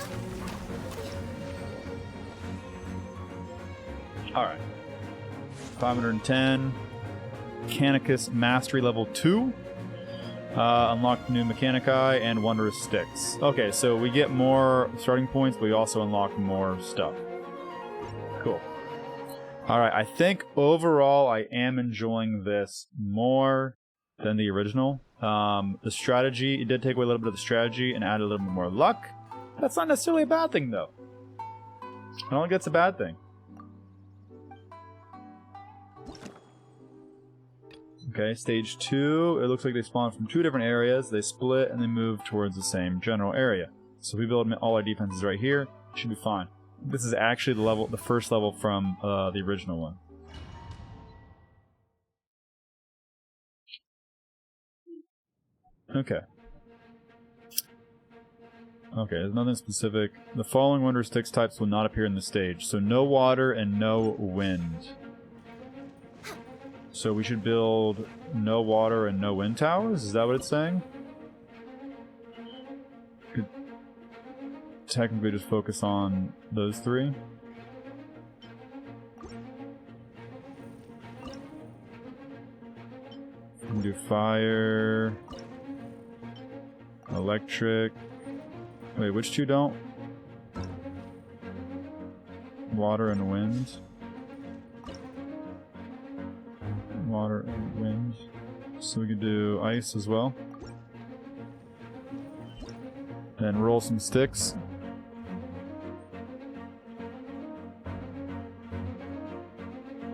Alright. 510. Mechanicus Mastery level 2. Unlock new Mechanici and Wondrous Sticks. Okay, so we get more starting points, but we also unlock more stuff. Cool. Alright, I think overall I am enjoying this more than the original. The strategy, it did take away a little bit of the strategy and add a little bit more luck. That's not necessarily a bad thing, though. I don't think that's a bad thing. Okay, stage 2, it looks like they spawn from 2 different areas. They split and they move towards the same general area. So if we build all our defenses right here, it should be fine. This is actually the first level from the original one. Okay. Okay, there's nothing specific. The following Wondrous Sticks types will not appear in the stage. So no water and no wind. So we should build no water and no wind towers? Is that what it's saying? Could technically just focus on those 3. We can do fire... Electric. Wait, which 2 don't? Water and wind. Water and wind. So we could do ice as well. Then roll some sticks.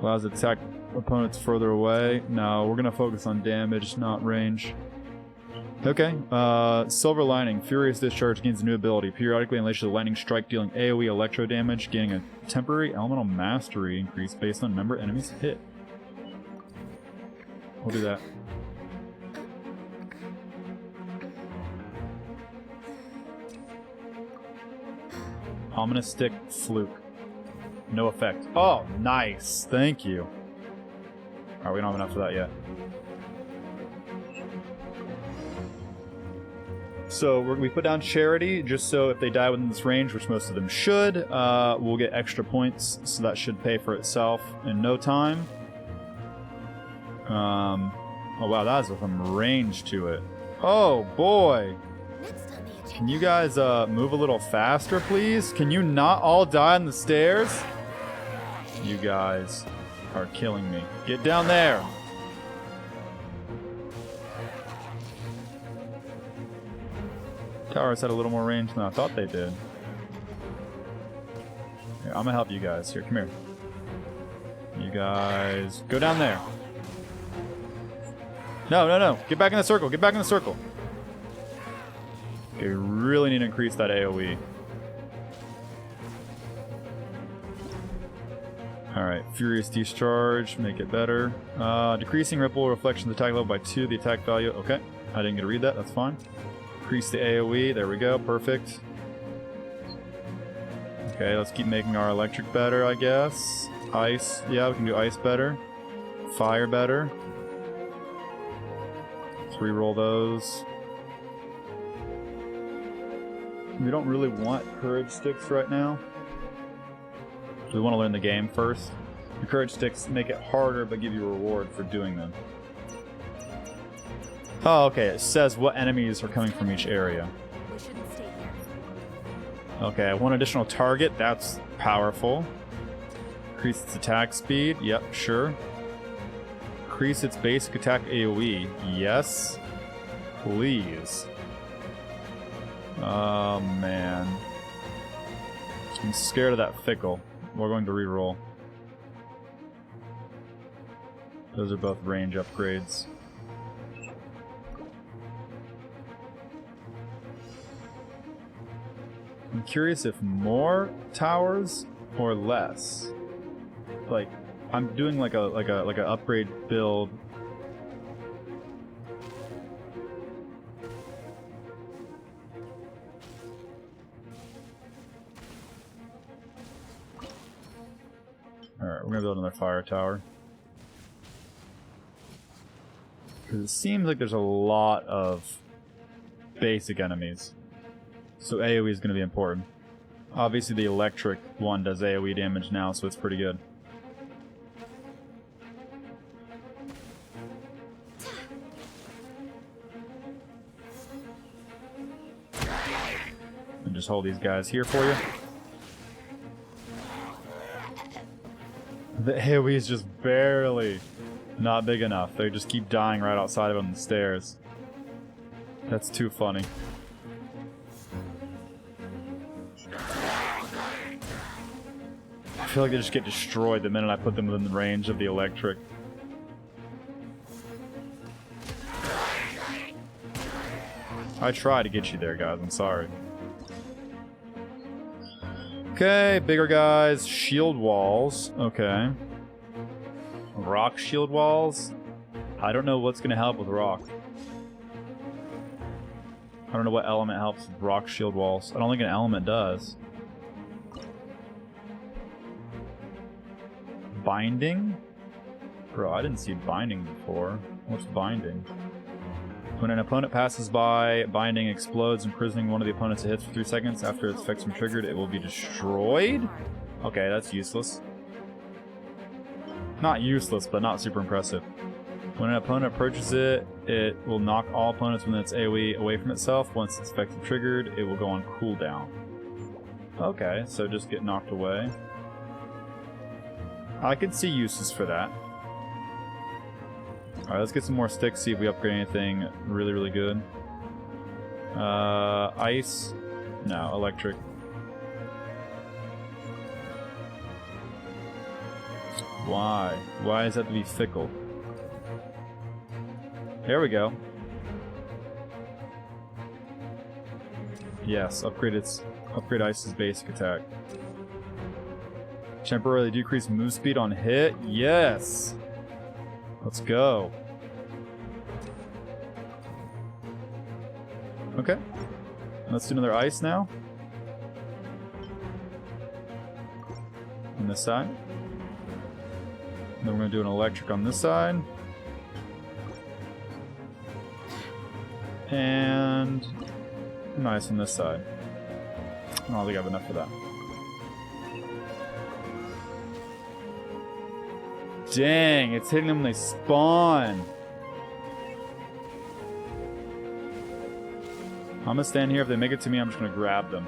Allows to attack opponents further away. No, we're gonna focus on damage, not range. Okay, Silver Lining. Furious Discharge gains a new ability. Periodically unleashes a lightning strike, dealing AoE electro damage, gaining a temporary elemental mastery increase based on member enemies hit. We'll do that. Ominous Stick Fluke. No effect. Oh, nice. Thank you. Alright, we don't have enough for that yet. So we put down Charity, just so if they die within this range, which most of them should, we'll get extra points, so that should pay for itself in no time. Oh wow, that has some range to it. Oh boy. Next on the agenda. Can you guys move a little faster, please? Can you not all die on the stairs? You guys are killing me. Get down there. Towers had a little more range than I thought they did. Here, I'm gonna help you guys. Here, come here. You guys, go down there. No, no, no. Get back in the circle. Get back in the circle. Okay, we really need to increase that AoE. Alright, Furious Discharge, make it better. Decreasing Ripple Reflection attack level by 2, the attack value. Okay, I didn't get to read that, that's fine. Increase the AoE, there we go, perfect. Okay, let's keep making our electric better, I guess. Ice, yeah, we can do ice better. Fire better. Let's reroll those. We don't really want courage sticks right now. We want to learn the game first. The courage sticks make it harder but give you a reward for doing them. Oh, okay, it says what enemies are coming from each area. We shouldn't stay here. Okay, one additional target, that's powerful. Increase its attack speed, yep, sure. Increase its basic attack AoE, yes. Please. Oh man. I'm scared of that Fickle. We're going to reroll. Those are both range upgrades. I'm curious if more towers or less. Like, I'm doing like a upgrade build. Alright, we're gonna build another fire tower. Because it seems like there's a lot of basic enemies. So AoE is gonna be important. Obviously the electric one does AoE damage now, so it's pretty good. And just hold these guys here for you. The AoE is just barely not big enough. They just keep dying right outside of them on the stairs. That's too funny. I feel like they just get destroyed the minute I put them within the range of the electric. I try to get you there, guys. I'm sorry. Okay, bigger guys. Shield walls. Okay. Rock shield walls. I don't know what's going to help with rock. I don't know what element helps with rock shield walls. I don't think an element does. Binding? Bro, I didn't see binding before. What's binding? When an opponent passes by, binding explodes, imprisoning one of the opponents it hits for 3 seconds. After its effects are triggered, it will be destroyed? Okay, that's useless. Not useless, but not super impressive. When an opponent approaches it, it will knock all opponents within its AoE away from itself. Once its effects are triggered, it will go on cooldown. Okay, so just get knocked away. I could see uses for that. Alright, let's get some more sticks, see if we upgrade anything really, really good. Ice? No, electric. Why? Why does that have to be fickle? There we go. Yes, upgrade Ice's basic attack. Temporarily decrease move speed on hit? Yes! Let's go. Okay. Let's do another ice now. On this side. Then we're going to do an electric on this side. And nice on this side. I don't think I have enough for that. Dang, it's hitting them when they spawn. I'm gonna stand here. If they make it to me, I'm just gonna grab them.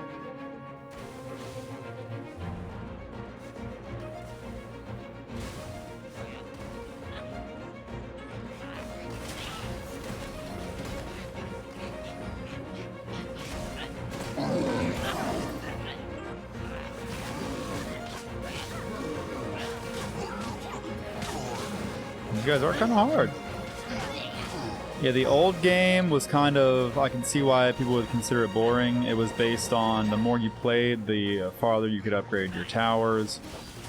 These guys are kind of hard. Yeah, the old game was kind of, I can see why people would consider it boring. It was based on the more you played, the farther you could upgrade your towers.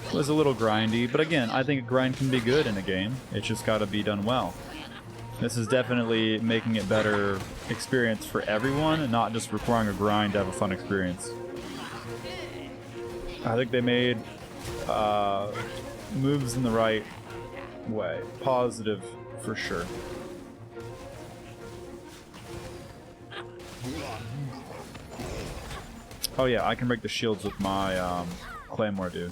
It was a little grindy, but again, I think a grind can be good in a game. It's just got to be done well. This is definitely making it better experience for everyone and not just requiring a grind to have a fun experience. I think they made moves in the right way. Positive for sure. Oh yeah, I can break the shields with my claymore, dude.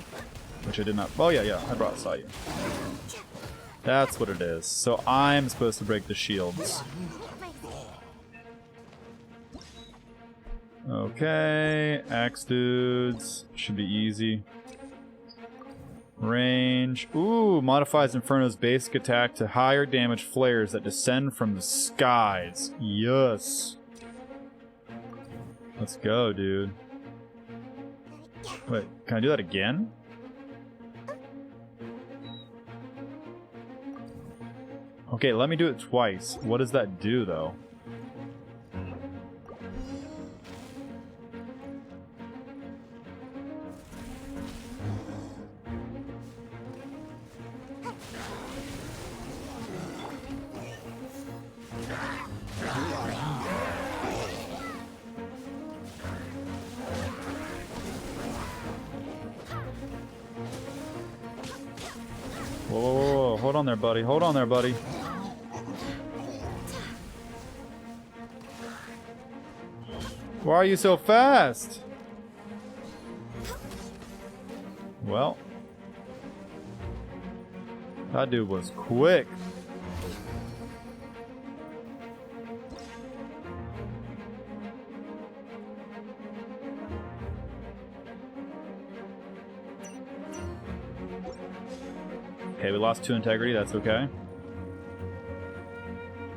Which I did not. Oh yeah, I saw you. That's what it is. So I'm supposed to break the shields. Okay, axe dudes. Should be easy. Range. Ooh, modifies Inferno's basic attack to higher damage flares that descend from the skies. Yes. Let's go, dude. Wait, can I do that again? Okay, let me do it twice. What does that do, though? Whoa, hold on there, buddy. Hold on there, buddy. Why are you so fast? Well, that dude was quick. Okay, we lost 2 integrity, that's okay.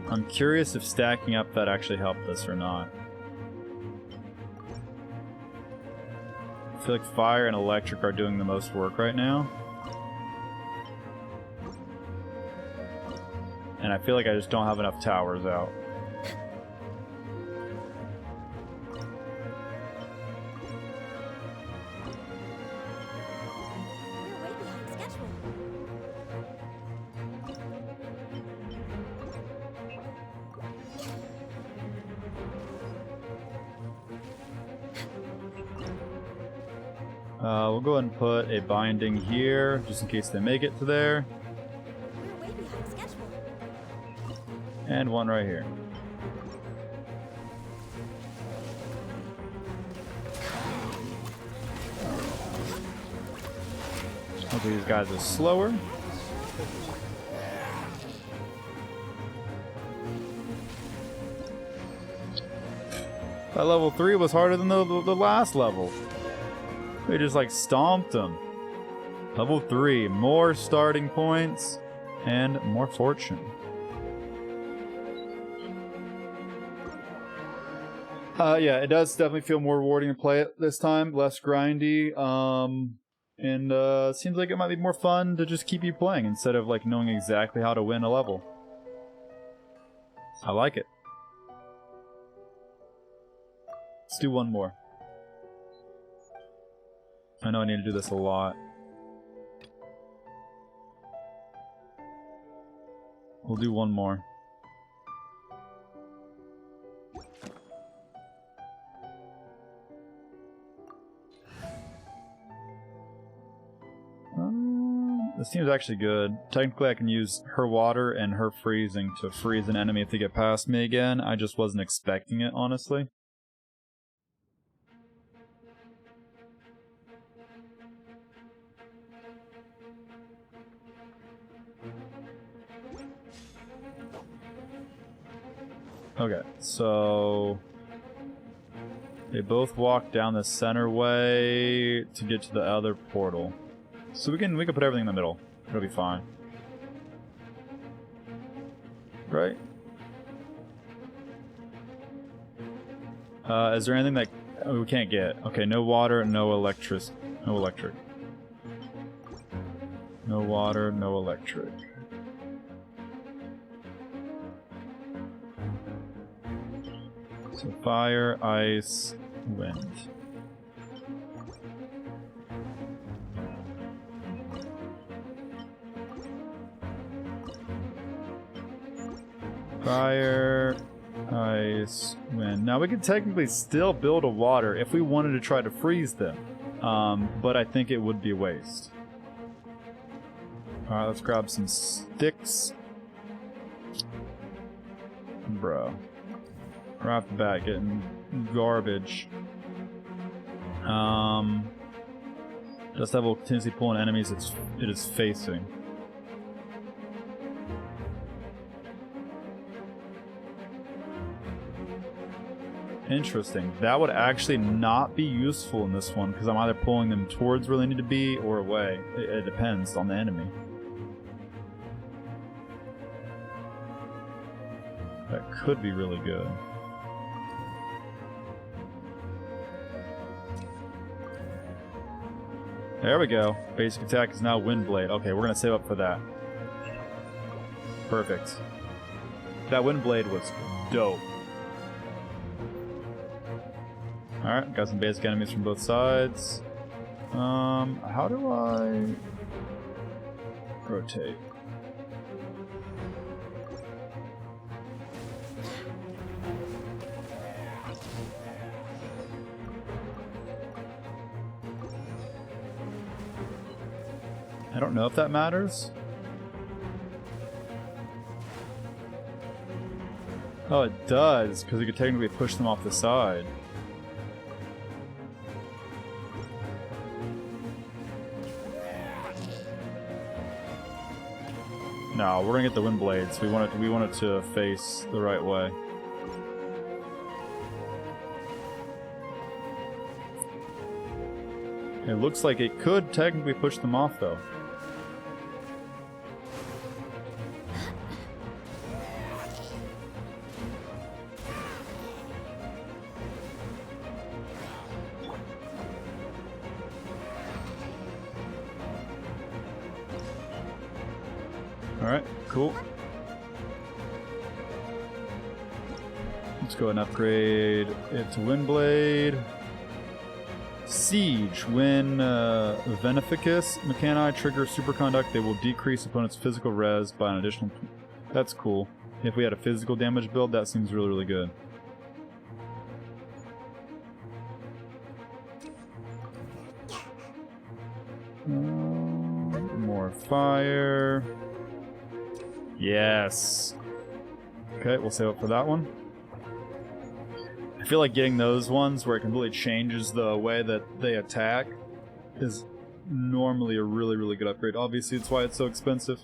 I'm curious if stacking up that actually helped us or not. I feel like fire and electric are doing the most work right now. And I feel like I just don't have enough towers out. We'll go ahead and put a binding here, just in case they make it to there. And one right here. Hopefully these guys are slower. That level 3 was harder than the last level. We just like stomped them. Level 3, more starting points and more fortune. Yeah, it does definitely feel more rewarding to play it this time, less grindy. And seems like it might be more fun to just keep you playing instead of like knowing exactly how to win a level. I like it. Let's do one more. I know I need to do this a lot. We'll do one more. This seems actually good. Technically I can use her water and her freezing to freeze an enemy if they get past me again. I just wasn't expecting it, honestly. Okay, so They both walk down the center way to get to the other portal. So we can put everything in the middle. It'll be fine. Right? Is there anything that we can't get? Okay, no water, no electric. No electric. No water, no electric. So fire, ice, wind. Fire, ice, wind. Now we could technically still build a water if we wanted to try to freeze them. But I think it would be a waste. Alright, let's grab some sticks. Bro. Right off the bat, getting garbage. Dust Devil will continuously pull in enemies it is facing. Interesting. That would actually not be useful in this one because I'm either pulling them towards where they need to be or away. It depends on the enemy. That could be really good. There we go. Basic attack is now Wind Blade. Okay, we're gonna save up for that. Perfect. That Wind Blade was dope. Alright, got some basic enemies from both sides. How do I rotate? I don't know if that matters. Oh, it does, because we could technically push them off the side. No, we're gonna get the wind blades. We want it to face the right way. It looks like it could technically push them off, though. Alright, cool. Let's go and upgrade it to Windblade. Siege. When Veneficus Mechani trigger Superconduct, they will decrease opponent's physical res by an additional... That's cool. If we had a physical damage build, that seems really, really good. More fire. Yes. Okay, we'll save up for that one. I feel like getting those ones where it completely changes the way that they attack is normally a really, really good upgrade. Obviously, it's why it's so expensive.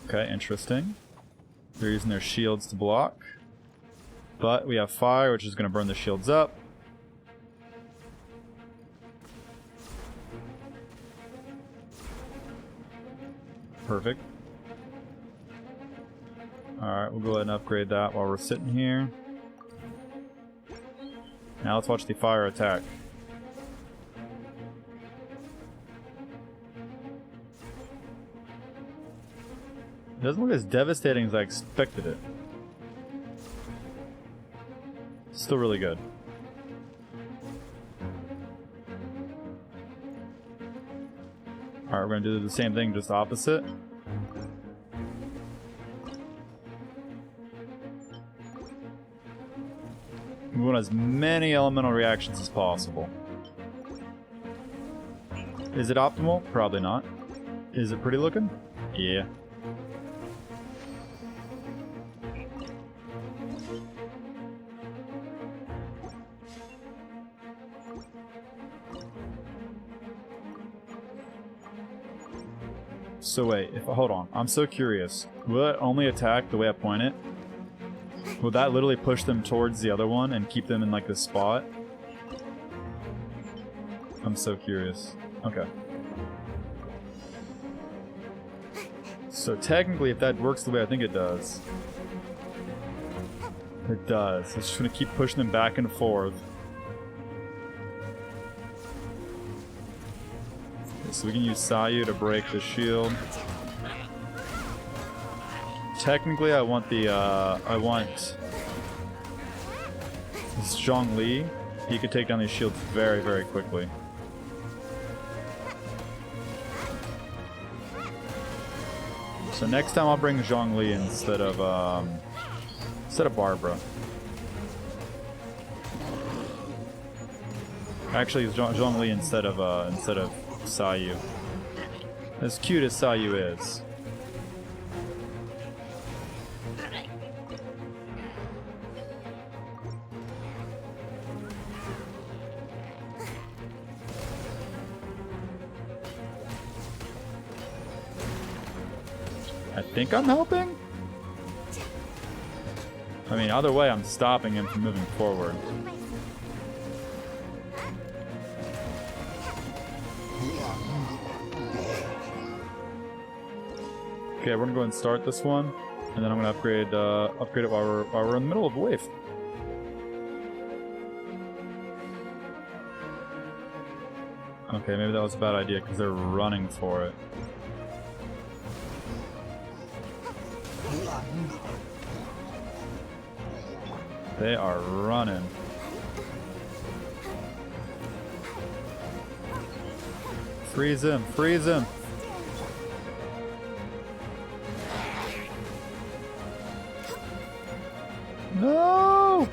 Okay, interesting. They're using their shields to block. But we have fire, which is going to burn the shields up. Perfect. Alright, we'll go ahead and upgrade that while we're sitting here. Now let's watch the fire attack. It doesn't look as devastating as I expected it. Still really good. Alright, we're going to do the same thing, just opposite. We want as many elemental reactions as possible. Is it optimal? Probably not. Is it pretty looking? Yeah. So wait, hold on. I'm so curious. Will it only attack the way I point it? Will that literally push them towards the other one and keep them in like this spot? I'm so curious. Okay. So technically, if that works the way I think it does, it does. It's just gonna keep pushing them back and forth. Okay, so we can use Sayu to break the shield. Technically, I want the this Zhongli. He could take down these shields very, very quickly. So next time I'll bring Zhongli instead of Barbara. Actually, Zhongli instead of Sayu. As cute as Sayu is. I think I'm helping? I mean, either way, I'm stopping him from moving forward. Okay, we're gonna go ahead and start this one, and then I'm gonna upgrade it while we're in the middle of a wave. Okay, maybe that was a bad idea because they're running for it. They are running. Freeze him! Freeze him! No!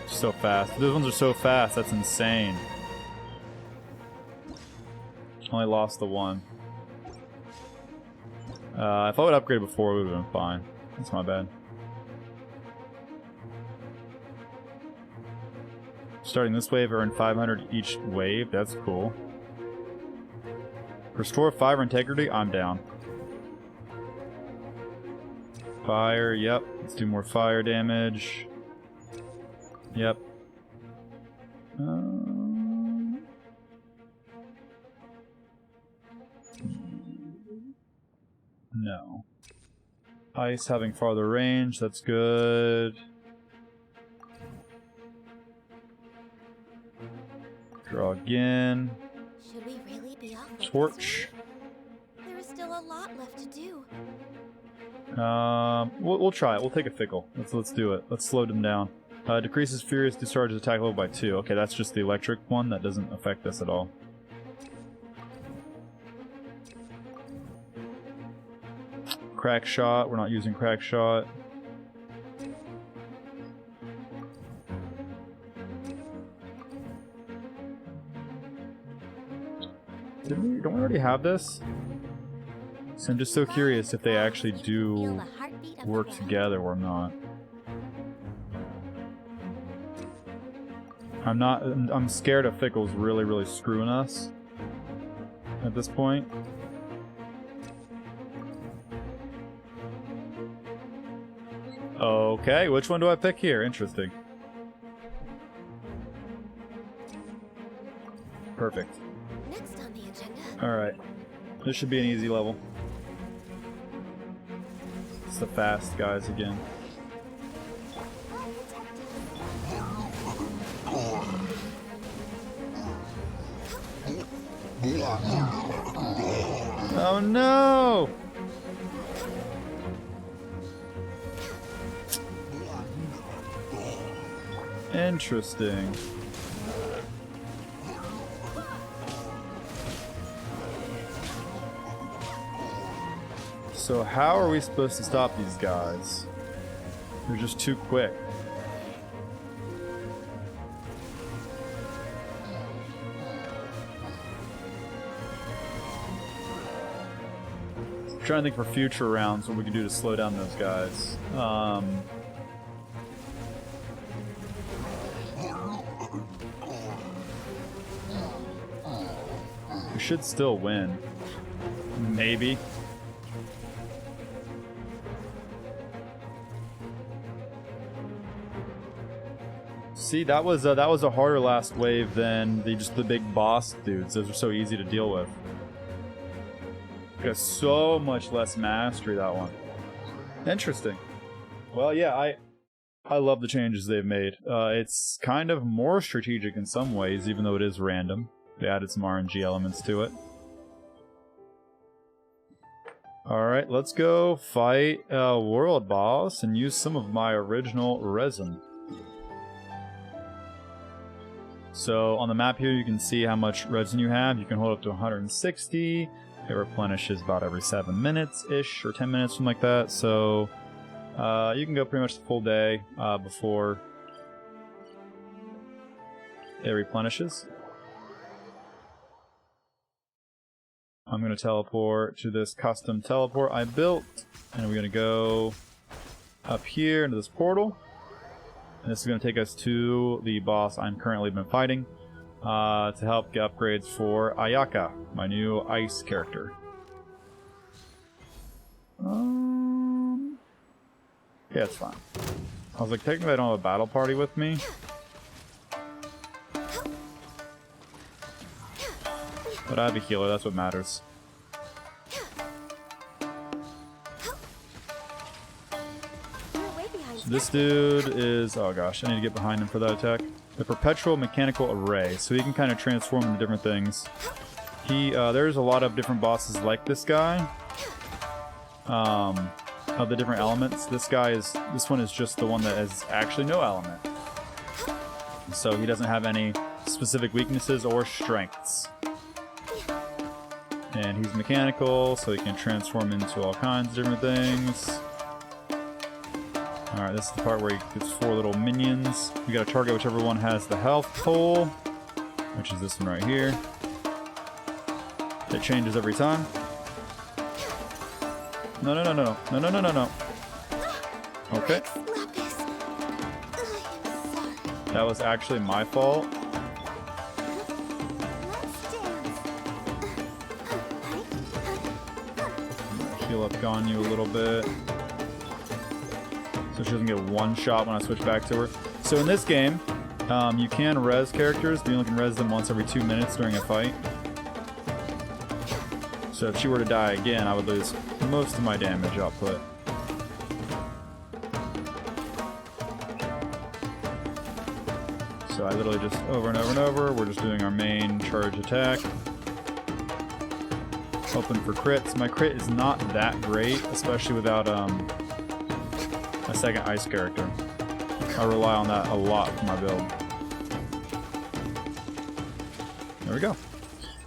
So fast. Those ones are so fast. That's insane. Only lost the one. If I would upgrade before, it would have been fine. That's my bad. Starting this wave, earn 500 each wave. That's cool. Restore fire integrity. I'm down. Fire. Yep. Let's do more fire damage. Yep. No. Ice having farther range. That's good. Draw again. Should we really be off with Torch. this? There is still a lot left to do. We'll try it. We'll take a Fickle. Let's do it. Let's slow them down. Decreases Furious Discharge attack level by 2. Okay, that's just the electric one. That doesn't affect us at all. Crack Shot. We're not using Crack Shot. Don't we already have this? So I'm just so curious if they actually do work together or not. I'm scared of Fickle's really screwing us at this point. Okay, which one do I pick here? Interesting. Perfect. Next on the agenda. Alright. This should be an easy level. It's the fast guys again. Oh no! Interesting. So how are we supposed to stop these guys? They're just too quick. I'm trying to think for future rounds what we can do to slow down those guys. We should still win. Maybe. See, that was a harder last wave than the big boss dudes. Those are so easy to deal with. Got so much less mastery, that one. Interesting. Well, yeah, I love the changes they've made. It's kind of more strategic in some ways, even though it is random. They added some RNG elements to it. Alright, let's go fight a world boss and use some of my original resin. So on the map here you can see how much resin you have. You can hold up to 160. It replenishes about every 7 minutes-ish, or 10 minutes, something like that. So you can go pretty much the full day before it replenishes. I'm going to teleport to this custom teleport I built, and we're going to go up here into this portal. And this is going to take us to the boss I'm currently been fighting to help get upgrades for Ayaka, my new ice character. Yeah, it's fine. I was like, technically I don't have a battle party with me. But I have a healer, that's what matters. So this dude is... oh gosh, I need to get behind him for that attack. The Perpetual Mechanical Array, so he can kind of transform into different things. There's a lot of different bosses like this guy. Of the different elements. This one is just the one that has actually no element. So he doesn't have any specific weaknesses or strengths. And he's mechanical, so he can transform into all kinds of different things. Alright, this is the part where he gets 4 little minions. You gotta target whichever one has the health pole, which is this one right here. It changes every time. No. Okay. That was actually my fault. Heal up Ganyu a little bit. So she doesn't get one shot when I switch back to her. So in this game, you can res characters, but you only can res them once every 2 minutes during a fight. So if she were to die again, I would lose most of my damage output. So I literally just over and over and over, we're just doing our main charge attack. Hoping for crits. My crit is not that great, especially without a second ice character. I rely on that a lot for my build. There we go.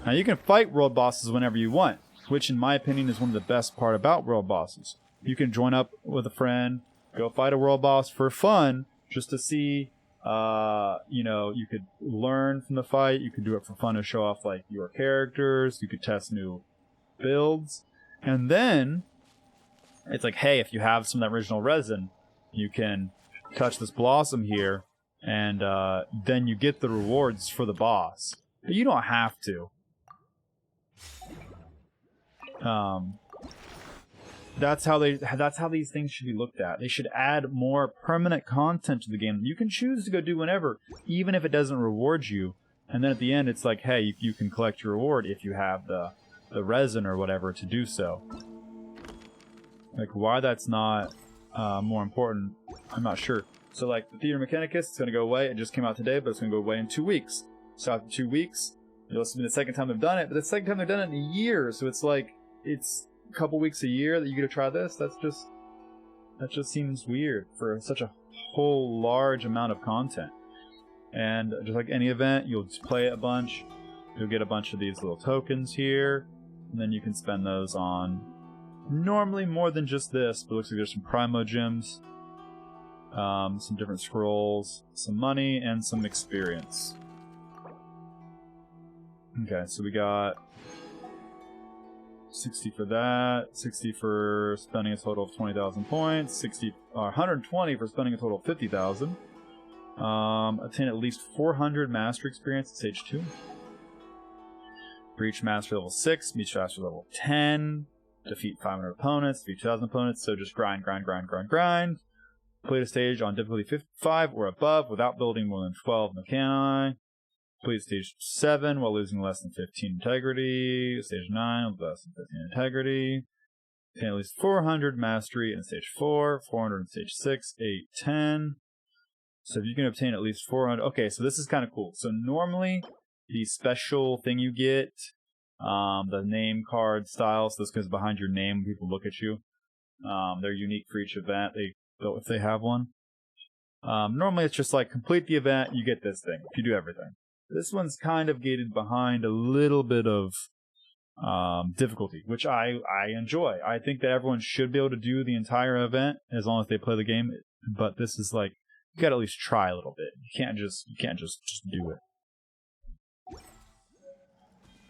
Now you can fight world bosses whenever you want, which in my opinion is one of the best part about world bosses. You can join up with a friend, go fight a world boss for fun, just to see, you know, you could learn from the fight, you could do it for fun to show off like your characters, you could test new builds, and then it's like, hey, if you have some of that original resin, you can touch this blossom here, and then you get the rewards for the boss. But you don't have to. That's how these things should be looked at. They should add more permanent content to the game. You can choose to go do whenever, even if it doesn't reward you. And then at the end, it's like, hey, you can collect your reward if you have the resin or whatever to do so. Like, why that's not more important, I'm not sure. So, like, the Theater Mechanicus, it's going to go away. It just came out today, but it's going to go away in 2 weeks. So after 2 weeks, this will be the second time they've done it, but the second time they've done it in a year. So it's like, it's a couple weeks a year that you get to try this. That just seems weird for such a whole large amount of content. And just like any event, you'll just play it a bunch. You'll get a bunch of these little tokens here, and then you can spend those on normally more than just this, but it looks like there's some Primo Gems, some different scrolls, some money, and some experience. Okay, so we got 60 for that, 60 for spending a total of 20,000 points, 120 for spending a total of 50,000. Attain at least 400 master experience at stage 2. Reach master level 6, reach master level 10, defeat 500 opponents, defeat 2,000 opponents, so just grind. Complete a stage on difficulty 55 or above without building more than 12 mechani. Complete stage 7 while losing less than 15 integrity. Stage 9 with less than 15 integrity. Obtain at least 400 mastery in stage 4, 400 in stage 6, 8, 10. So if you can obtain at least 400... Okay, so this is kind of cool. So normally, the special thing you get, the name card style, so this goes behind your name when people look at you. They're unique for each event, if they have one. Normally it's just like, complete the event, you get this thing, if you do everything. This one's kind of gated behind a little bit of difficulty, which I enjoy. I think that everyone should be able to do the entire event as long as they play the game. But this is like, you gotta at least try a little bit. You can't just do it.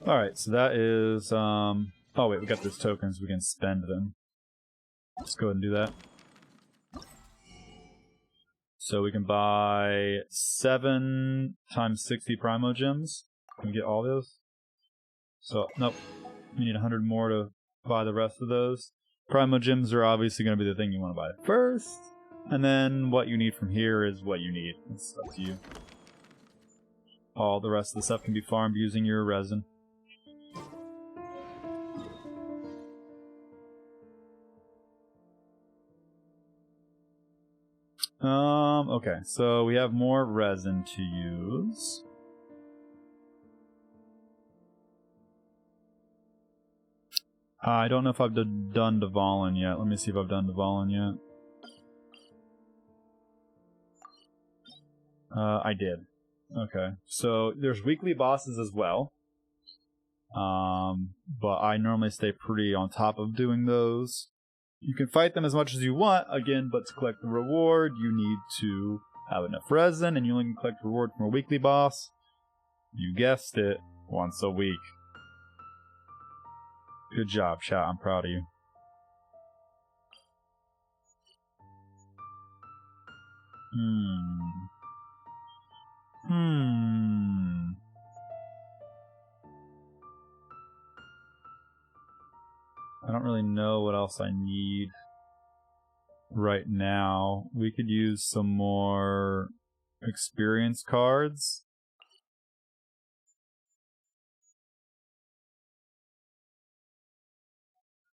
All right, so that is oh wait, we got those tokens. We can spend them. Let's go ahead and do that. So we can buy 7 times 60 Primo Gems. Can we get all those? So, nope. We need 100 more to buy the rest of those. Primo Gems are obviously going to be the thing you want to buy first. And then what you need from here is what you need. It's up to you. All the rest of the stuff can be farmed using your resin. Okay, so we have more resin to use. I don't know if I've done Dvalin yet. Let me see if I've done Dvalin yet. I did. Okay, so there's weekly bosses as well. But I normally stay pretty on top of doing those. You can fight them as much as you want, again, but to collect the reward, you need to have enough resin, and you only can collect reward from a weekly boss. You guessed it, once a week. Good job, chat. I'm proud of you. I don't really know what else I need right now. We could use some more experience cards.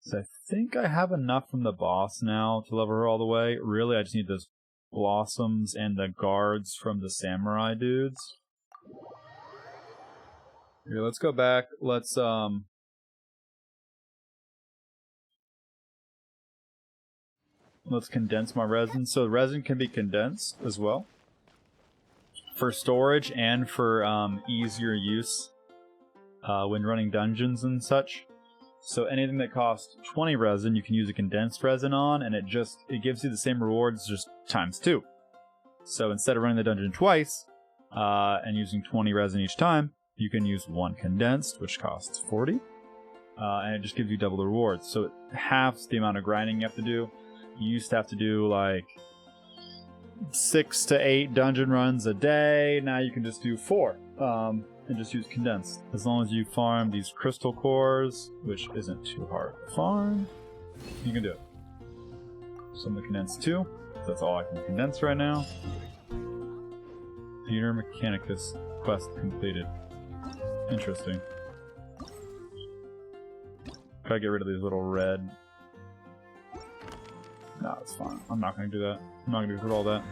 So I think I have enough from the boss now to level her all the way. Really, I just need those blossoms and the guards from the samurai dudes. Here, let's go back. Let's condense my resin. So the resin can be condensed as well for storage and for easier use when running dungeons and such. So anything that costs 20 resin, you can use a condensed resin on, and it gives you the same rewards, just times 2. So instead of running the dungeon twice and using 20 resin each time, you can use 1 condensed, which costs 40, and it just gives you double the rewards. So it halves the amount of grinding you have to do. You used to have to do like 6 to 8 dungeon runs a day. Now you can just do 4 and just use condensed. As long as you farm these crystal cores, which isn't too hard to farm, you can do it. So I'm going to condense 2. That's all I can condense right now. Theater Mechanicus quest completed. Interesting. Gotta get rid of these little red. No, it's fine. I'm not gonna do that. I'm not gonna go through all that.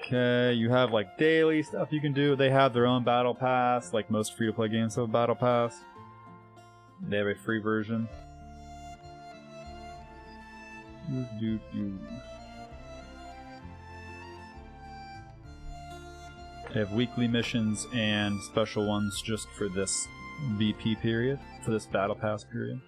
Okay, you have like daily stuff you can do. They have their own battle pass, like most free-to-play games have a battle pass. They have a free version. They have weekly missions and special ones just for this BP period, for this battle pass period.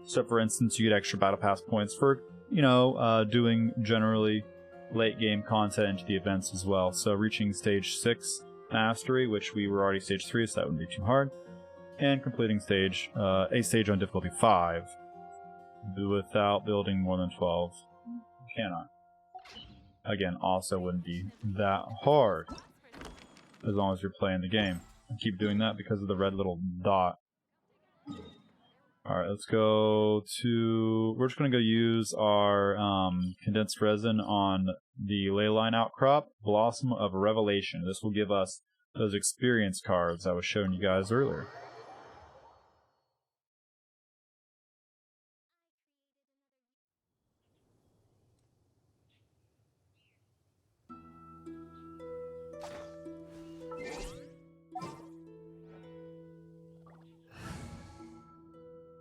So for instance, you get extra battle pass points for, doing generally late game content into the events as well. So reaching stage 6 mastery, which we were already stage 3, so that wouldn't be too hard. And completing a stage on difficulty 5 without building more than 12. You cannot. Again, also wouldn't be that hard as long as you're playing the game. I keep doing that because of the red little dot. Alright, let's go to... We're just going to go use our condensed resin on the Leyline Outcrop, Blossom of Revelation. This will give us those experience cards I was showing you guys earlier.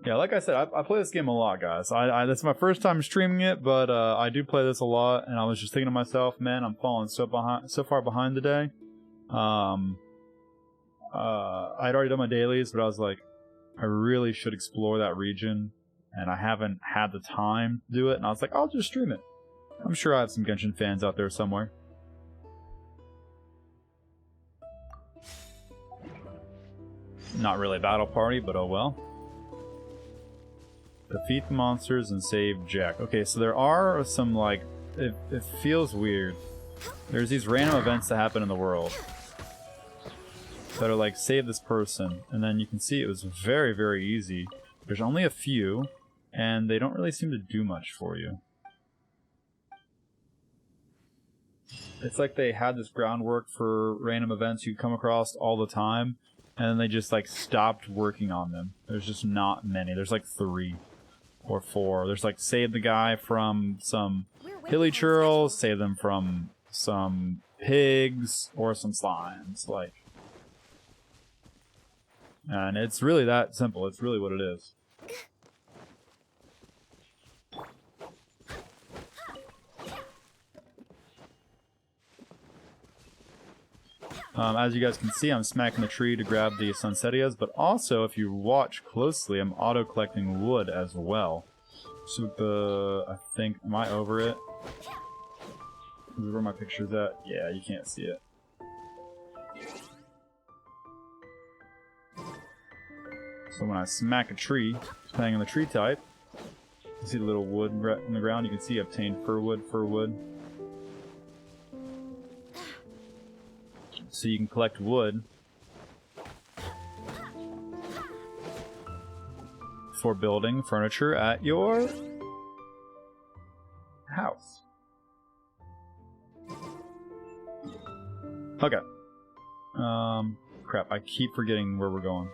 Yeah, like I said, I play this game a lot, guys. That's my first time streaming it, but I do play this a lot, and I was just thinking to myself, man, I'm falling so far behind today. I'd already done my dailies, but I was like, I really should explore that region, and I haven't had the time to do it, and I was like, I'll just stream it. I'm sure I have some Genshin fans out there somewhere. Not really a battle party, but oh well. Defeat the monsters and save Jack. Okay, so there are some, like, it feels weird. There's these random events that happen in the world that are like, save this person, and then you can see it was very, very easy. There's only a few, and they don't really seem to do much for you. It's like they had this groundwork for random events you come across all the time, and then they just, like, stopped working on them. There's just not many. There's like 3 or 4. There's like, save the guy from some hilly churls, save them from some pigs, or some slimes, like. And it's really that simple. It's really what it is. As you guys can see, I'm smacking the tree to grab the Sunsetias, but also, if you watch closely, I'm auto-collecting wood as well. So I think, am I over it? This is where my picture's at. Yeah, you can't see it. So when I smack a tree, depending on the tree type, you see the little wood in the ground, you can see obtain fir wood. So you can collect wood for building furniture at your house. Okay. Crap, I keep forgetting where we're going.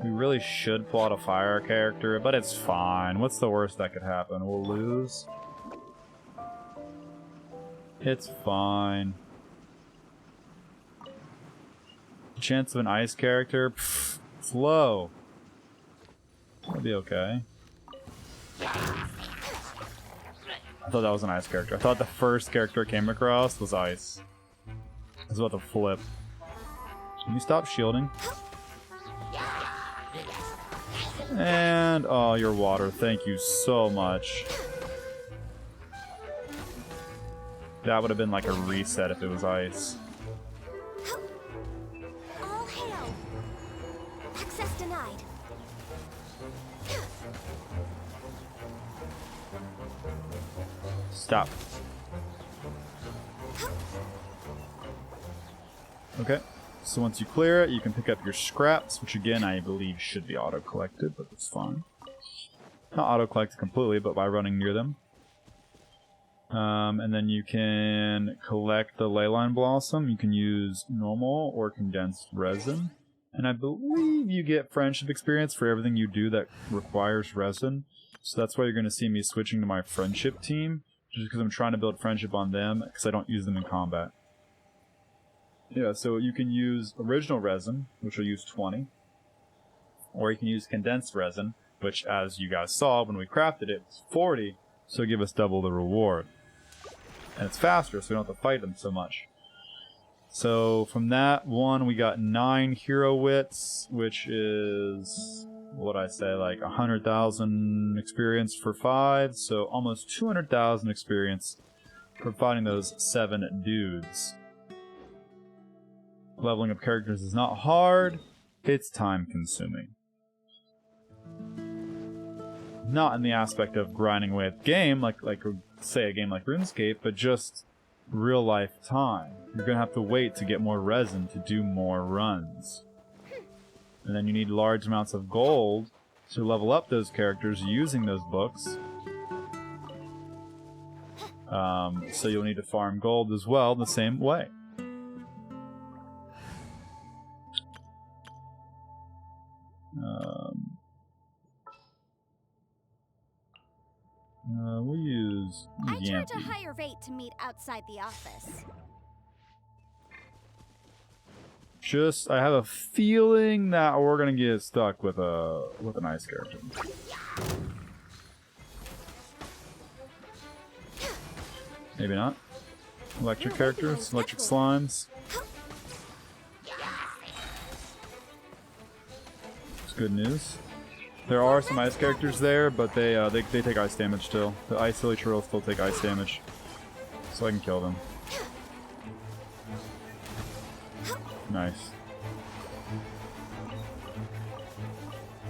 We really should pull out a fire character, but it's fine. What's the worst that could happen? We'll lose. It's fine. Chance of an ice character? Pfft, it's low. That'll be okay. I thought that was an ice character. I thought the first character I came across was ice. I was about to flip. Can you stop shielding? And, oh, your water. Thank you so much. That would have been like a reset if it was ice. All hail. Access denied. Stop. Okay. So once you clear it, you can pick up your scraps, which again I believe should be auto-collected, but that's fine. Not auto-collected completely, but by running near them. And then you can collect the Leyline Blossom. You can use normal or condensed resin. And I believe you get friendship experience for everything you do that requires resin. So that's why you're going to see me switching to my friendship team, just because I'm trying to build friendship on them, because I don't use them in combat. Yeah, so you can use original resin, which will use 20, or you can use condensed resin, which, as you guys saw when we crafted it, was 40, so give us double the reward. And it's faster, so we don't have to fight them so much. So from that one, we got 9 hero wits, which is, what'd I say, like 100,000 experience for 5, so almost 200,000 experience for fighting those 7 dudes. Leveling up characters is not hard, it's time consuming. Not in the aspect of grinding away at the game, like say a game like RuneScape, but just real life time. You're gonna have to wait to get more resin to do more runs. And then you need large amounts of gold to level up those characters using those books. So you'll need to farm gold as well the same way. We'll use I charge a Yampy. higher rate to meet outside the office. I have a feeling that we're gonna get stuck with an ice character. Maybe not. Electric characters, electric slimes. It's good news. There are some ice characters there, but they take ice damage still. The ice Elytra still take ice damage, so I can kill them. Nice.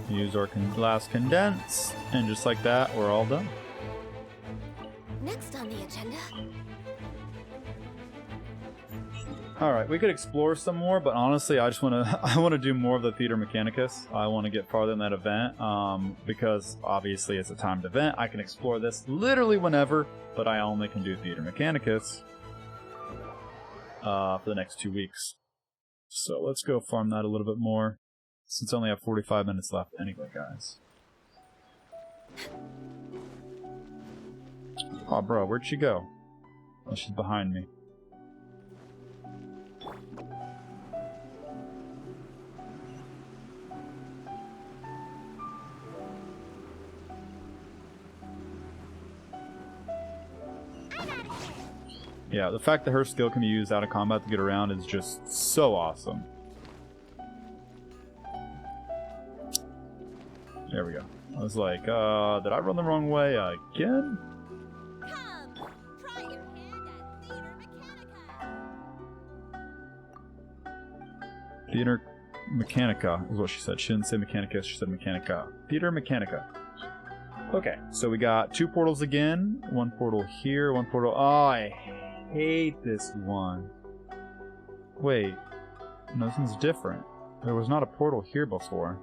Use our last condense, and just like that, we're all done. Next on the agenda. Alright, we could explore some more, but honestly, I want to do more of the Theater Mechanicus. I want to get farther in that event, because obviously it's a timed event. I can explore this literally whenever, but I only can do Theater Mechanicus for the next 2 weeks. So let's go farm that a little bit more, since I only have 45 minutes left anyway, guys. Oh, bro, where'd she go? Oh, she's behind me. Yeah, the fact that her skill can be used out of combat to get around is just so awesome. There we go. I was like, did I run the wrong way again? Come, try your hand at Theater Mechanica. Theater Mechanica is what she said. She didn't say Mechanicus, she said Mechanica. Theater Mechanica. Okay, so we got 2 portals again. 1 portal here, 1 portal... Oh, I hate this one. Wait. No, this one's different. There was not a portal here before.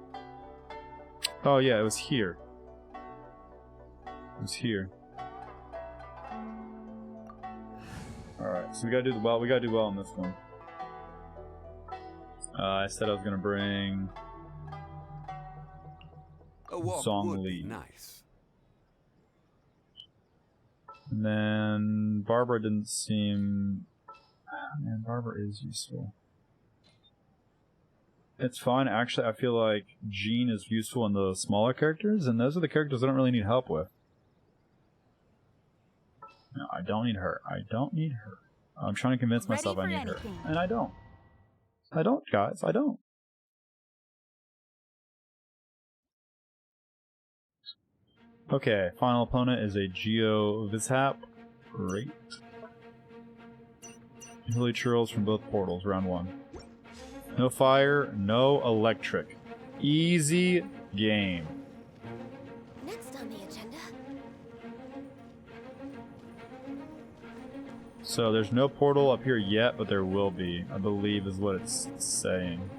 Oh yeah, it was here. It was here. Alright, so we gotta do well. We gotta do well on this one. I said I was gonna bring Song Lee. Nice. And then Barbara didn't seem... Man, Barbara is useful. It's fine. Actually, I feel like Jean is useful in the smaller characters, and those are the characters I don't really need help with. No, I don't need her. I don't need her. I'm trying to convince myself I need her. And I don't. I don't, guys. I don't. Okay, final opponent is a Geo Vishap. Great. Hilly Churls from both portals, round 1. No fire, no electric. Easy game. Next on the agenda. So there's no portal up here yet, but there will be, I believe is what it's saying.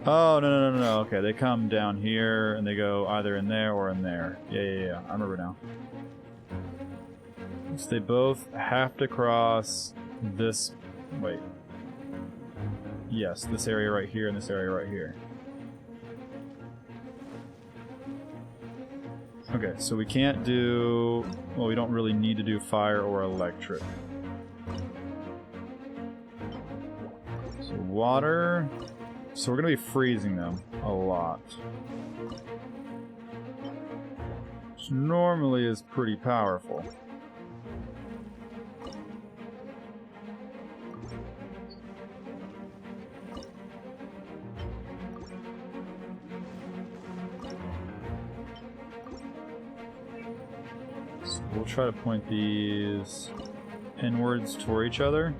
Oh, no. Okay, they come down here, and they go either in there or in there. Yeah. I remember now. So they both have to cross this... Wait. Yes, this area right here and this area right here. Okay, so we can't do... Well, we don't really need to do fire or electric. So water... So we're going to be freezing them a lot. Which normally is pretty powerful. So we'll try to point these inwards toward each other.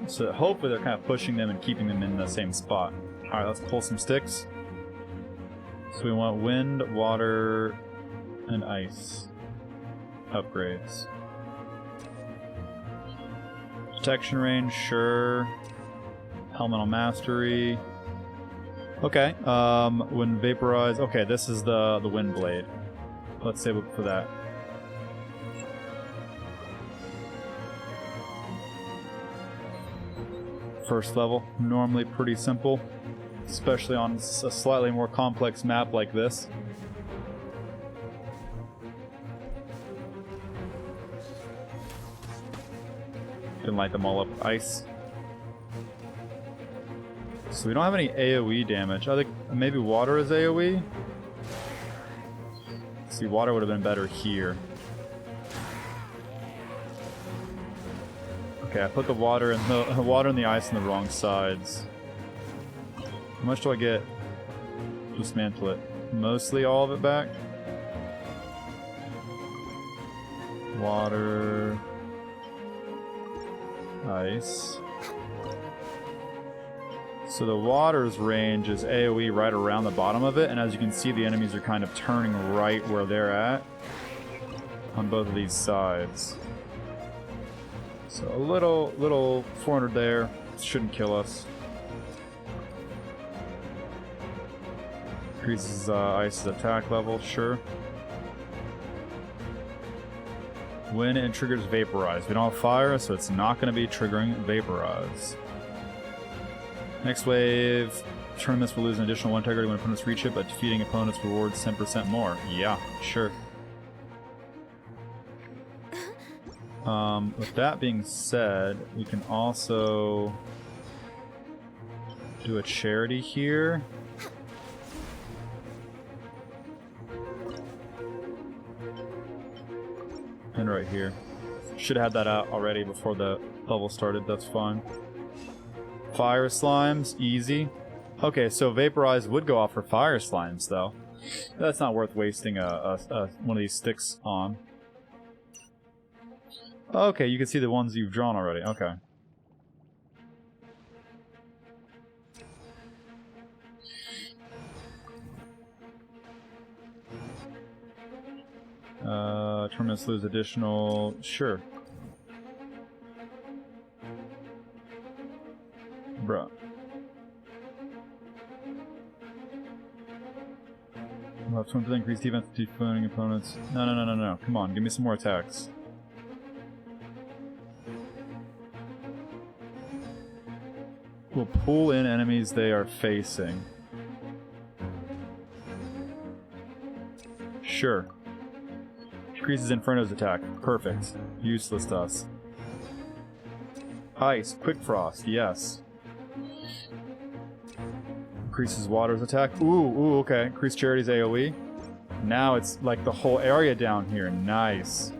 So hopefully they're kind of pushing them and keeping them in the same spot. Alright, let's pull some sticks. So we want wind, water, and ice upgrades. Protection range, sure. Elemental mastery. Okay. When vaporized. Okay, this is the wind blade. Let's save it for that. First level, normally pretty simple, especially on a slightly more complex map like this. Can light them all up with ice. So we don't have any AoE damage. I think maybe water is AoE? See, water would have been better here. Okay, I put the water and the ice on the wrong sides. How much do I get? Dismantle it. Mostly all of it back. Water. Ice. So the water's range is AoE right around the bottom of it, and as you can see, the enemies are kind of turning right where they're at on both of these sides. So a little 400 there. Shouldn't kill us. Increases ice's attack level, sure. Wind and triggers vaporize. We don't have fire, so it's not going to be triggering vaporize. Next wave, tournaments will lose an additional 1 integrity when opponents reach it, but defeating opponents rewards 10% more. Yeah, sure. With that being said, we can also do a charity here. And right here. Should have had that out already before the level started, that's fine. Fire slimes, easy. Okay, so vaporize would go off for fire slimes, though. That's not worth wasting one of these sticks on. Okay, you can see the ones you've drawn already. Okay. Tournaments lose additional... Sure. Bruh. We'll have 20% increased defense to defending opponents. No. Come on, give me some more attacks. Will pull in enemies they are facing. Sure. Increases Inferno's attack. Perfect. Useless to us. Ice. Quick Frost. Yes. Increases Water's attack. Ooh, okay. Increase Charity's AoE. Now it's like the whole area down here. Nice.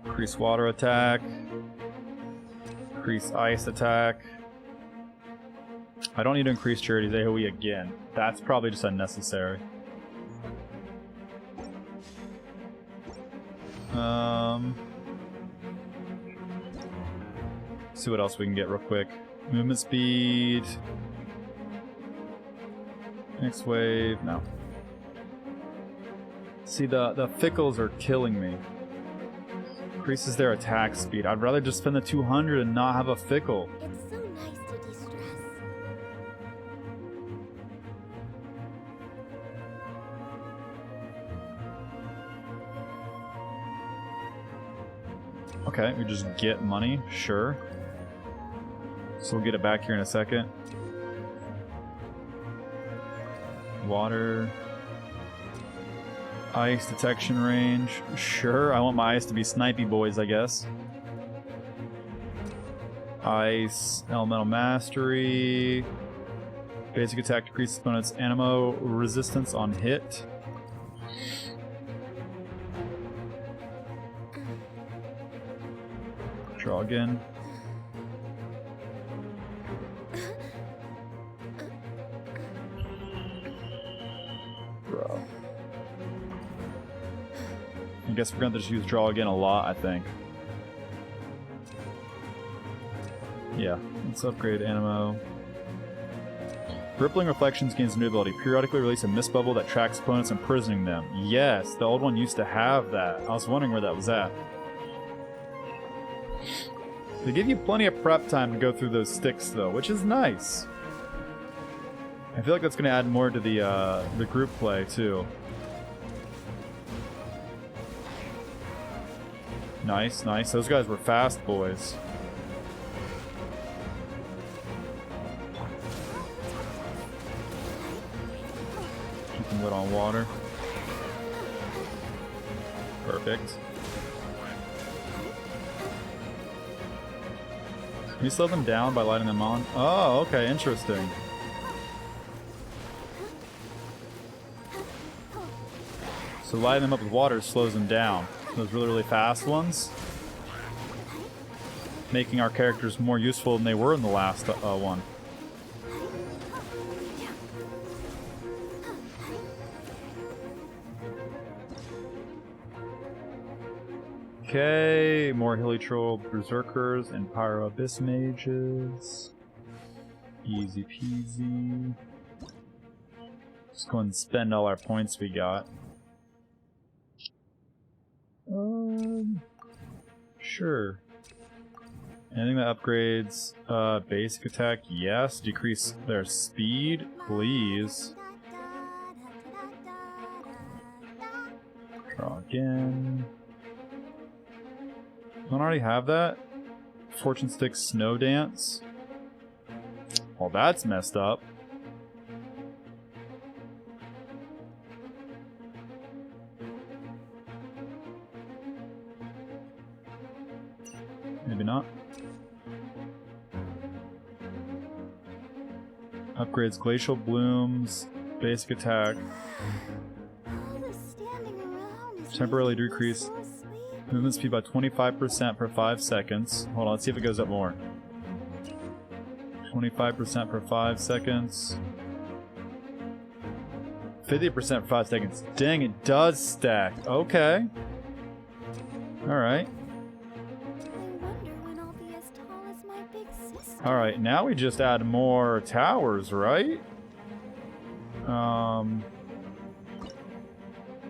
Increase Water attack. Increase Ice attack. I don't need to increase Charity's AoE again. That's probably just unnecessary. See what else we can get real quick. Movement speed. Next wave. No. See, the Fickles are killing me. Increases their attack speed. I'd rather just spend the 200 and not have a Fickle. It's so nice to de-stress. Okay, we just get money. Sure. So we'll get it back here in a second. Water. Ice detection range. Sure, I want my ice to be snipey boys, I guess. Ice. Elemental mastery. Basic attack decreases opponent's ammo resistance on hit. Draw again. Bro. I guess we're going to just use draw again a lot, I think. Yeah, let's upgrade ammo. Rippling Reflections gains a new ability. Periodically release a mist bubble that tracks opponents, imprisoning them. Yes, the old one used to have that. I was wondering where that was at. They give you plenty of prep time to go through those sticks, though, which is nice. I feel like that's going to add more to the group play, too. Nice, nice. Those guys were fast boys. Keep them lit on water. Perfect. Can you slow them down by lighting them on? Oh, okay, interesting. So lighting them up with water slows them down. Those really, really fast ones. Making our characters more useful than they were in the last one. Okay, more Hilly Troll Berserkers and Pyro Abyss Mages. Easy peasy. Just go and spend all our points we got. Sure. Anything that upgrades basic attack, yes. Decrease their speed, please. Draw again. Don't already have that? Fortune Stick Snow Dance? Well, that's messed up. Maybe not. Upgrades Glacial Blooms, basic attack. Temporarily decrease movement speed by 25% per 5 seconds. Hold on, let's see if it goes up more. 25% per 5 seconds. 50% for 5 seconds. Dang, it does stack. Okay. Alright. Alright, now we just add more towers, right?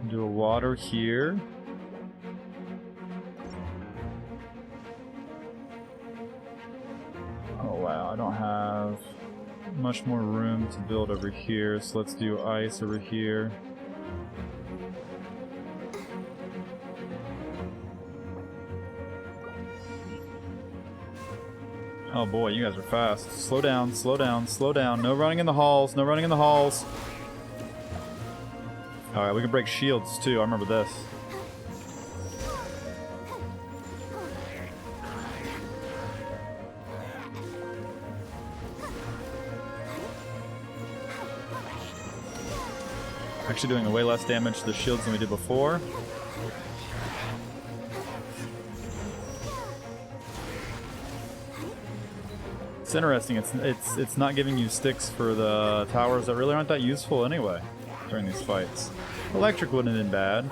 Do a water here. Oh wow, I don't have much more room to build over here, so let's do ice over here. Oh boy, you guys are fast. Slow down, slow down, slow down. No running in the halls, no running in the halls. Alright, we can break shields too, I remember this. Actually doing way less damage to the shields than we did before. It's interesting, it's not giving you sticks for the towers that really aren't that useful anyway during these fights. Electric wouldn't have been bad,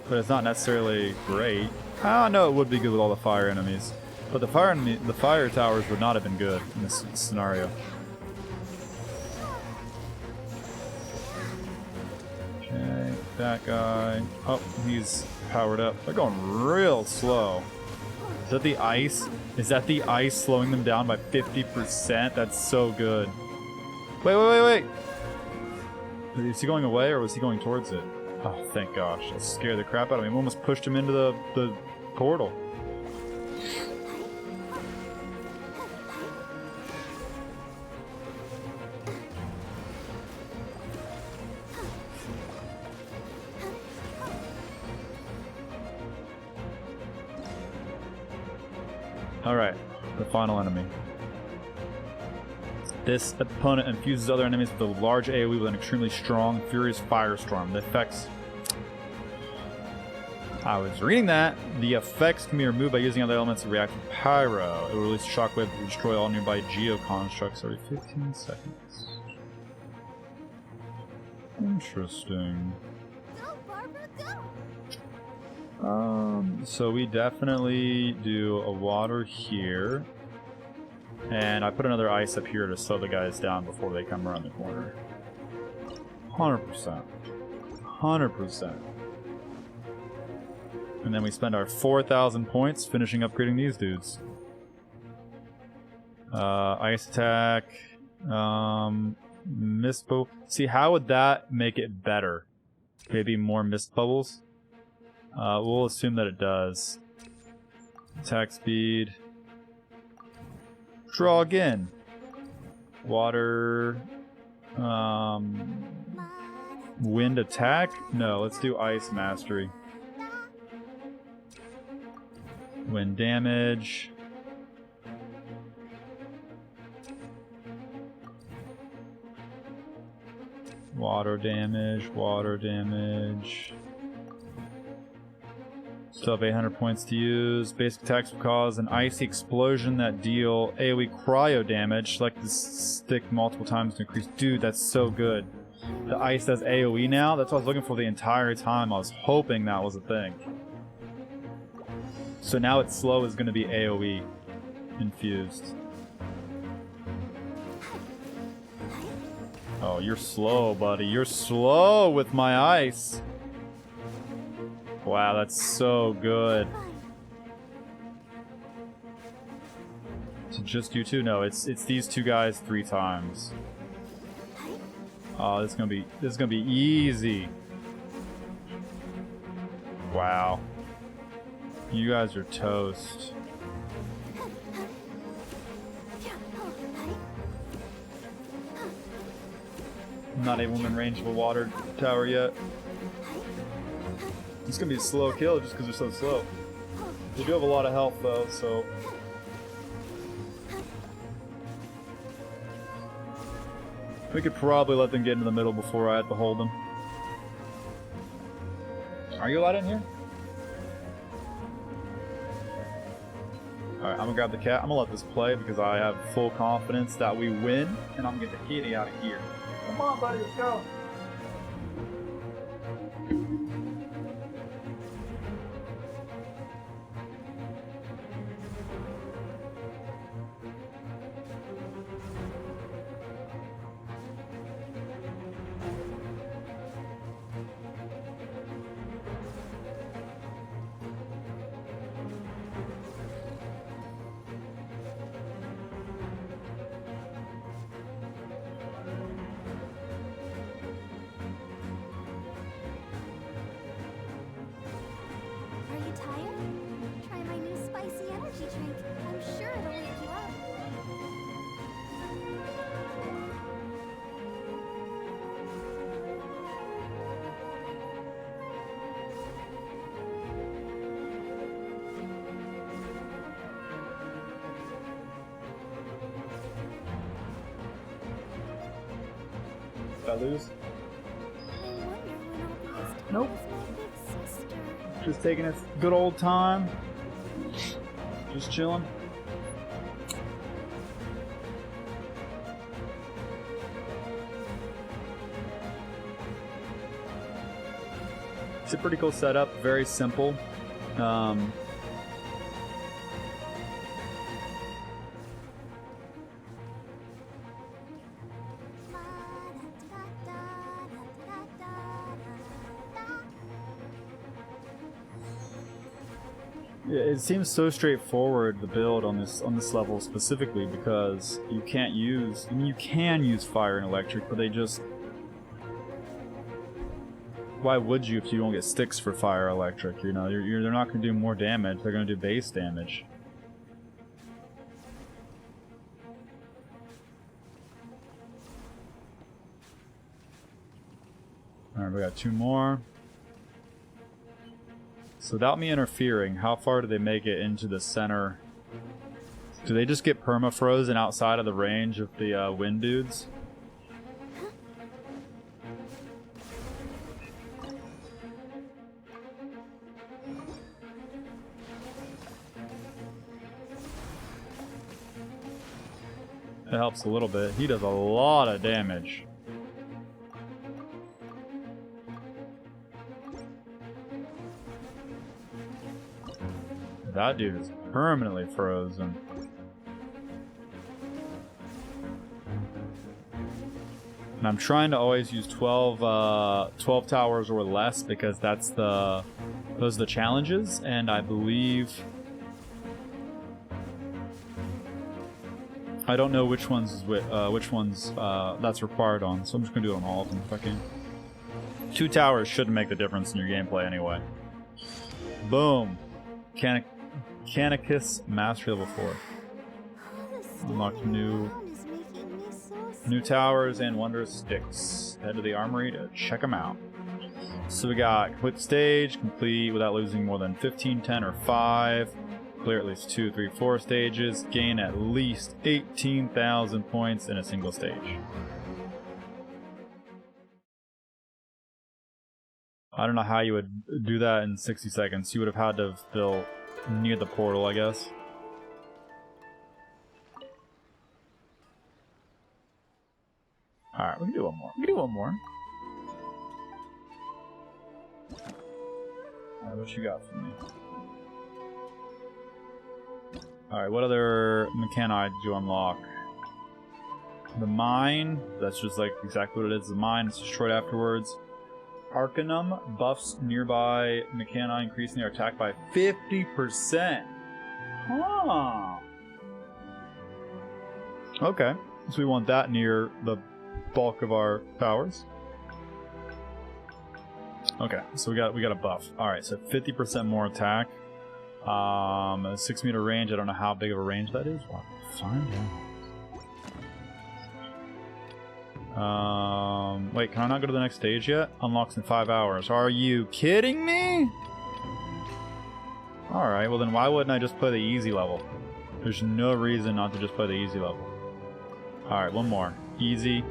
but it's not necessarily great. I know it would be good with all the fire enemies, but the fire towers would not have been good in this scenario. Okay, that guy. Oh, he's powered up. They're going real slow. Is that the ice? Is that the ice slowing them down by 50%? That's so good. Wait, wait, wait, wait! Is he going away or was he going towards it? Oh, thank gosh. That scared the crap out of me. We almost pushed him into the portal. Alright, the final enemy. This opponent infuses other enemies with a large AoE with an extremely strong, furious firestorm. The effects... I was reading that. The effects can be removed by using other elements of reactive pyro. It will release a shockwave to destroy all nearby geoconstructs every 15 seconds. Interesting. Go, Barbara, go! So we definitely do a water here. And I put another ice up here to slow the guys down before they come around the corner. 100%. 100%. And then we spend our 4,000 points finishing upgrading these dudes. Ice attack. Mist bubble. See, how would that make it better? Maybe more mist bubbles? We'll assume that it does. Attack speed. Draw again. Water. Wind attack? No, let's do ice mastery. Wind damage. Water damage, water damage. Still have 800 points to use. Basic attacks will cause an icy explosion that deal AoE cryo damage. Select this stick multiple times to increase. Dude, that's so good. The ice does AoE now? That's what I was looking for the entire time. I was hoping that was a thing. So now its slow is going to be AoE infused. Oh, you're slow, buddy. You're slow with my ice. Wow, that's so good. Is it just you two? No, it's these two guys 3 times. Oh, this is gonna be easy. Wow. You guys are toast. I'm not even in range of a water tower yet. It's gonna be a slow kill just because they're so slow. They do have a lot of health though, so. We could probably let them get into the middle before I have to hold them. Are you allowed in here? Alright, I'm gonna grab the cat. I'm gonna let this play because I have full confidence that we win, and I'm gonna get the kitty out of here. Come on, buddy, let's go. Did I lose? Nope. Just taking its good old time. Just chilling. It's a pretty cool setup, very simple. It seems so straightforward, the build on this level specifically, because you can't use, I mean, you can use fire and electric, but they just, why would you if you don't get sticks for fire or electric? You know, they're not going to do more damage, they're going to do base damage. Alright, we got 2 more. So without me interfering, how far do they make it into the center? Do they just get perma-frozen outside of the range of the wind dudes? It helps a little bit. He does a lot of damage. That dude is permanently frozen. And I'm trying to always use 12 towers or less because those are the challenges, and I believe I don't know which ones that's required on, so I'm just gonna do it on all of them if I can. 2 towers shouldn't make the difference in your gameplay anyway. Boom. Canicus Mastery Level 4. Unlocked new towers and wondrous sticks. Head to the armory to check them out. So we got complete the stage, complete without losing more than 15, 10, or 5. Clear at least 2, 3, 4 stages. Gain at least 18,000 points in a single stage. I don't know how you would do that in 60 seconds. You would have had to have built near the portal, I guess. Alright, we can do one more. Alright, what you got for me? Alright, what other mechani did you unlock? The mine, that's just like exactly what it is. The mine, it's destroyed afterwards. Arcanum buffs nearby mechani, increasing their attack by 50%. Huh. Okay, so we want that near the bulk of our powers. Okay, so we got a buff. All right, so 50% more attack. 6 meter range. I don't know how big of a range that is. Wow, fine. Yeah. Wait, can I not go to the next stage yet? Unlocks in 5 hours. Are you kidding me? All right, well then why wouldn't I just play the easy level? There's no reason not to just play the easy level. All right, one more. Easy.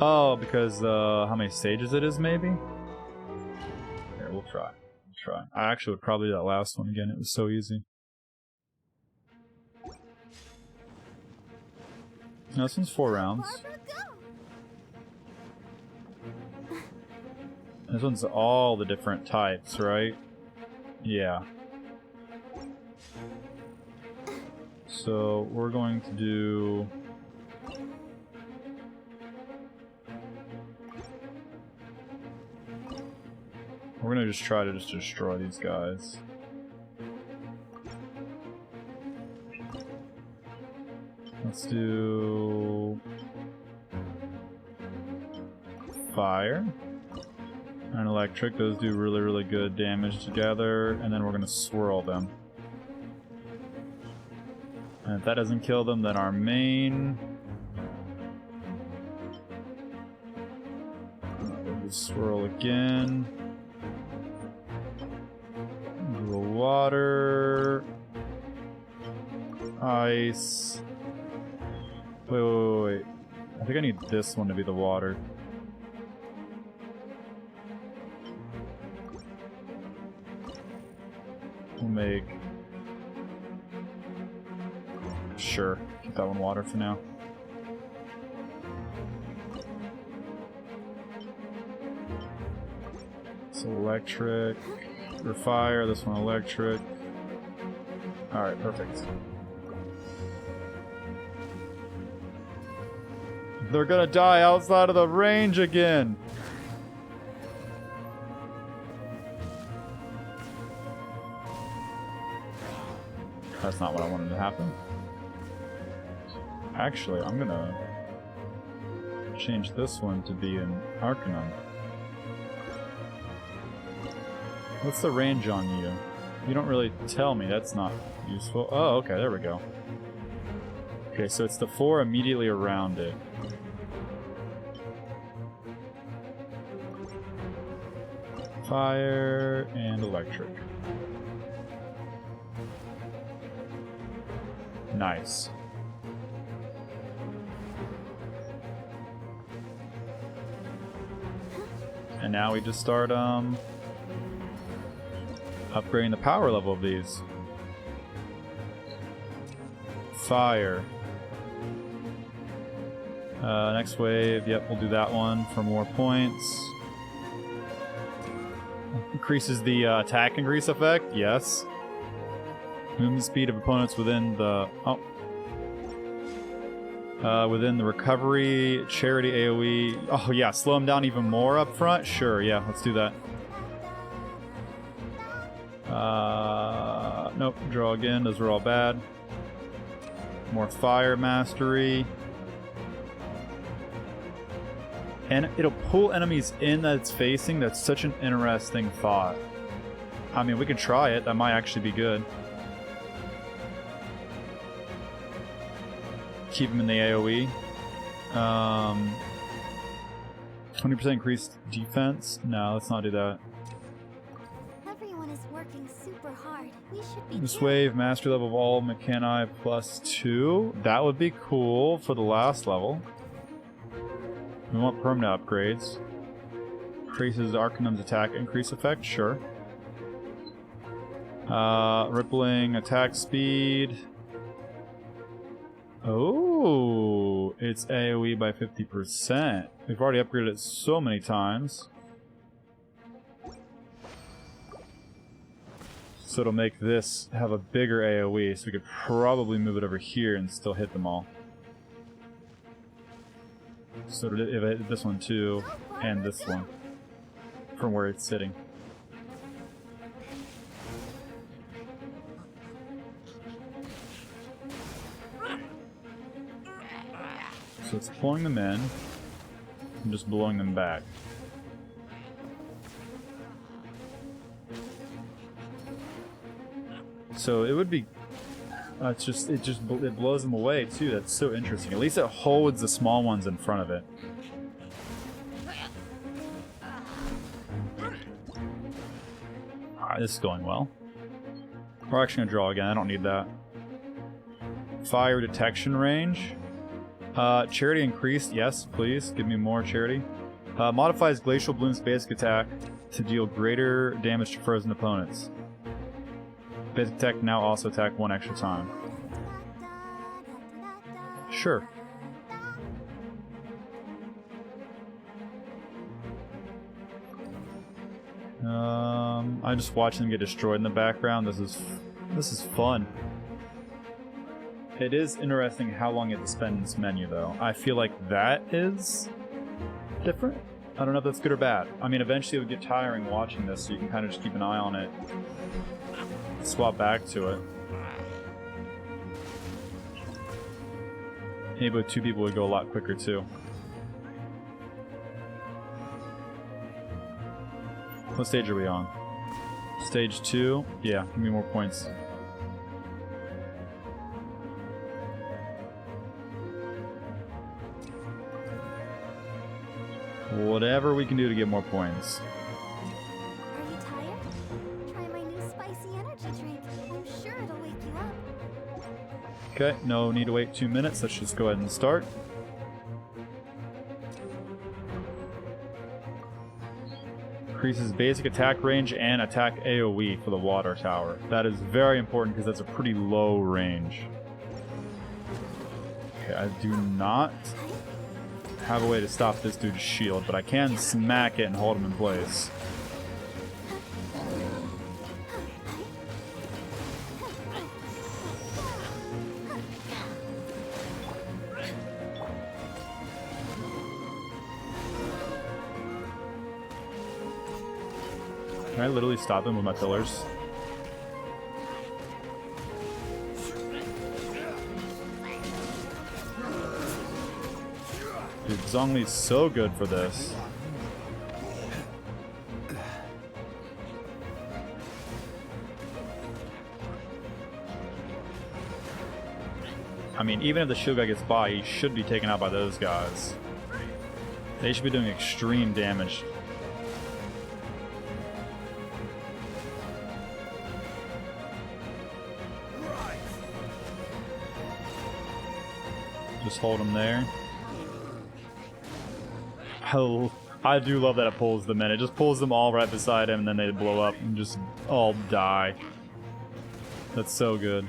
Oh, because how many stages it is, maybe? Here, we'll try. I actually would probably do that last one again. It was so easy. No, this one's 4 rounds. This one's all the different types, right? Yeah. So we're going to do... We're gonna just try to destroy these guys. Let's do... Fire and electric. Those do really, really good damage together. And then we're gonna swirl them. And if that doesn't kill them, then our main... We'll swirl again. Water, ice. Wait. I think I need this one to be the water. We'll make... Sure, keep that one water for now. So electric. For fire, this one electric. Alright, perfect. They're gonna die outside of the range again! That's not what I wanted to happen. Actually, I'm gonna change this one to be an Arcanum. What's the range on you? You don't really tell me. That's not useful. Oh, okay. There we go. Okay, so it's the 4 immediately around it. Fire and electric. Nice. And now we just start, upgrading the power level of these. Fire. Next wave, yep, we'll do that one for more points. Increases the attack increase effect, yes. Movement speed of opponents within the... Oh. Within the recovery, charity AoE. Oh yeah, slow him down even more up front? Sure, yeah, let's do that. Nope, draw again, those are all bad. More fire mastery. And it'll pull enemies in that it's facing. That's such an interesting thought. I mean, we could try it, that might actually be good. Keep him in the AoE. 20% increased defense? No, let's not do that. Everyone is working super hard. We should be This careful. wave, mastery level of all mechani +2. That would be cool for the last level. We want permanent upgrades. Increases Arcanum's attack increase effect, sure. Rippling attack speed. Oh, it's AoE by 50%. We've already upgraded it so many times. So it'll make this have a bigger AoE, so we could probably move it over here and still hit them all. So if I hit this one too, and this one, from where it's sitting. So it's pulling them in and just blowing them back. So it would be, it blows them away too. That's so interesting. At least it holds the small ones in front of it. Alright, this is going well. We're actually gonna draw again. I don't need that. Fire detection range. Charity increased. Yes, please. Give me more charity. Modifies Glacial Bloom's basic attack to deal greater damage to frozen opponents. Basic attack now also attack one extra time. Sure. I'm just watching them get destroyed in the background. This is fun. It is interesting how long you have to spend in this menu, though. I feel like that is different. I don't know if that's good or bad. I mean, eventually it would get tiring watching this, so you can kind of just keep an eye on it. Swap back to it. Maybe with two people would go a lot quicker, too. What stage are we on? Stage 2? Yeah, give me more points. Whatever we can do to get more points. Are you tired? Try my new spicy energy drink. I'm sure it'll wake you up. Okay, no need to wait 2 minutes. Let's just go ahead and start. Increases basic attack range and attack AoE for the water tower. That is very important because that's a pretty low range. Okay, I do not have a way to stop this dude's shield, but I can smack it and hold him in place. Can I literally stop him with my pillars? Dude, Zhongli's so good for this. I mean, even if the shield guy gets by, he should be taken out by those guys. They should be doing extreme damage. Just hold him there. Oh, I do love that it pulls them in. It just pulls them all right beside him, and then they blow up and just all die. That's so good.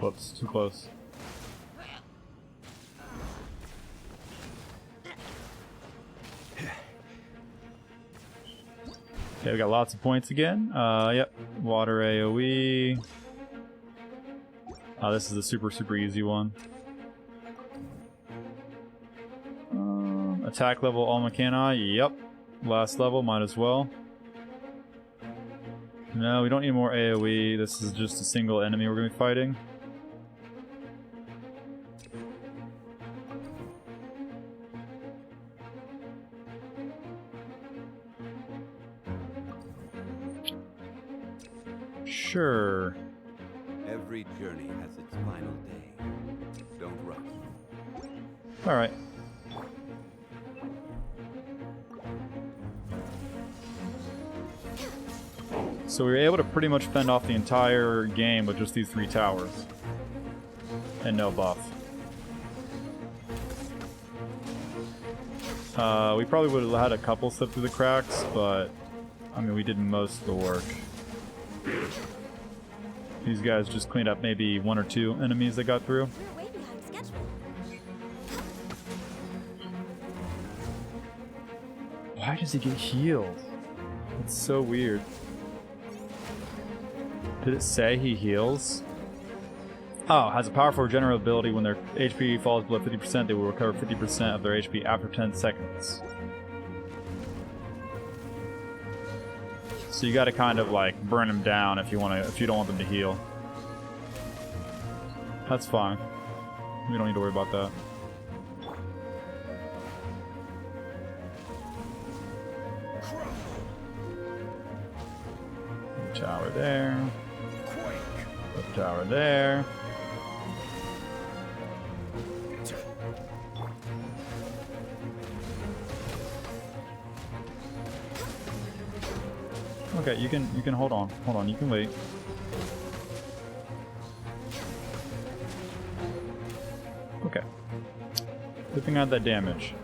Whoops, too close. Okay, we got lots of points again. Yep. Water AoE. This is a super easy one. Attack level all mechani. Yep. Last level, might as well. No, we don't need more AoE. This is just a single enemy we're going to be fighting. Sure. Every journey has its final day. Don't rush. Alright. So we were able to pretty much fend off the entire game with just these 3 towers. And no buff. We probably would have had a couple slip through the cracks, but I mean, we did most of the work. These guys just cleaned up maybe 1 or 2 enemies that got through. We're way behind schedule. Why does he get healed? It's so weird. Did it say he heals? Oh, has a powerful regenerative ability. When their HP falls below 50%, they will recover 50% of their HP after 10 seconds. So you gotta kind of like burn them down if you don't want them to heal. That's fine. We don't need to worry about that. Tower there. Put tower there. Okay, you can hold on. Hold on, you can wait. Okay. Whipping out that damage.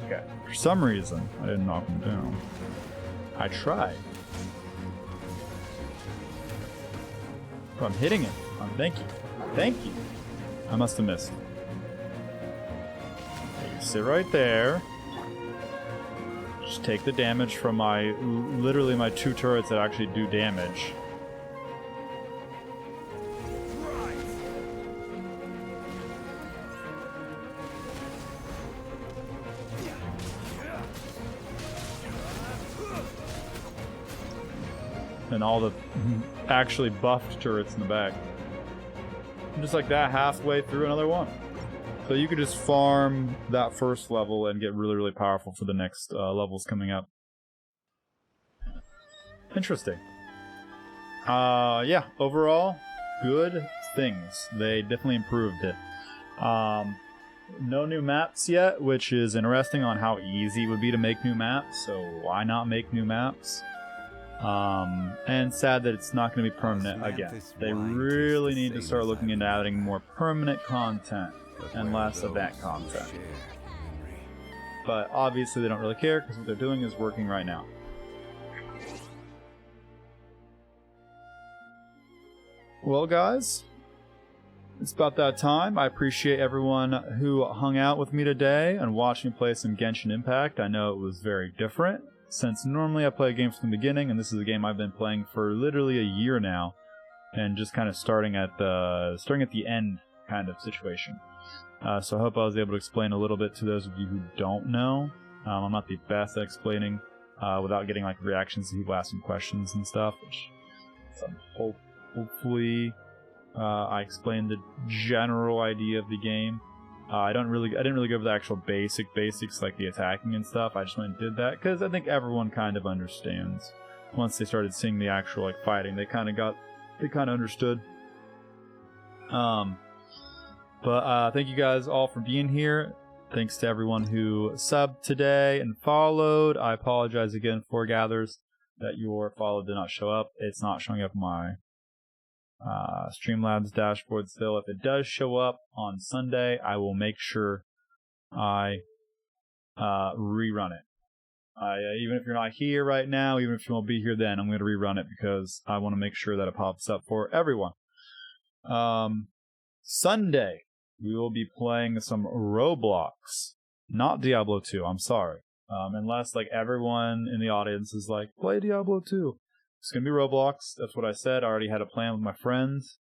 Okay. For some reason, I didn't knock him down. I tried. But I'm hitting him. Thank you. Thank you. I must have missed. Sit right there. Just take the damage from literally my 2 turrets that actually do damage. And all the actually buffed turrets in the back. And just like that, halfway through another one. So you could just farm that first level and get really powerful for the next levels coming up. Interesting. Yeah, overall, good things. They definitely improved it. No new maps yet, which is interesting on how easy it would be to make new maps, so why not make new maps? And sad that it's not going to be permanent again. They really need to start looking into adding more permanent content and less event content. But obviously they don't really care because what they're doing is working right now. Well guys, it's about that time. I appreciate everyone who hung out with me today and watched me play some Genshin Impact. I know it was very different, since normally I play games from the beginning, and this is a game I've been playing for literally a year now, and just kind of starting at the end kind of situation. So I hope I was able to explain a little bit to those of you who don't know. I'm not the best at explaining without getting like reactions to people asking questions and stuff. Which, hopefully, I explained the general idea of the game. I didn't really go over the actual basics like the attacking and stuff. I just went and did that because I think everyone kind of understands. Once they started seeing the actual like fighting, they kind of understood. But thank you guys all for being here. Thanks to everyone who subbed today and followed. I apologize again for Gathers that your follow did not show up. It's not showing up in my Streamlabs dashboard still. If it does show up on Sunday, I will make sure I rerun it. Even if you're not here right now, even if you won't be here then, I'm going to rerun it because I want to make sure that it pops up for everyone. Sunday, we will be playing some Roblox. Not Diablo 2, I'm sorry. Unless, like, everyone in the audience is like, play Diablo 2. It's going to be Roblox. That's what I said. I already had a plan with my friends.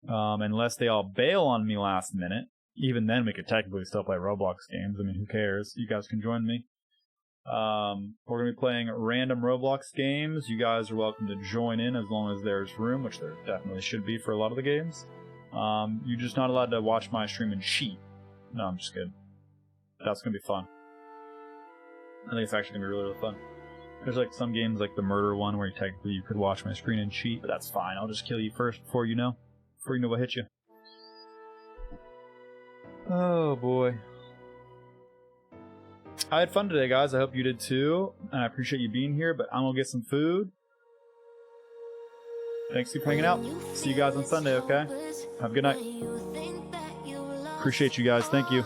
Unless they all bail on me last minute. Even then, we could technically still play Roblox games. I mean, who cares? You guys can join me. We're going to be playing random Roblox games. You guys are welcome to join in as long as there's room, which there definitely should be for a lot of the games. You're just not allowed to watch my stream and cheat. No, I'm just kidding. That's going to be fun. I think it's actually going to be really, really fun. There's like some games like the murder one where technically you could watch my screen and cheat, but that's fine. I'll just kill you first before you know what hit you. Oh boy. I had fun today, guys. I hope you did too. I appreciate you being here, but I'm gonna get some food. Thanks for hanging out. See you guys on Sunday, okay? Have a good night. Appreciate you guys. Thank you.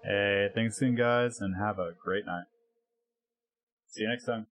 Hey, thanks again, guys, and have a great night. See you next time.